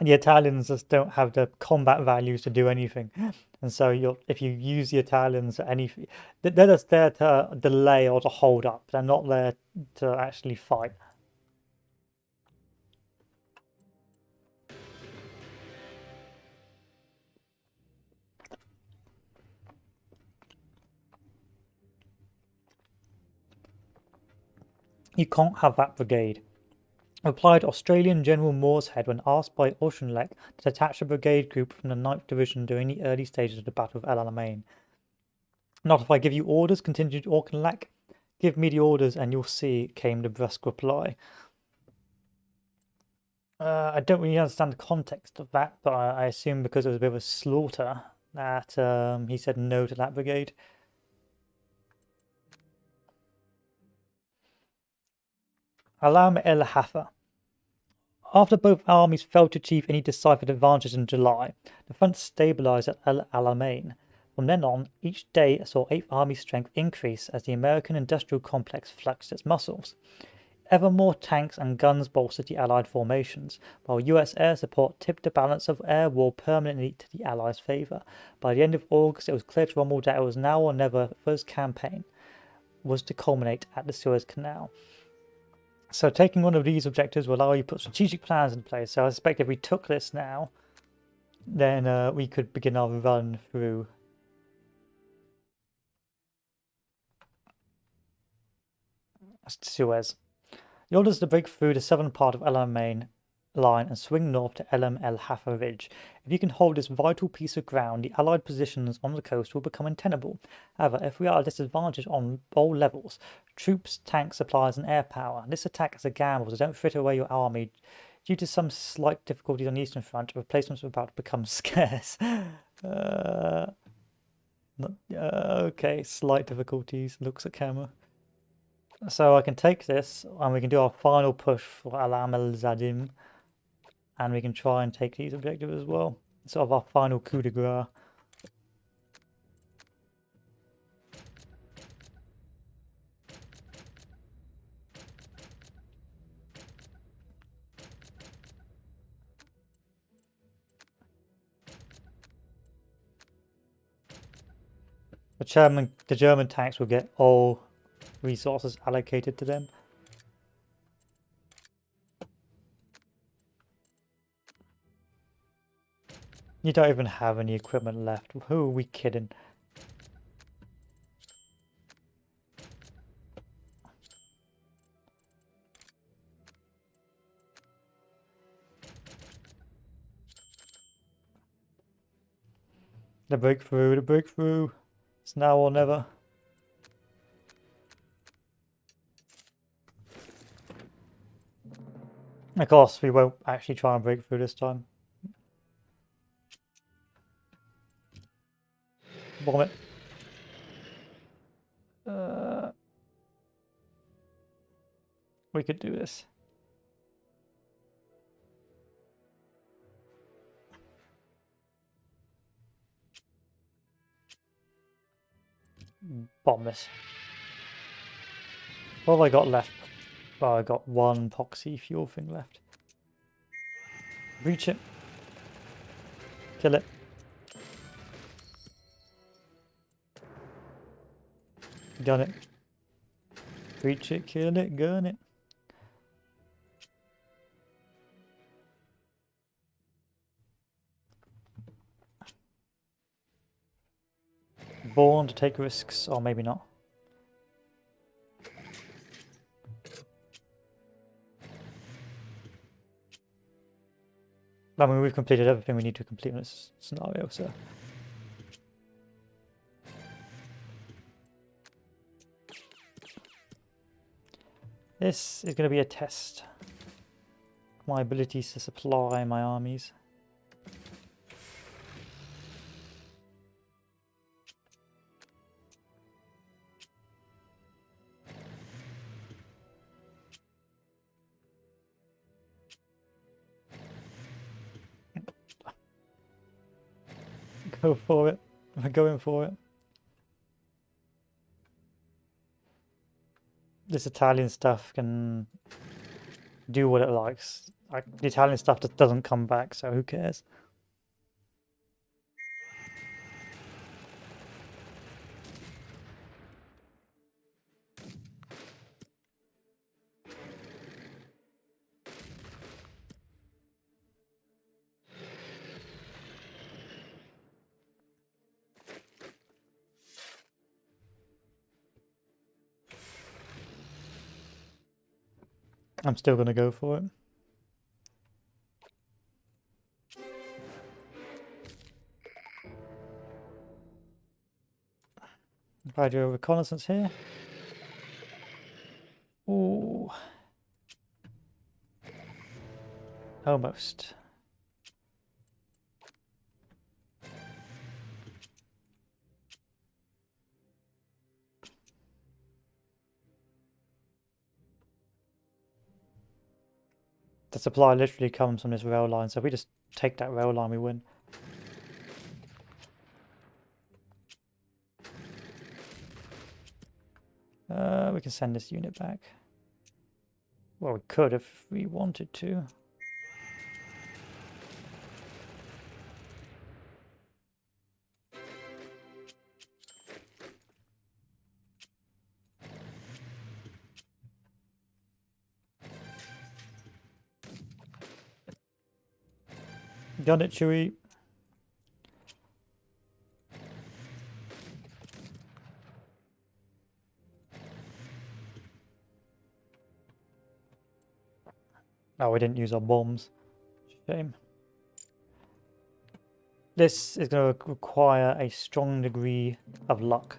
[SPEAKER 1] the Italians just don't have the combat values to do anything. And so if you use the Italians at any, they're just there to delay or to hold up. They're not there to actually fight. You can't have that brigade, replied Australian General Morshead when asked by Auchinleck to detach a brigade group from the 9th Division during the early stages of the Battle of El Alamein. Not if I give you orders, continued Auchinleck. Give me the orders and you'll see, came the brusque reply. I don't really understand the context of that, but I assume because it was a bit of a slaughter that he said no to that brigade. Alam el Hafa. After both armies failed to achieve any decisive advantage in July, the front stabilized at El Alamein. From then on, each day saw 8th Army's strength increase as the American industrial complex flexed its muscles. Ever more tanks and guns bolstered the Allied formations, while US air support tipped the balance of air war permanently to the Allies' favour. By the end of August, it was clear to Rommel that it was now or never. The first campaign was to culminate at the Suez Canal. So taking one of these objectives will allow you to put strategic plans in place. So I suspect if we took this now, then we could begin our run through Suez. The orders to break through the southern part of El Alamein line and swing north to Elam El Hafa Ridge. If you can hold this vital piece of ground, the Allied positions on the coast will become untenable. However, if we are at a disadvantage on all levels, troops, tanks, supplies and air power, this attack is a gamble, so don't fritter away your army. Due to some slight difficulties on the eastern front, replacements are about to become scarce. Okay, slight difficulties, looks at camera. So I can take this and we can do our final push for Alam el Zadim, and we can try and take these objectives as well. Sort of our final coup de grace. The German tanks will get all resources allocated to them. You don't even have any equipment left. Who are we kidding? The breakthrough. It's now or never. Of course, we won't actually try and break through this time. Bomb it. We could do this. Bomb this. What have I got left? Oh, I got one epoxy fuel thing left. Reach it. Kill it. Gun it. Reach it, kill it, gun it. Born to take risks, or maybe not. I mean, we've completed everything we need to complete in this scenario, so... This is going to be a test. My abilities to supply my armies. Go for it. We're going for it. This Italian stuff can do what it likes. Like, the Italian stuff just doesn't come back, so who cares? I'm still going to go for it. If I do a reconnaissance here. Ooh. Almost. The supply literally comes from this rail line, so if we just take that rail line, we win. We can send this unit back. Well, we could if we wanted to. Gun it, Chewie. Oh, we didn't use our bombs. Shame. This is going to require a strong degree of luck.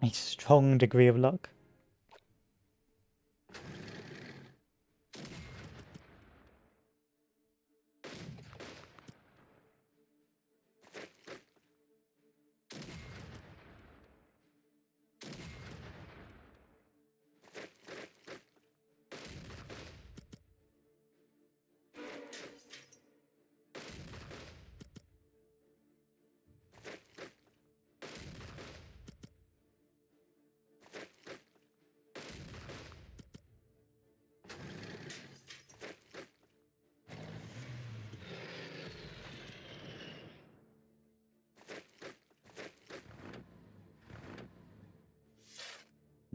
[SPEAKER 1] A strong degree of luck.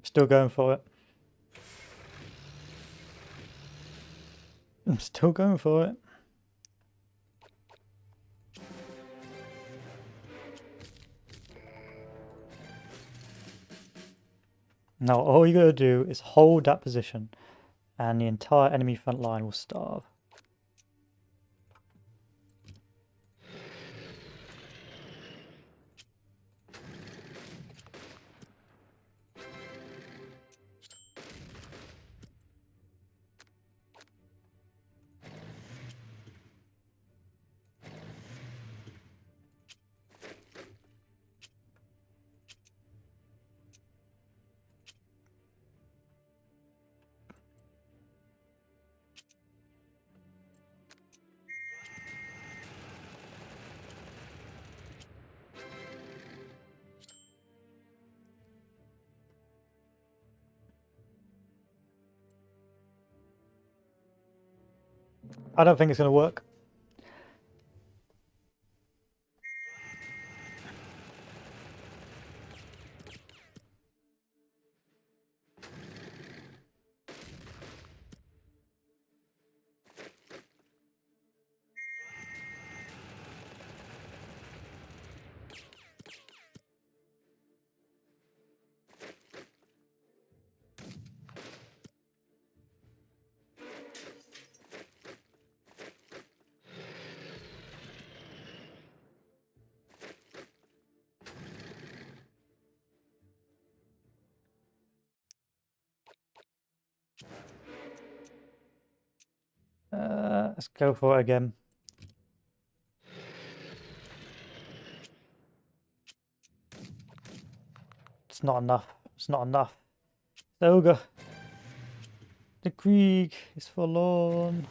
[SPEAKER 1] Still going for it. I'm still going for it. Now all you gotta do is hold that position and the entire enemy front line will starve. I don't think it's going to work. Let's go for it again. It's not enough. It's not enough. The ogre. The Krieg is forlorn.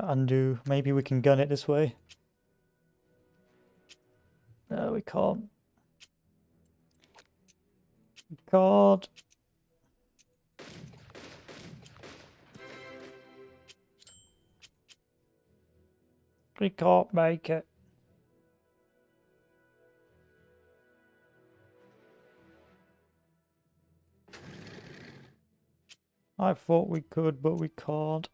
[SPEAKER 1] Undo. Maybe we can gun it this way. No, we can't. We can't. We can't make it. I thought we could, but we can't.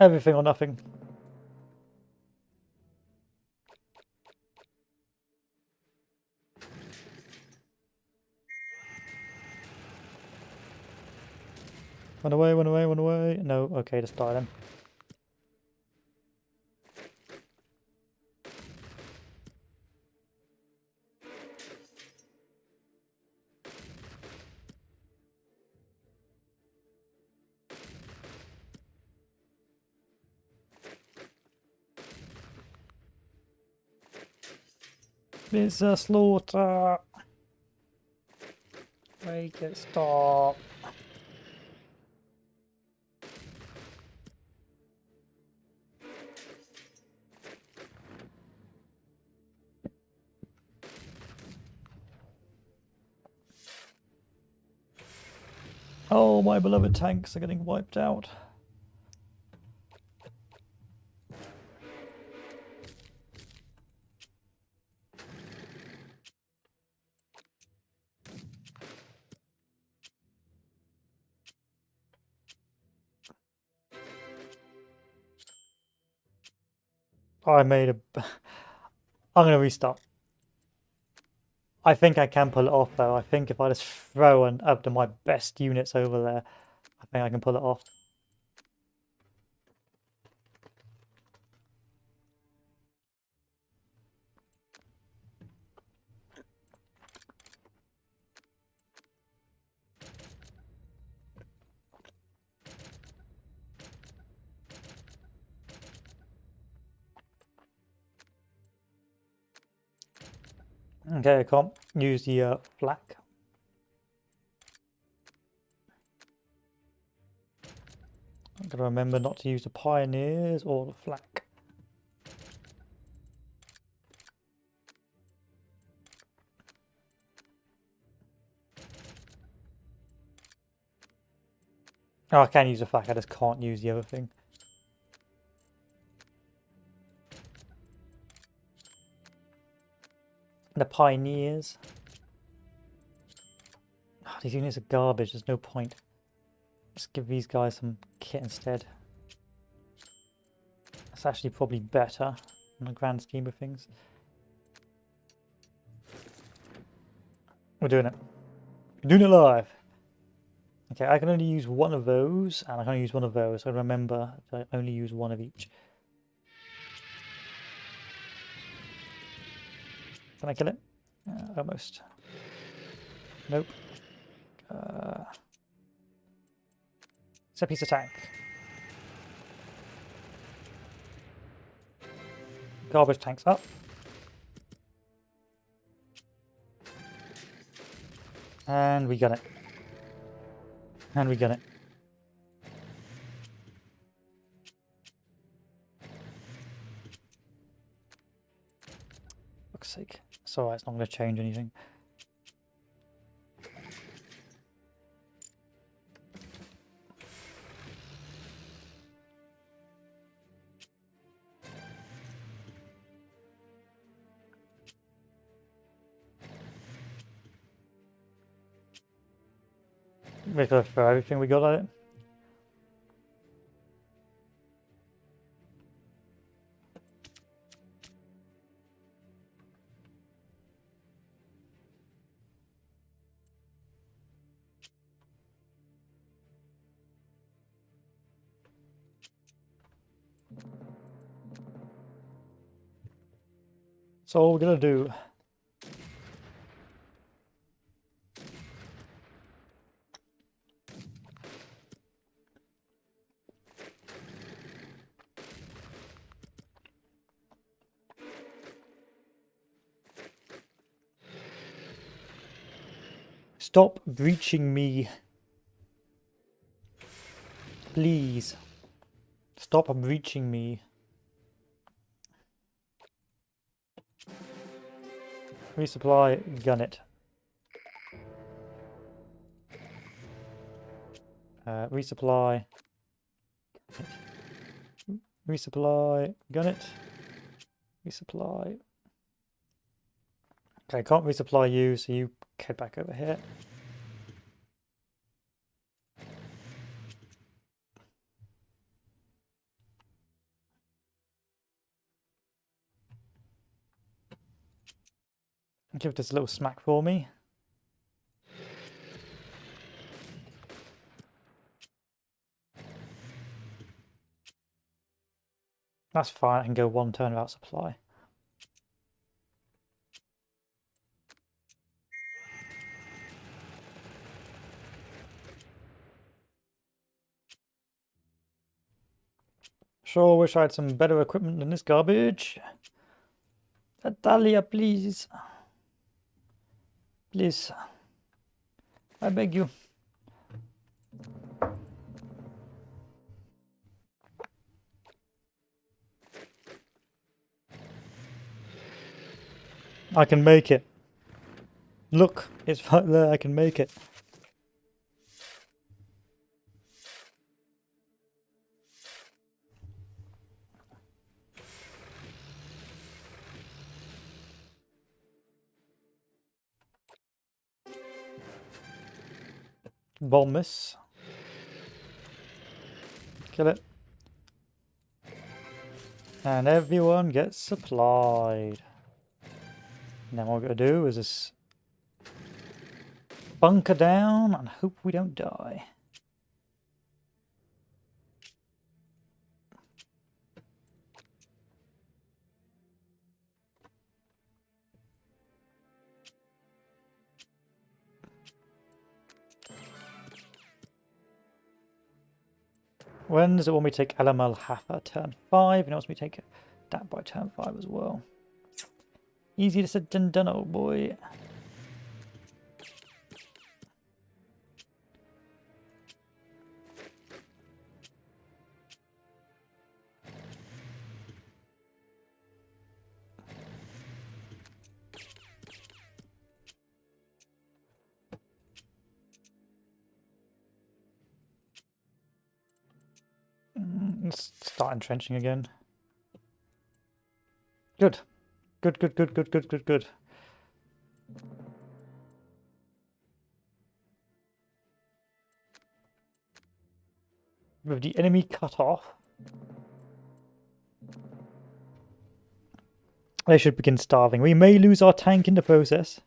[SPEAKER 1] Everything or nothing. Run away, run away, run away. No, okay, let's die then. It's a slaughter. Make it stop. Oh, my beloved tanks are getting wiped out. I made a... I'm going to restart. I think I can pull it off though. I think if I just throw up to my best units over there, I think I can pull it off. Okay, I can't use the flak. I'm going to remember not to use the pioneers or the flak. Oh, I can use the flak, I just can't use the other thing. The pioneers. Oh, these units are garbage, there's no point. Let's give these guys some kit instead. That's actually probably better in the grand scheme of things. We're doing it. We're doing it live. Okay, I can only use one of those, and I can only use one of those. So remember to only use one of each. Can I kill it? Almost. Nope. Set piece attack. Garbage tanks up. And we got it. And we got it. Fuck's sake. It's alright, it's not going to change anything. We got to throw everything we got at it. So all we're gonna do. Stop breaching me. Please. Stop breaching me. Resupply, gun it. Resupply. Resupply, gun it. Resupply. Okay, can't resupply you, so you head back over here. Give this a little smack for me. That's fine, I can go one turn without supply. Sure wish I had some better equipment than this garbage. Natalia, please. Please. I beg you. I can make it. Look, it's right there, I can make it. Bomb miss. Kill it. And everyone gets supplied. Now what we're going to do is just bunker down and hope we don't die. When does it want me to take Alamal Hafa? Turn 5, and it wants me to take that by turn 5 as well. Easy to said than done, old boy. Let's start entrenching again. Good. Good, good, good, good, good, good, good. With the enemy cut off, they should begin starving. We may lose our tank in the process.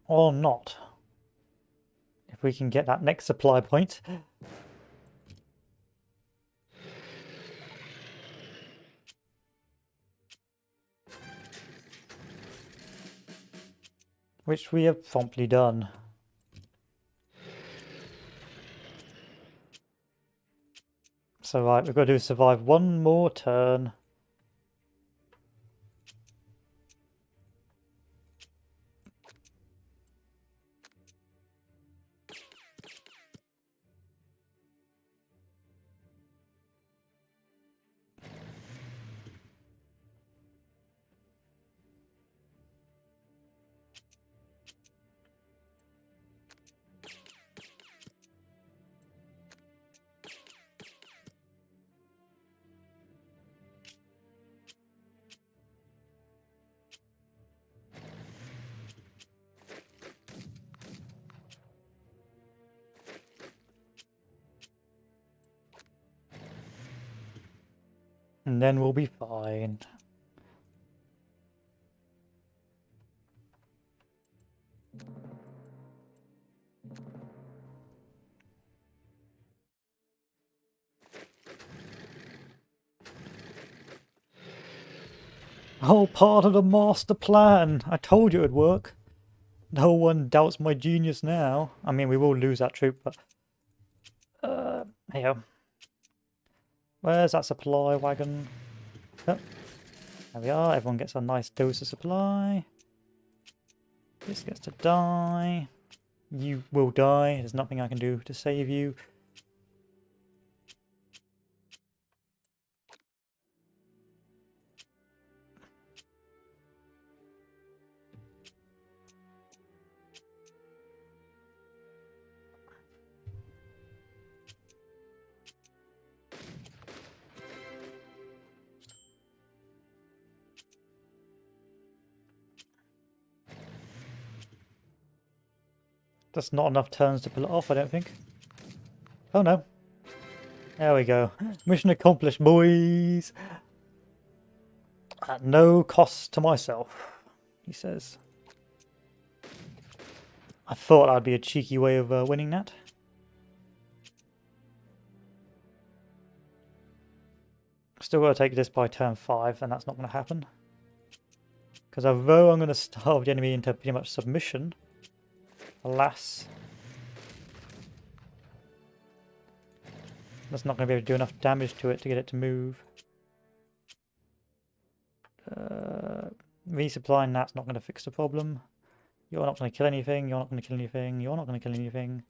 [SPEAKER 1] Or not. If we can get that next supply point. Which we have promptly done. So right, we've got to survive one more turn. And then we'll be fine. All part of the master plan. I told you it would work. No one doubts my genius now. I mean, we will lose that troop, but... here. Where's that supply wagon? Oh, there we are. Everyone gets a nice dose of supply. This gets to die. You will die. There's nothing I can do to save you. That's not enough turns to pull it off, I don't think. Oh no. There we go. Mission accomplished, boys! At no cost to myself, he says. I thought that'd be a cheeky way of winning that. Still got to take this by turn 5, and that's not going to happen. Because although I'm going to starve the enemy into pretty much submission, alas, that's not going to be able to do enough damage to it to get it to move. Resupplying that's not going to fix the problem. You're not going to kill anything, you're not going to kill anything, you're not going to kill anything.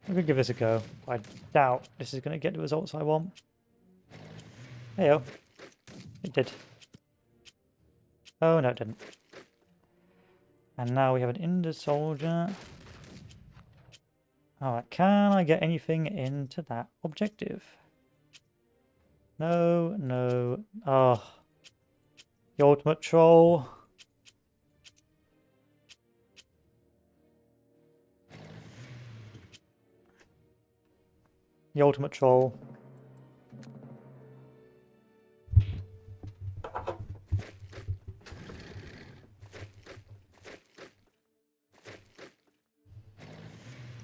[SPEAKER 1] We could give this a go. I doubt this is going to get the results I want. Heyo. It did. Oh, no, it didn't. And now we have an Indus soldier. Alright, can I get anything into that objective? No, no. Oh. The ultimate troll. The ultimate troll.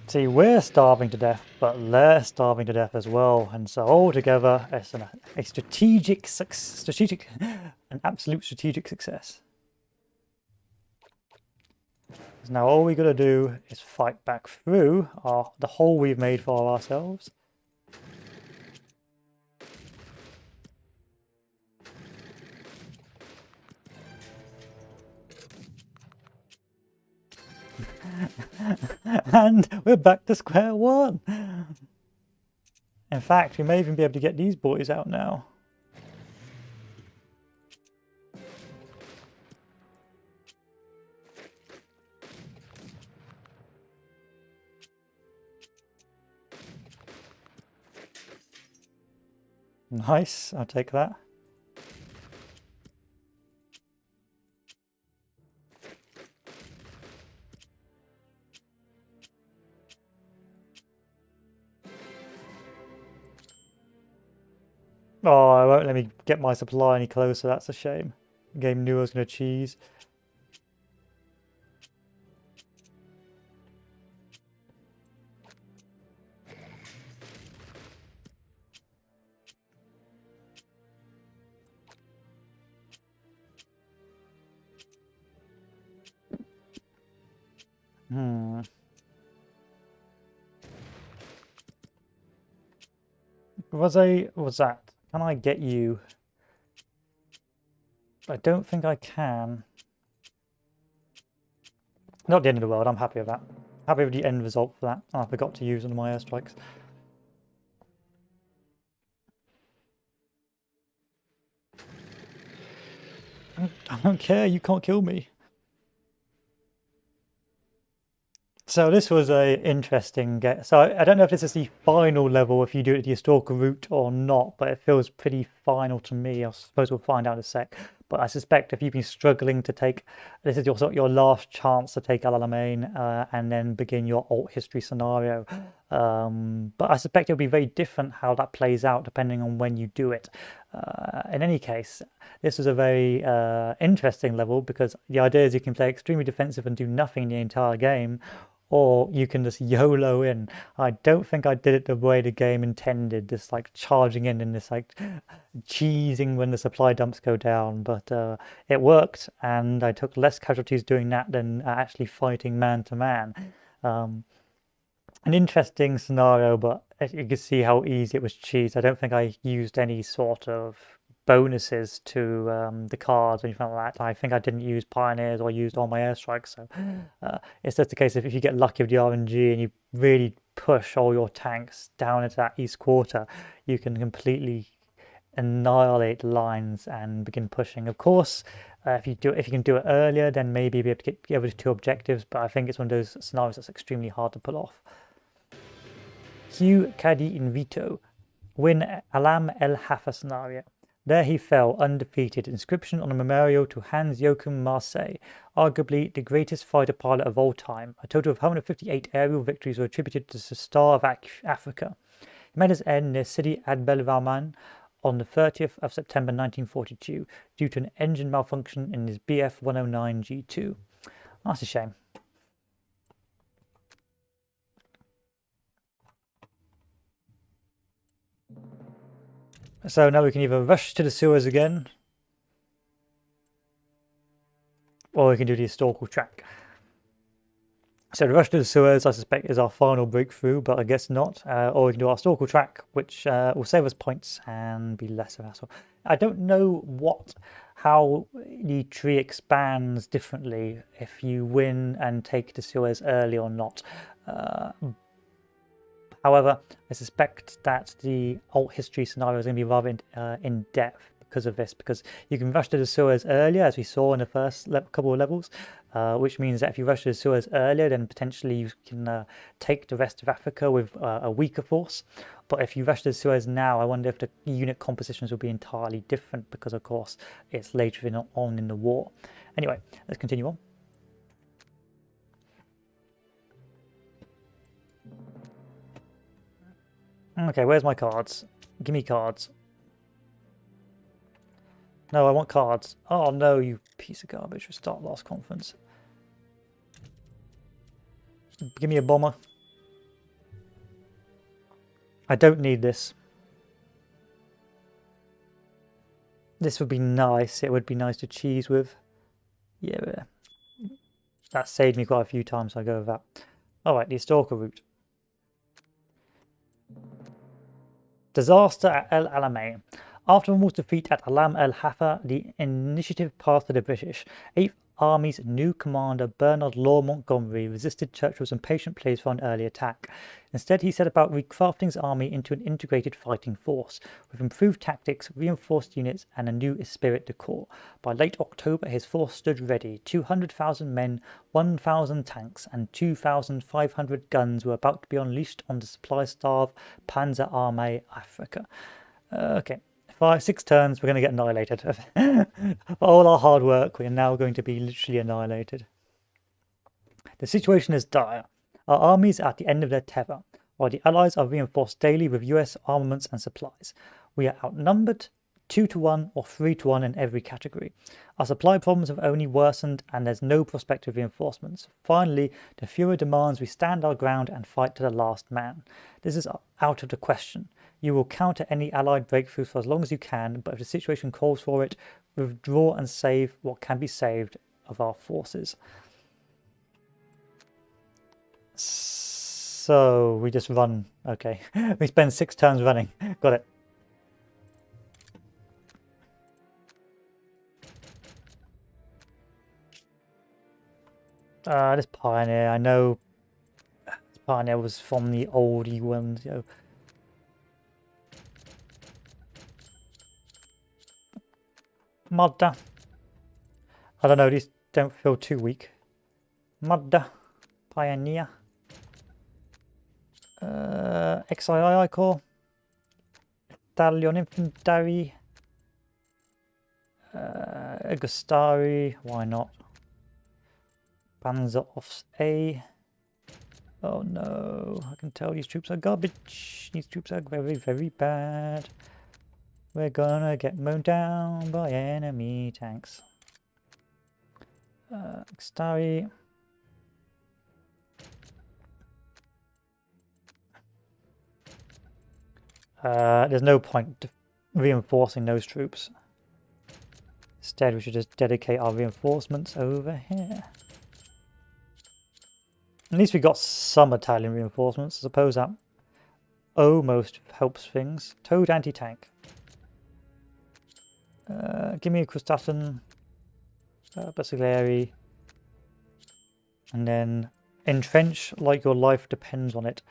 [SPEAKER 1] See, we're starving to death, but they're starving to death as well, and so altogether, it's an absolute strategic success. So now all we got to do is fight back through the hole we've made for ourselves. And we're back to square one. In fact, we may even be able to get these boys out now. Nice, I'll take that. Oh, it won't let me get my supply any closer. That's a shame. The game knew I was going to cheese. Was that? Can I get you? I don't think I can. Not the end of the world. I'm happy with that. Happy with the end result for that. Oh, I forgot to use one of my airstrikes. I don't care. You can't kill me. So this was a interesting get. So I don't know if this is the final level, if you do it the historical route or not, but it feels pretty final to me. I suppose we'll find out in a sec. But I suspect if you've been struggling to take, this is your last chance to take El Alamein and then begin your alt history scenario. But I suspect it'll be very different how that plays out depending on when you do it. In any case, this was a very interesting level because the idea is you can play extremely defensive and do nothing the entire game, or you can just YOLO in. I don't think I did it the way the game intended, this like charging in and this like cheesing when the supply dumps go down, but it worked and I took less casualties doing that than actually fighting man to man. An interesting scenario, but you can see how easy it was cheesed. I don't think I used any sort of bonuses to the cards or anything like that. I think I didn't use pioneers or used all my airstrikes, so it's just a case of if you get lucky with the RNG and you really push all your tanks down into that east quarter, you can completely annihilate lines and begin pushing. Of course, if you can do it earlier, then maybe you'll be able to get over to 2 objectives, but I think it's one of those scenarios that's extremely hard to pull off. Hugh Caddy Invito win Alam El Hafa scenario. There he fell undefeated. Inscription on a memorial to Hans Joachim Marseille, arguably the greatest fighter pilot of all time. A total of 158 aerial victories were attributed to the Star of Africa. He made his end near Sidi Abdelrahman on the 30th of September 1942 due to an engine malfunction in his Bf 109 G2. That's a shame. So now we can either rush to the sewers again, or we can do the historical track. So the rush to the sewers, I suspect, is our final breakthrough, but I guess not. Or we can do our historical track, which will save us points and be less of a hassle. I don't know how the tree expands differently if you win and take the sewers early or not. However, I suspect that the alt history scenario is going to be rather in depth because of this, because you can rush to the sewers earlier, as we saw in the first couple of levels, which means that if you rush to the sewers earlier, then potentially you can take the rest of Africa with a weaker force. But if you rush to the sewers now, I wonder if the unit compositions will be entirely different because, of course, it's later on in the war. Anyway, let's continue on. Okay, where's my cards? Give me cards. No, I want cards. Oh no, you piece of garbage. Restart last conference. Give me a bomber. I don't need this. This would be nice. It would be nice to cheese with. Yeah, that saved me quite a few times, so I go with that. Alright, the historical route. Disaster at El Alamein. After Romel's defeat at Alam El Hafa, the initiative passed to the British. 8th Army's new commander, Bernard Law Montgomery, resisted Churchill's impatient pleas for an early attack. Instead, he set about recrafting his army into an integrated fighting force, with improved tactics, reinforced units, and a new esprit de corps. By late October, his force stood ready. 200,000 men, 1,000 tanks, and 2,500 guns were about to be unleashed on the supply-starved Panzer Armee Africa. Okay. 6 turns, we're going to get annihilated. For all our hard work, we are now going to be literally annihilated. The situation is dire. Our armies are at the end of their tether, while the Allies are reinforced daily with US armaments and supplies. We are outnumbered 2-1 or 3-1 in every category. Our supply problems have only worsened and there's no prospective reinforcements. Finally, the Fuhrer demands we stand our ground and fight to the last man. This is out of the question. You will counter any Allied breakthroughs for as long as you can, but if the situation calls for it, withdraw and save what can be saved of our forces. So we just run. Okay. We spend 6 turns running. Got it. This Pioneer, I know this Pioneer was from the oldie ones, you know. Madda. I don't know, these don't feel too weak. Madda. Pioneer. XII Corps. Italian Infantry. Gustari, why not? Panzer Offs A. Oh no, I can tell these troops are garbage. These troops are very, very bad. We're gonna get mown down by enemy tanks. Gustari. There's no point reinforcing those troops. Instead, we should just dedicate our reinforcements over here. At least we got some Italian reinforcements. I suppose that almost helps things. Towed anti-tank. Give me a Crustassen, Basiglieri, and then entrench like your life depends on it.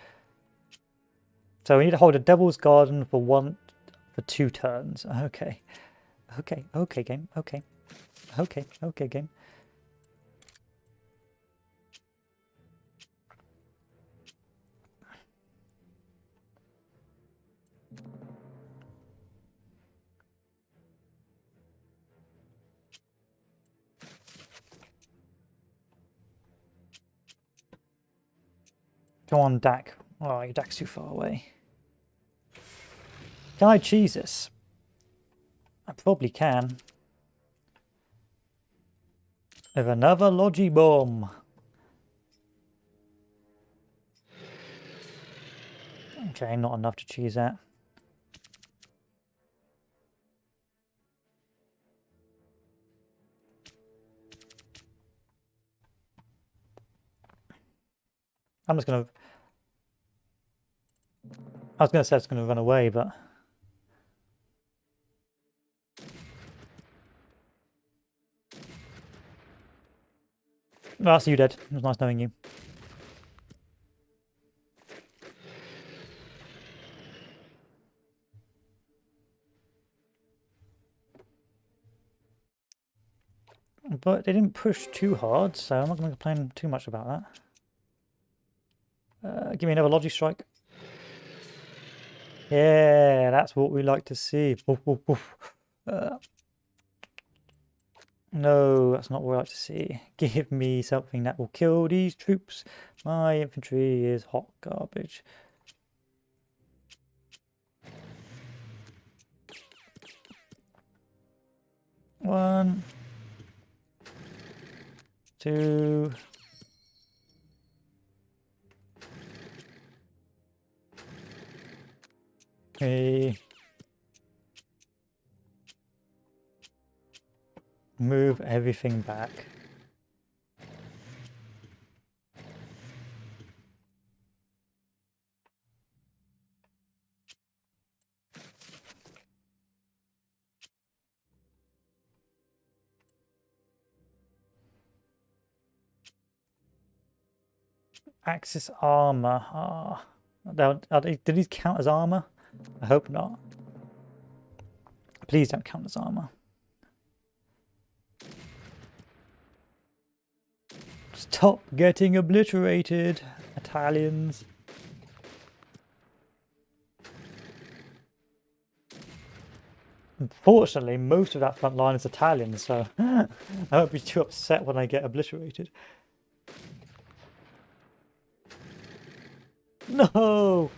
[SPEAKER 1] So we need to hold a Devil's Garden for 2 turns. Okay. Okay, game. Okay, game. Go on, Dak. Oh, your Dak's too far away. Can I cheese this? I probably can. With another Logi bomb. Okay, not enough to cheese that. I'm just gonna... I was gonna say it's gonna run away, but... Well, I see you dead. It was nice knowing you. But they didn't push too hard, so I'm not going to complain too much about that. Give me another Logi strike. Yeah, that's what we like to see. Woof, woof, woof. No, that's not what we like to see. Give me something that will kill these troops. My infantry is hot garbage. One, two, three. Move everything back. Axis armor. Do these count as armor? I hope not. Please don't count as armor. Stop getting obliterated, Italians. Unfortunately, most of that front line is Italian, so I won't be too upset when I get obliterated. No!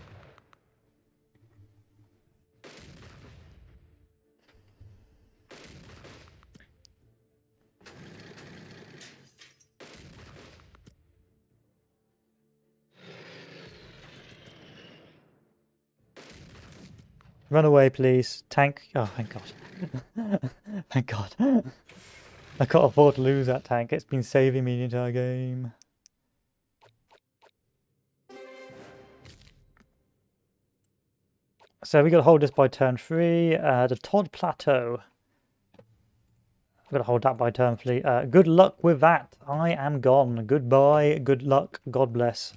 [SPEAKER 1] Run away, please. Tank. Oh, thank God. Thank God. I can't afford to lose that tank. It's been saving me the entire game. So we got to hold this by turn 3. The Todd Plateau. I've got to hold that by turn 3. Good luck with that. I am gone. Goodbye. Good luck. God bless.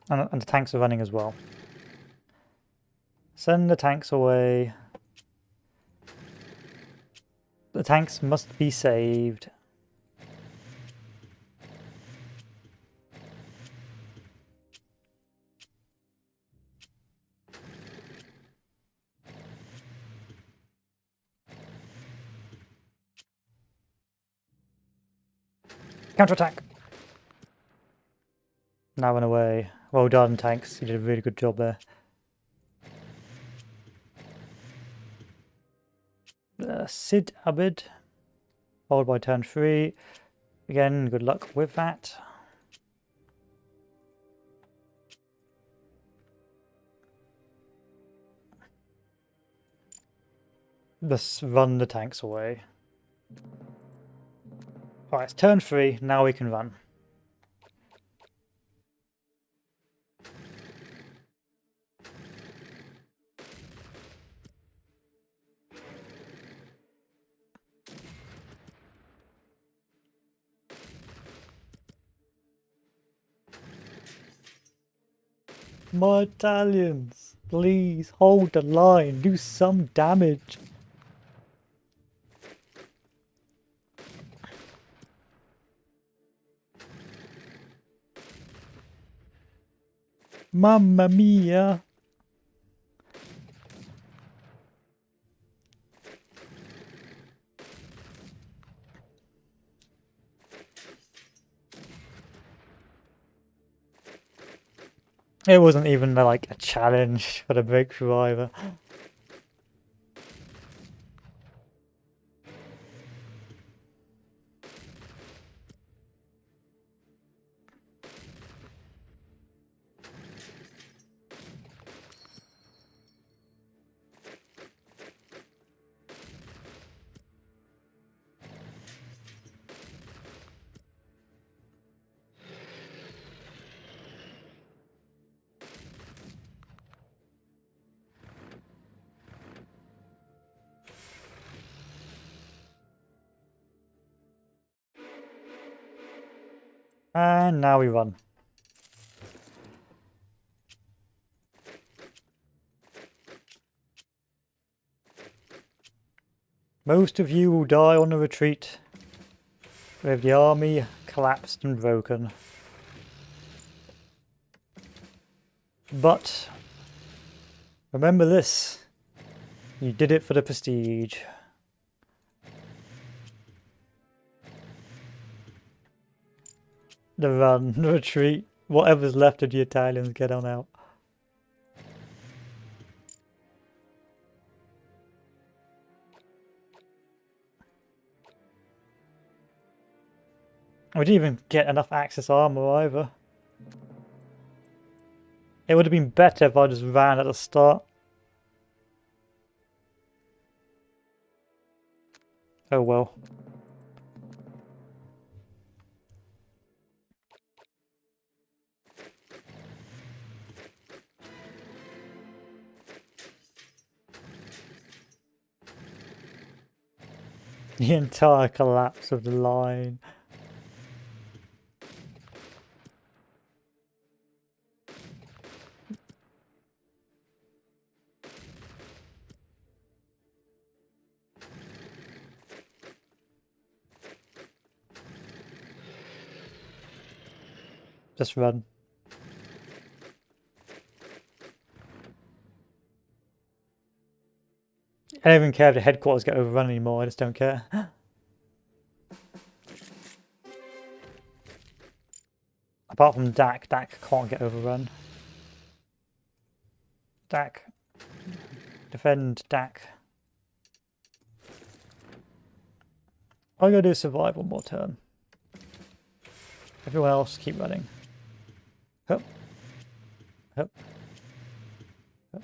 [SPEAKER 1] And the tanks are running as well. Send the tanks away. The tanks must be saved. Counterattack! Now run away. Well done, tanks. You did a really good job there. Sid Abid. Followed by turn 3. Again, good luck with that. Let's run the tanks away. Alright, it's turn 3. Now we can run. My Italians, please hold the line, do some damage. Mamma mia. It wasn't even like a challenge for the breakthrough either. And now we run. Most of you will die on the retreat, with the army collapsed and broken. But remember this, you did it for the prestige. The run, the retreat, whatever's left of the Italians, get on out. We didn't even get enough Axis armor either. It would have been better if I just ran at the start. Oh well. The entire collapse of the line. Just run. I don't even care if the headquarters get overrun anymore, I just don't care. Apart from Dak, Dak can't get overrun. Dak. Defend Dak. I'm going to do survive one more turn. Everyone else keep running. Hup. Hup. Hup.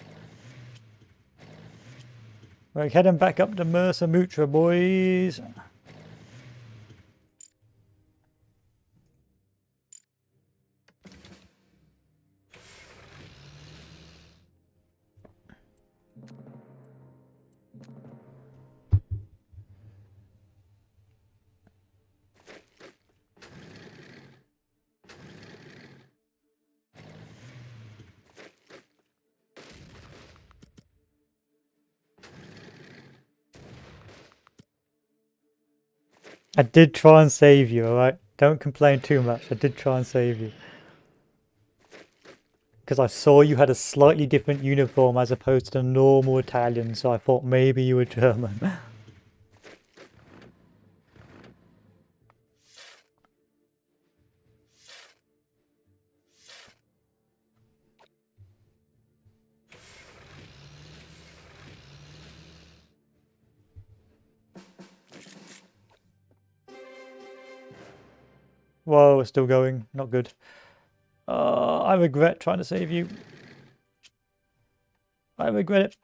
[SPEAKER 1] We're heading back up to Mersa Mutra, boys. I did try and save you, alright? Don't complain too much. I did try and save you. Because I saw you had a slightly different uniform as opposed to the normal Italian, so I thought maybe you were German. Whoa, it's still going. Not good. I regret trying to save you. I regret it.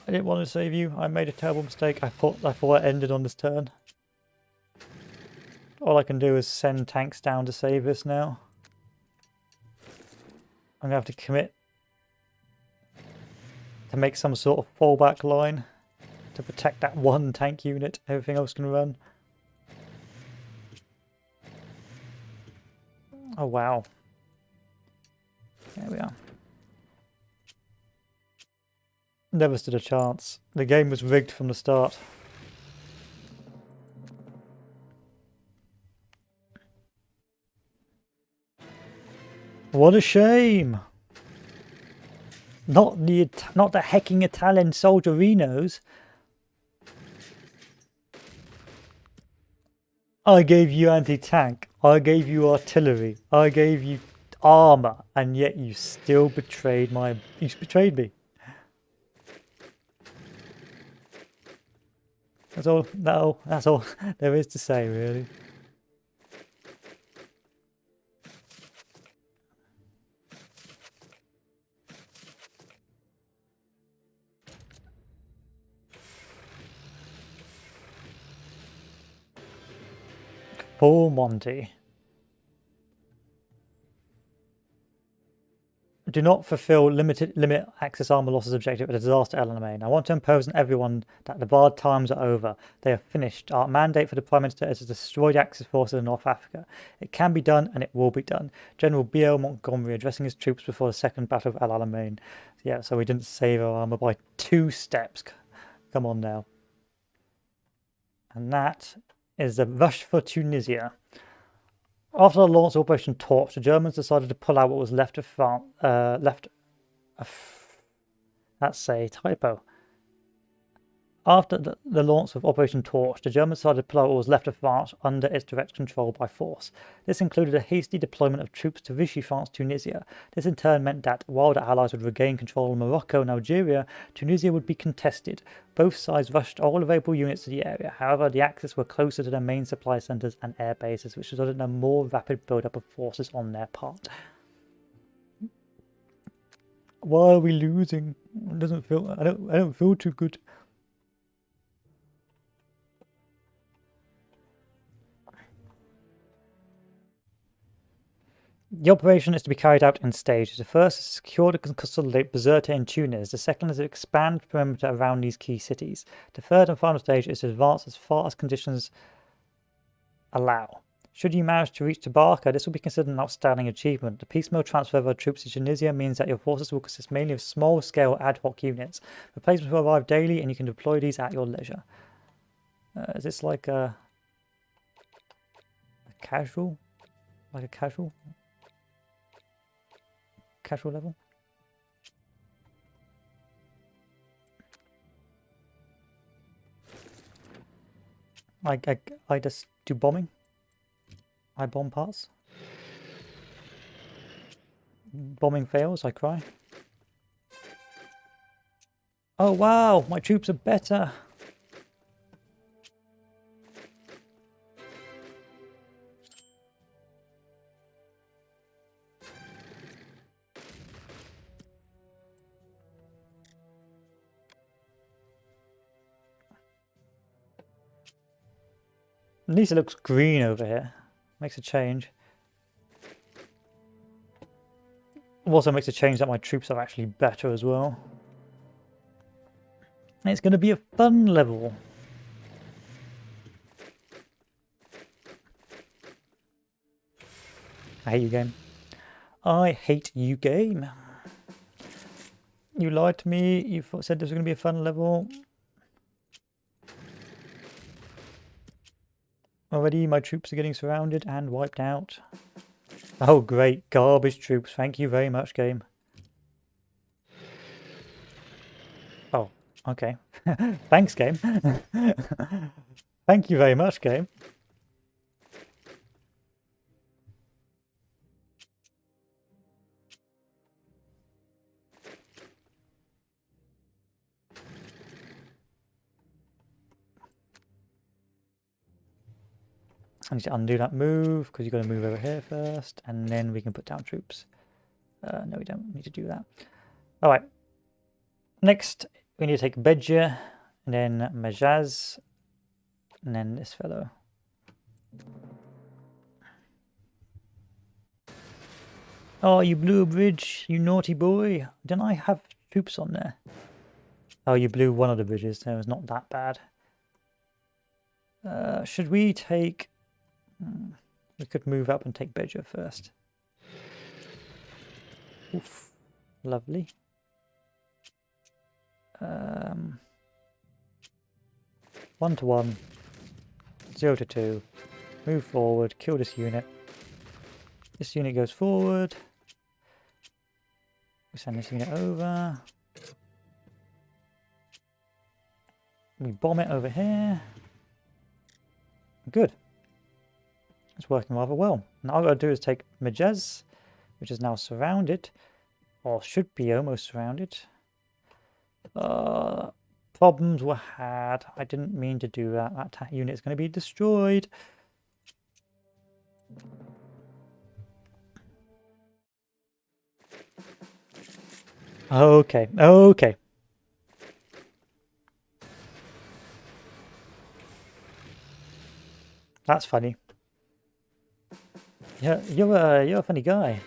[SPEAKER 1] I didn't want to save you. I made a terrible mistake. I thought it ended on this turn. All I can do is send tanks down to save this now. I'm going to have to commit to make some sort of fallback line to protect that one tank unit. Everything else can run. Oh, wow. There we are. Never stood a chance. The game was rigged from the start. What a shame! Not the hecking Italian solderinos. I gave you anti-tank. I gave you artillery. I gave you armor, and yet you still betrayed my. You betrayed me. That's all. No, that's all there is to say, really. Poor Monty. Do not fulfill limit access armor losses objective at a disaster LMA. I want to impose on everyone that the barred times are over. They are finished. Our mandate for the Prime Minister is to destroy the Axis forces in North Africa. It can be done, and it will be done. General B.L. Montgomery addressing his troops before the Second Battle of El Alamein. Yeah, so we didn't save our armor by 2 steps. Come on now. And that is the rush for Tunisia. After the launch of Operation Torch, the Germans decided to pull out what was left of France. That's a typo. After the launch of Operation Torch, the Germans decided to pull out what was left of France under its direct control by force. This included a hasty deployment of troops to Vichy France, Tunisia. This in turn meant that, while the Allies would regain control of Morocco and Algeria, Tunisia would be contested. Both sides rushed all available units to the area. However, the Axis were closer to their main supply centres and air bases, which resulted in a more rapid build-up of forces on their part. Why are we losing? It doesn't feel. I don't feel too good. The operation is to be carried out in stages. The first is to secure and consolidate Bizerta in Tunis. The second is to expand the perimeter around these key cities. The third and final stage is to advance as far as conditions allow. Should you manage to reach Tabarka, this will be considered an outstanding achievement. The piecemeal transfer of our troops to Tunisia means that your forces will consist mainly of small-scale ad hoc units. Replacements will arrive daily, and you can deploy these at your leisure. Is this like a casual? Like a casual level? I just do bombing. I bomb parts. Bombing fails, I cry. Oh wow, my troops are better. At least it looks green over here. Makes a change. Also makes a change that my troops are actually better as well. And it's going to be a fun level. I hate you, game. I hate you, game. You lied to me. You said this was going to be a fun level. Already my troops are getting surrounded and wiped out. Oh great, garbage troops. Thank you very much, game. Oh, okay. Thanks, game. Thank you very much, game. I need to undo that move because you've got to move over here first and then we can put down troops. No, we don't need to do that. All right. Next, we need to take Bedja and then Majaz and then this fellow. Oh, you blew a bridge, you naughty boy. Didn't I have troops on there? Oh, you blew one of the bridges. No, it's not that bad. Should we take... we could move up and take Bedja first. Oof. Lovely. 1 to 1. 0 to 2. Move forward. Kill this unit. This unit goes forward. We send this unit over. We bomb it over here. Good. It's working rather well. Now all I've got to do is take Majaz, which is now surrounded, or should be almost surrounded. Problems were had. I didn't mean to do that. That unit is going to be destroyed. Okay, okay. That's funny. Yeah, you're a funny guy.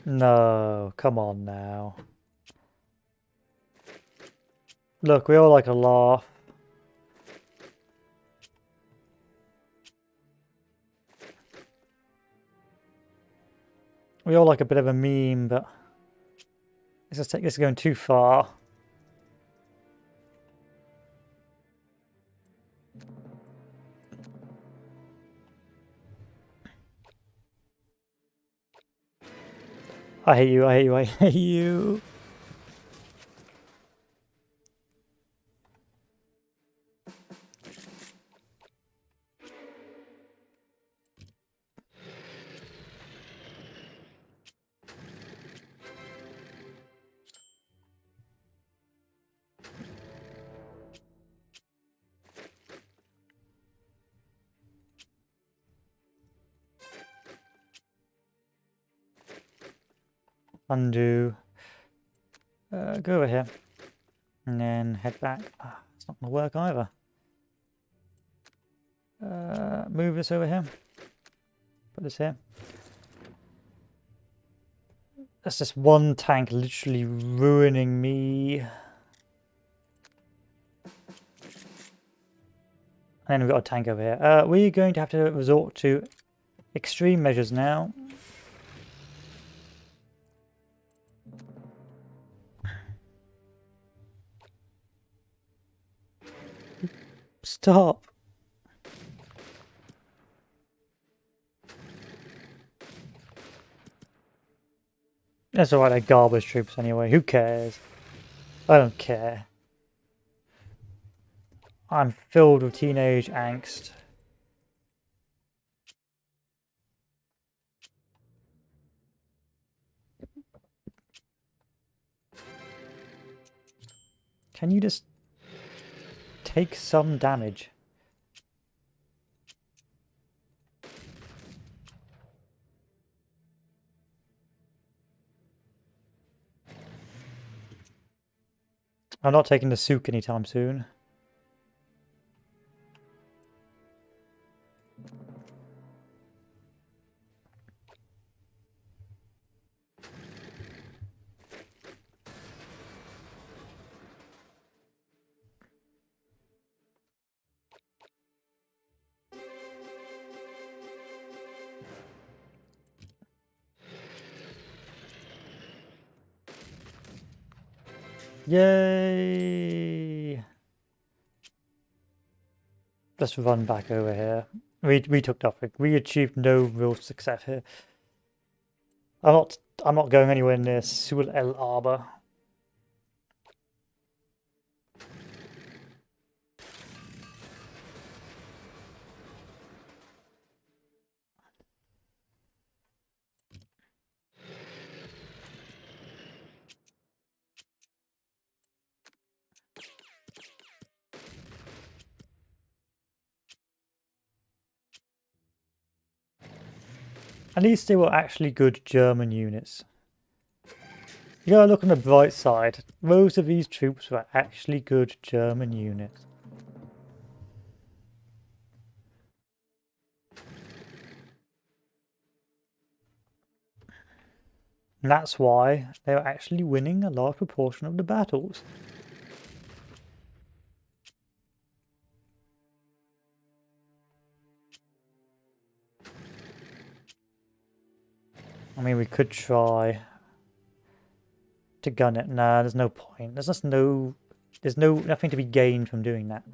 [SPEAKER 1] No, come on now. Look, we all like a laugh. We all like a bit of a meme, but let's just take this going too far. I hate you, I hate you, I hate you. Undo. Go over here. And then head back. Ah, it's not going to work either. Move this over here. Put this here. That's just one tank literally ruining me. And then we've got a tank over here. We're going to have to resort to extreme measures now. Stop. That's alright, they're garbage troops anyway. Who cares? I don't care. I'm filled with teenage angst. Can you just take some damage? I'm not taking the Sook anytime soon. Yay! Let's run back over here. We took nothing. We achieved no real success here. I'm not going anywhere near Sul El Arbor. At least they were actually good German units. You gotta look on the bright side. Most of these troops were actually good German units. And that's why they were actually winning a large proportion of the battles. I mean, we could try to gun it. Nah, there's no point. There's nothing to be gained from doing that.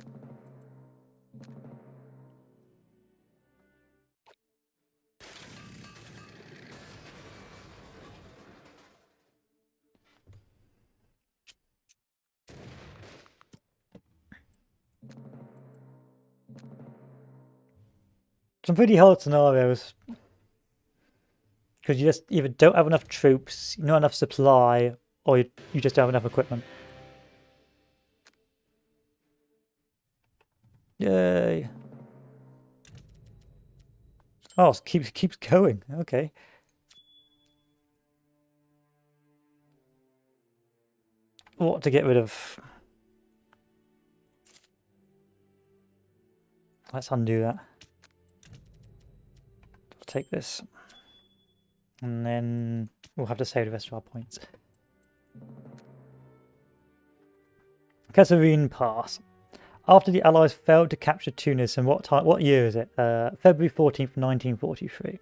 [SPEAKER 1] Some pretty hard scenarios. Because you just either don't have enough troops, not enough supply, or you just don't have enough equipment. Yay. Oh, it keeps going. Okay. What to get rid of? Let's undo that. I'll take this. And then we'll have to save the rest of our points. Kasserine Pass. After the Allies failed to capture Tunis in what year is it? February 14th, 1943.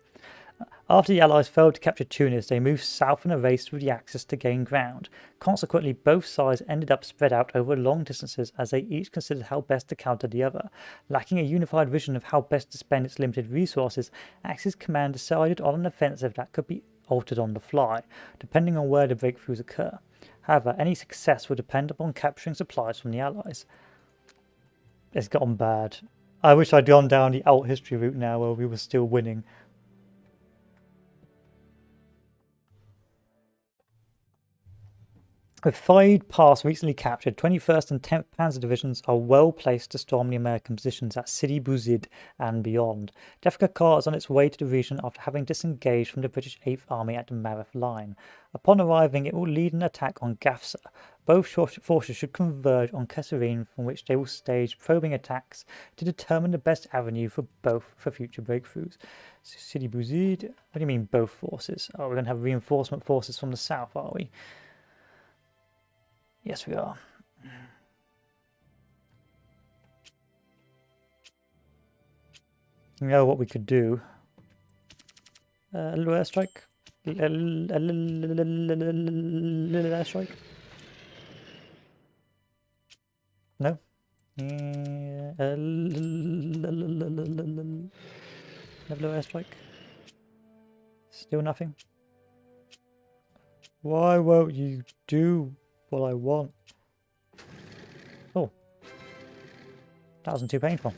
[SPEAKER 1] After the Allies failed to capture Tunis, they moved south in a race through the Axis to gain ground. Consequently, both sides ended up spread out over long distances as they each considered how best to counter the other. Lacking a unified vision of how best to spend its limited resources, Axis command decided on an offensive that could be altered on the fly, depending on where the breakthroughs occur. However, any success would depend upon capturing supplies from the Allies. It's gotten bad. I wish I'd gone down the alt history route now where we were still winning. With Faid Pass recently captured, 21st and 10th Panzer Divisions are well placed to storm the American positions at Sidi Bouzid and beyond. Defkar is on its way to the region after having disengaged from the British 8th Army at the Mareth Line. Upon arriving, it will lead an attack on Gafsa. Both forces should converge on Kasserine, from which they will stage probing attacks to determine the best avenue for future breakthroughs. Sidi Bouzid? What do you mean both forces? Oh, we're going to have reinforcement forces from the south, are we? Yes, we are. You know what we could do? A little airstrike? A little airstrike? No? A little airstrike? Still nothing? Why won't you do what I want? Oh, that wasn't too painful.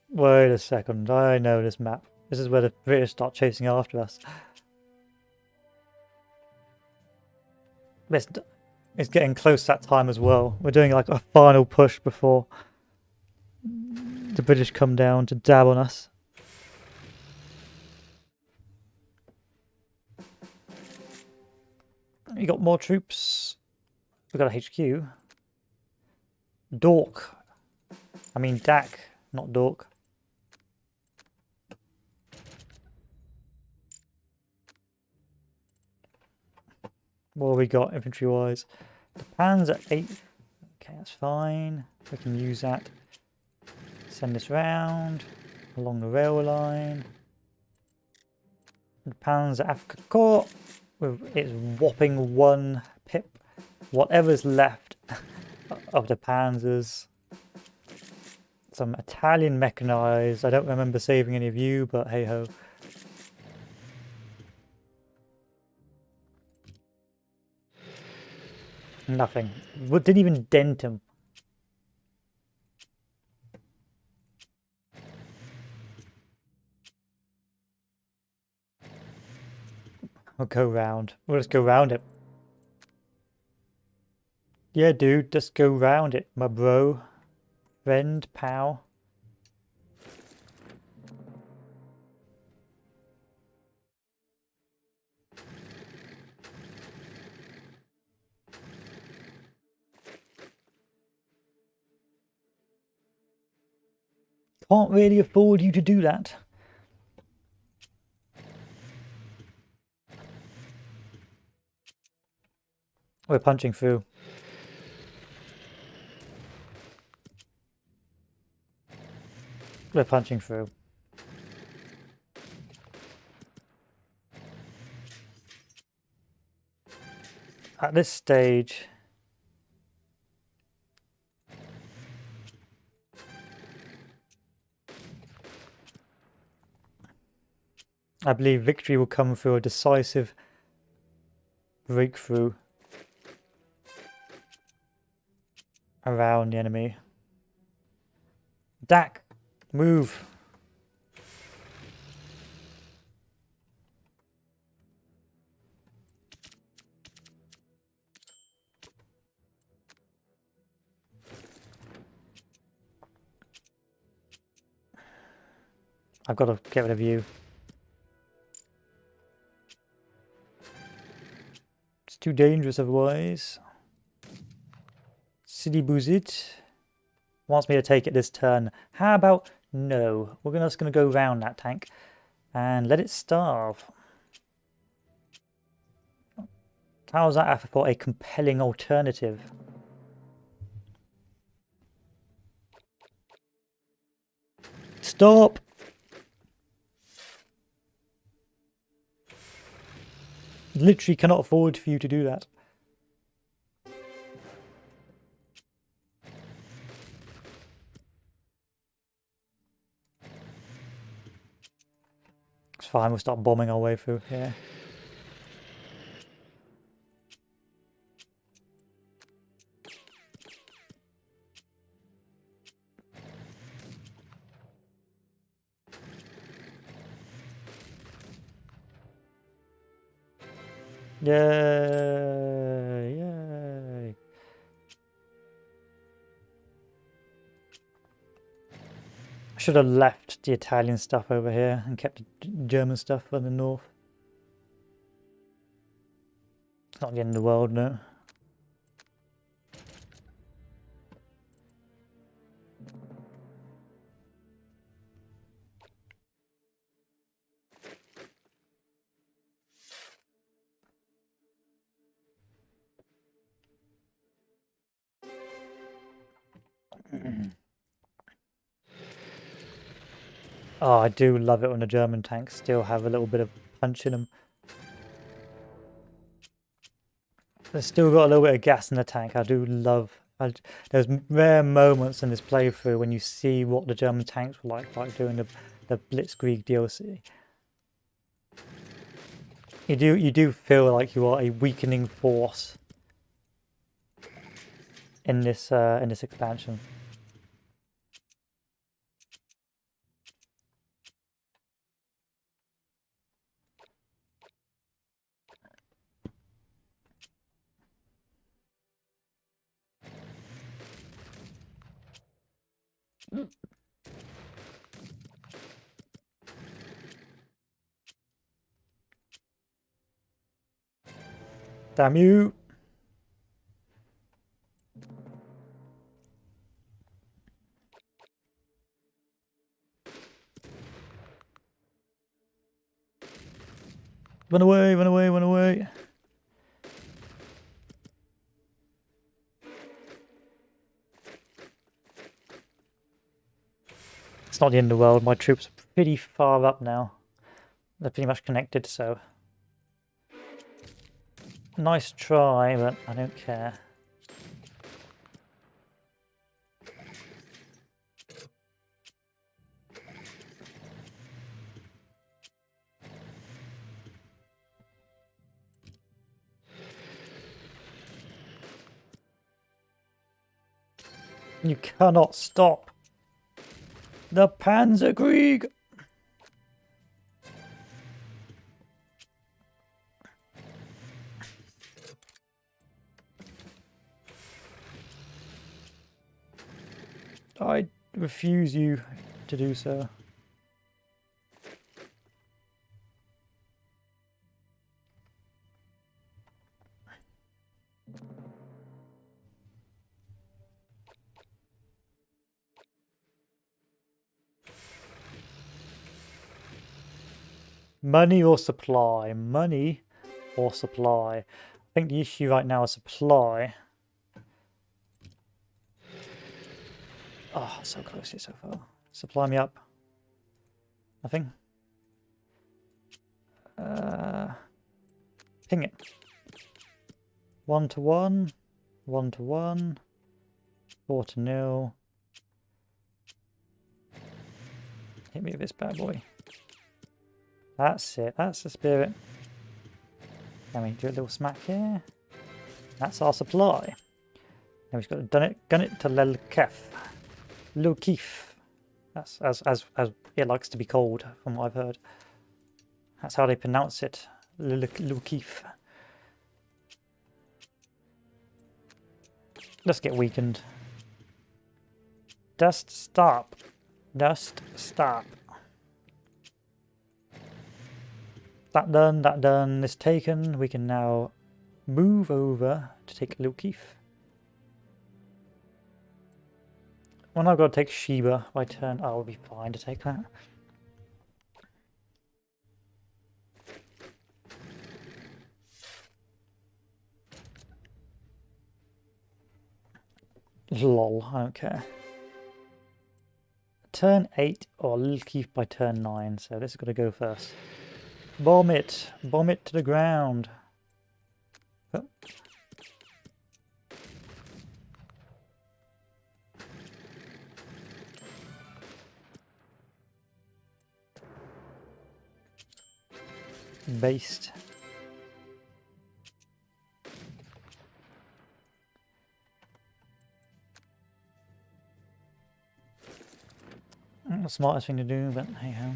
[SPEAKER 1] Wait a second, I know this map. This is where the British start chasing after us. It's getting close that time as well. We're doing like a final push before the British come down to dab on us. You got more troops. We got a HQ. Dork. I mean Dak, not Dork. What have we got infantry wise? The Panzer 8. Okay, that's fine. We can use that. Send this round along the rail line. The Panzer Afrika Korps with its whopping 1 pip. Whatever's left of the Panzers. Some Italian mechanized. I don't remember saving any of you, but hey ho. Nothing. Didn't even dent him. We'll go round. We'll just go round it. Yeah, dude, just go round it, my bro. Friend, pal. Can't really afford you to do that. We're punching through. We're punching through. At this stage, I believe victory will come through a decisive breakthrough around the enemy. Dak, move. I've got to get rid of you. It's too dangerous otherwise. Sidi Bouzid wants me to take it this turn. How about no? We're just going to go round that tank and let it starve. How's that for a compelling alternative? Stop! Literally cannot afford for you to do that. It's fine, we'll start bombing our way through here. Yay! Yay! I should have left the Italian stuff over here and kept the German stuff for the north. It's not the end of the world, no. Oh, I do love it when the German tanks still have a little bit of punch in them. They've still got a little bit of gas in the tank. I do love There's rare moments in this playthrough when you see what the German tanks were like doing the Blitzkrieg DLC. You do feel like you are a weakening force in this expansion. Damn you! Run away, run away, run away! It's not the end of the world. My troops are pretty far up now. They're pretty much connected, so... Nice try, but I don't care. You cannot stop the Panzerkrieg! I refuse you to do so. Money or supply? Money or supply? I think the issue right now is supply. Oh, so close here so far. Supply me up. Nothing. Ping it. 1-1. 1-1. 4-0. Hit me with this bad boy. That's it. That's the spirit. Can we do a little smack here? That's our supply. Then we've got to gun it to Lelkef. Lukif. That's as it likes to be called, from what I've heard. That's how they pronounce it. Lukif. Let's get weakened. Dust stop. Dust stop. That done. This taken. We can now move over to take Lukif. When I've got to take Sheba by turn, I'll be fine to take that. Lol, I don't care. Turn 8 or Lilkeef by turn 9, so this is going to go first. Bomb it! Bomb it to the ground! Oh. Based. Not the smartest thing to do, but hey ho.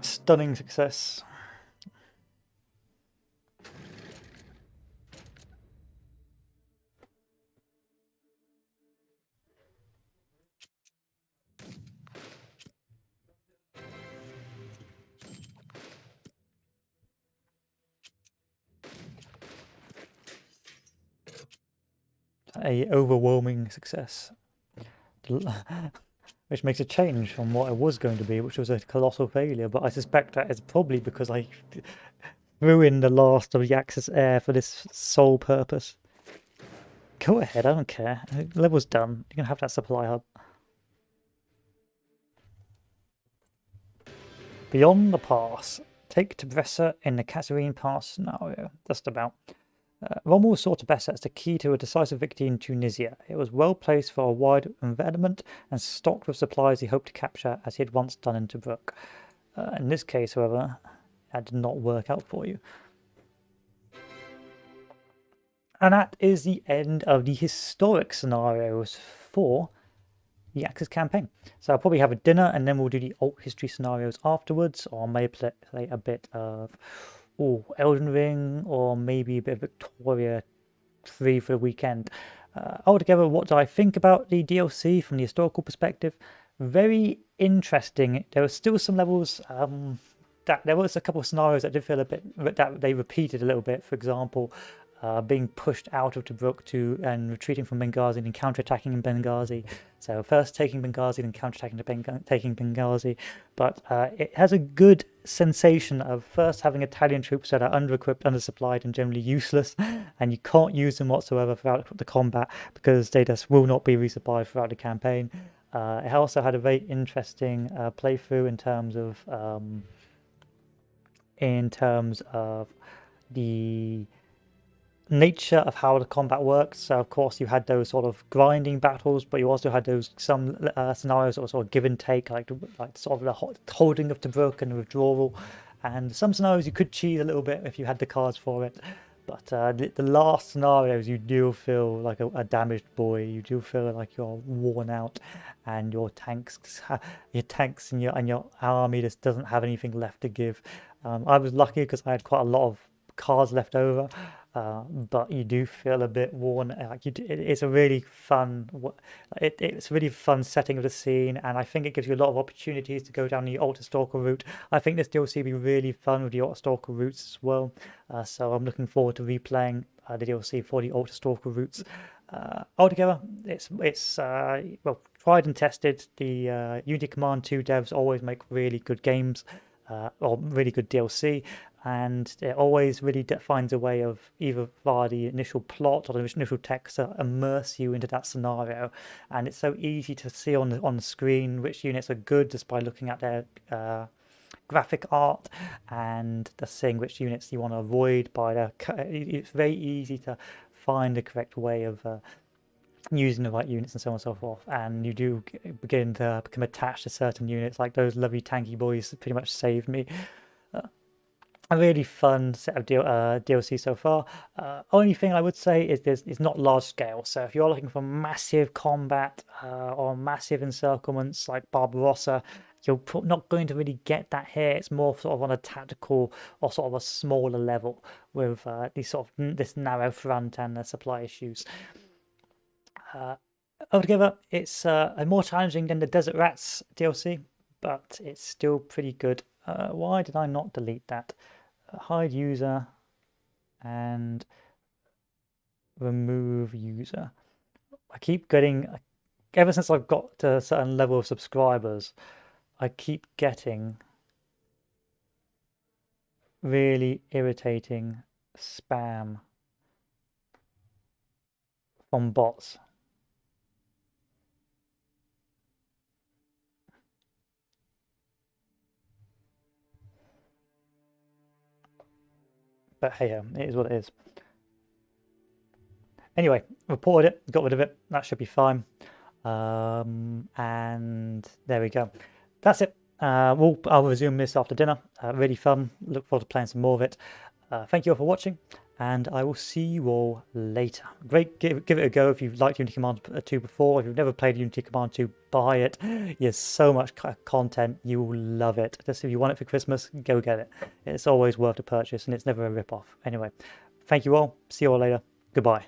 [SPEAKER 1] Stunning success. A overwhelming success. Which makes a change from what I was going to be, which was a colossal failure, but I suspect that is probably because I threw in the last of the Axis Air for this sole purpose. Go ahead, I don't care. The level's done. You can have that supply hub. Beyond the Pass. Take Tebessa in the Kasserine Pass scenario. Just about. Rommel saw Tebessa as the key to a decisive victory in Tunisia. It was well placed for a wide environment and stocked with supplies he hoped to capture as he had once done in Tobruk. In this case, however, that did not work out for you. And that is the end of the historic scenarios for the Axis campaign. So I'll probably have a dinner and then we'll do the alt history scenarios afterwards, or maybe play a bit of Elden Ring, or maybe a bit of Victoria 3 for the weekend. Altogether, what do I think about the DLC from the historical perspective? Very interesting. There were still some levels that there was a couple of scenarios that did feel a bit that they repeated a little bit. For example, being pushed out of Tobruk and retreating from Benghazi and counterattacking in Benghazi. So first taking Benghazi and counterattacking taking Benghazi. But it has a good sensation of first having Italian troops that are under-equipped, undersupplied, and generally useless, and you can't use them whatsoever throughout the combat because they just will not be resupplied throughout the campaign. It also had a very interesting playthrough in terms of the nature of how the combat works. So of course you had those sort of grinding battles, but you also had those some scenarios that were sort of give and take, like sort of the holding of Tobruk and the withdrawal, and some scenarios you could cheat a little bit if you had the cards for it. But the last scenarios, you do feel like a damaged boy. You do feel like you're worn out, and your tanks and your army just doesn't have anything left to give. I was lucky because I had quite a lot of cards left over, but you do feel a bit worn. It's a really fun. It's a really fun setting of the scene, and I think it gives you a lot of opportunities to go down the Alt Historical route. I think this DLC will be really fun with the Alt Historical routes as well. So I'm looking forward to replaying the DLC for the Alt Historical routes. Altogether, it's well, tried and tested. The Unity Command 2 devs always make really good games. Or really good DLC, and it always really finds a way of either via the initial plot or the initial text to immerse you into that scenario. And it's so easy to see on the screen which units are good just by looking at their graphic art, and just seeing which units you want to avoid by their. It's very easy to find the correct way of using the right units and so on and so forth, and you do begin to become attached to certain units, like those lovely tanky boys that pretty much saved me. A really fun set of DLC so far. Only thing I would say is it's not large scale, so if you're looking for massive combat or massive encirclements like Barbarossa, you're not going to really get that here. It's more sort of on a tactical or sort of a smaller level with this narrow front and the supply issues. Altogether, it's more challenging than the Desert Rats DLC, but it's still pretty good. Why did I not delete that? Hide user and remove user. I keep getting, ever since I've got to a certain level of subscribers, I keep getting really irritating spam from bots. But hey, it is what it is. Anyway, reported it, got rid of it. That should be fine. And there we go. That's it. I'll resume this after dinner. Really fun. Look forward to playing some more of it. Thank you all for watching, and I will see you all later. Great, give it a go if you've liked Unity Command 2 before. If you've never played Unity Command 2, buy it. There's so much content, you will love it. Just if you want it for Christmas, go get it. It's always worth the purchase, and it's never a rip-off. Anyway, thank you all. See you all later. Goodbye.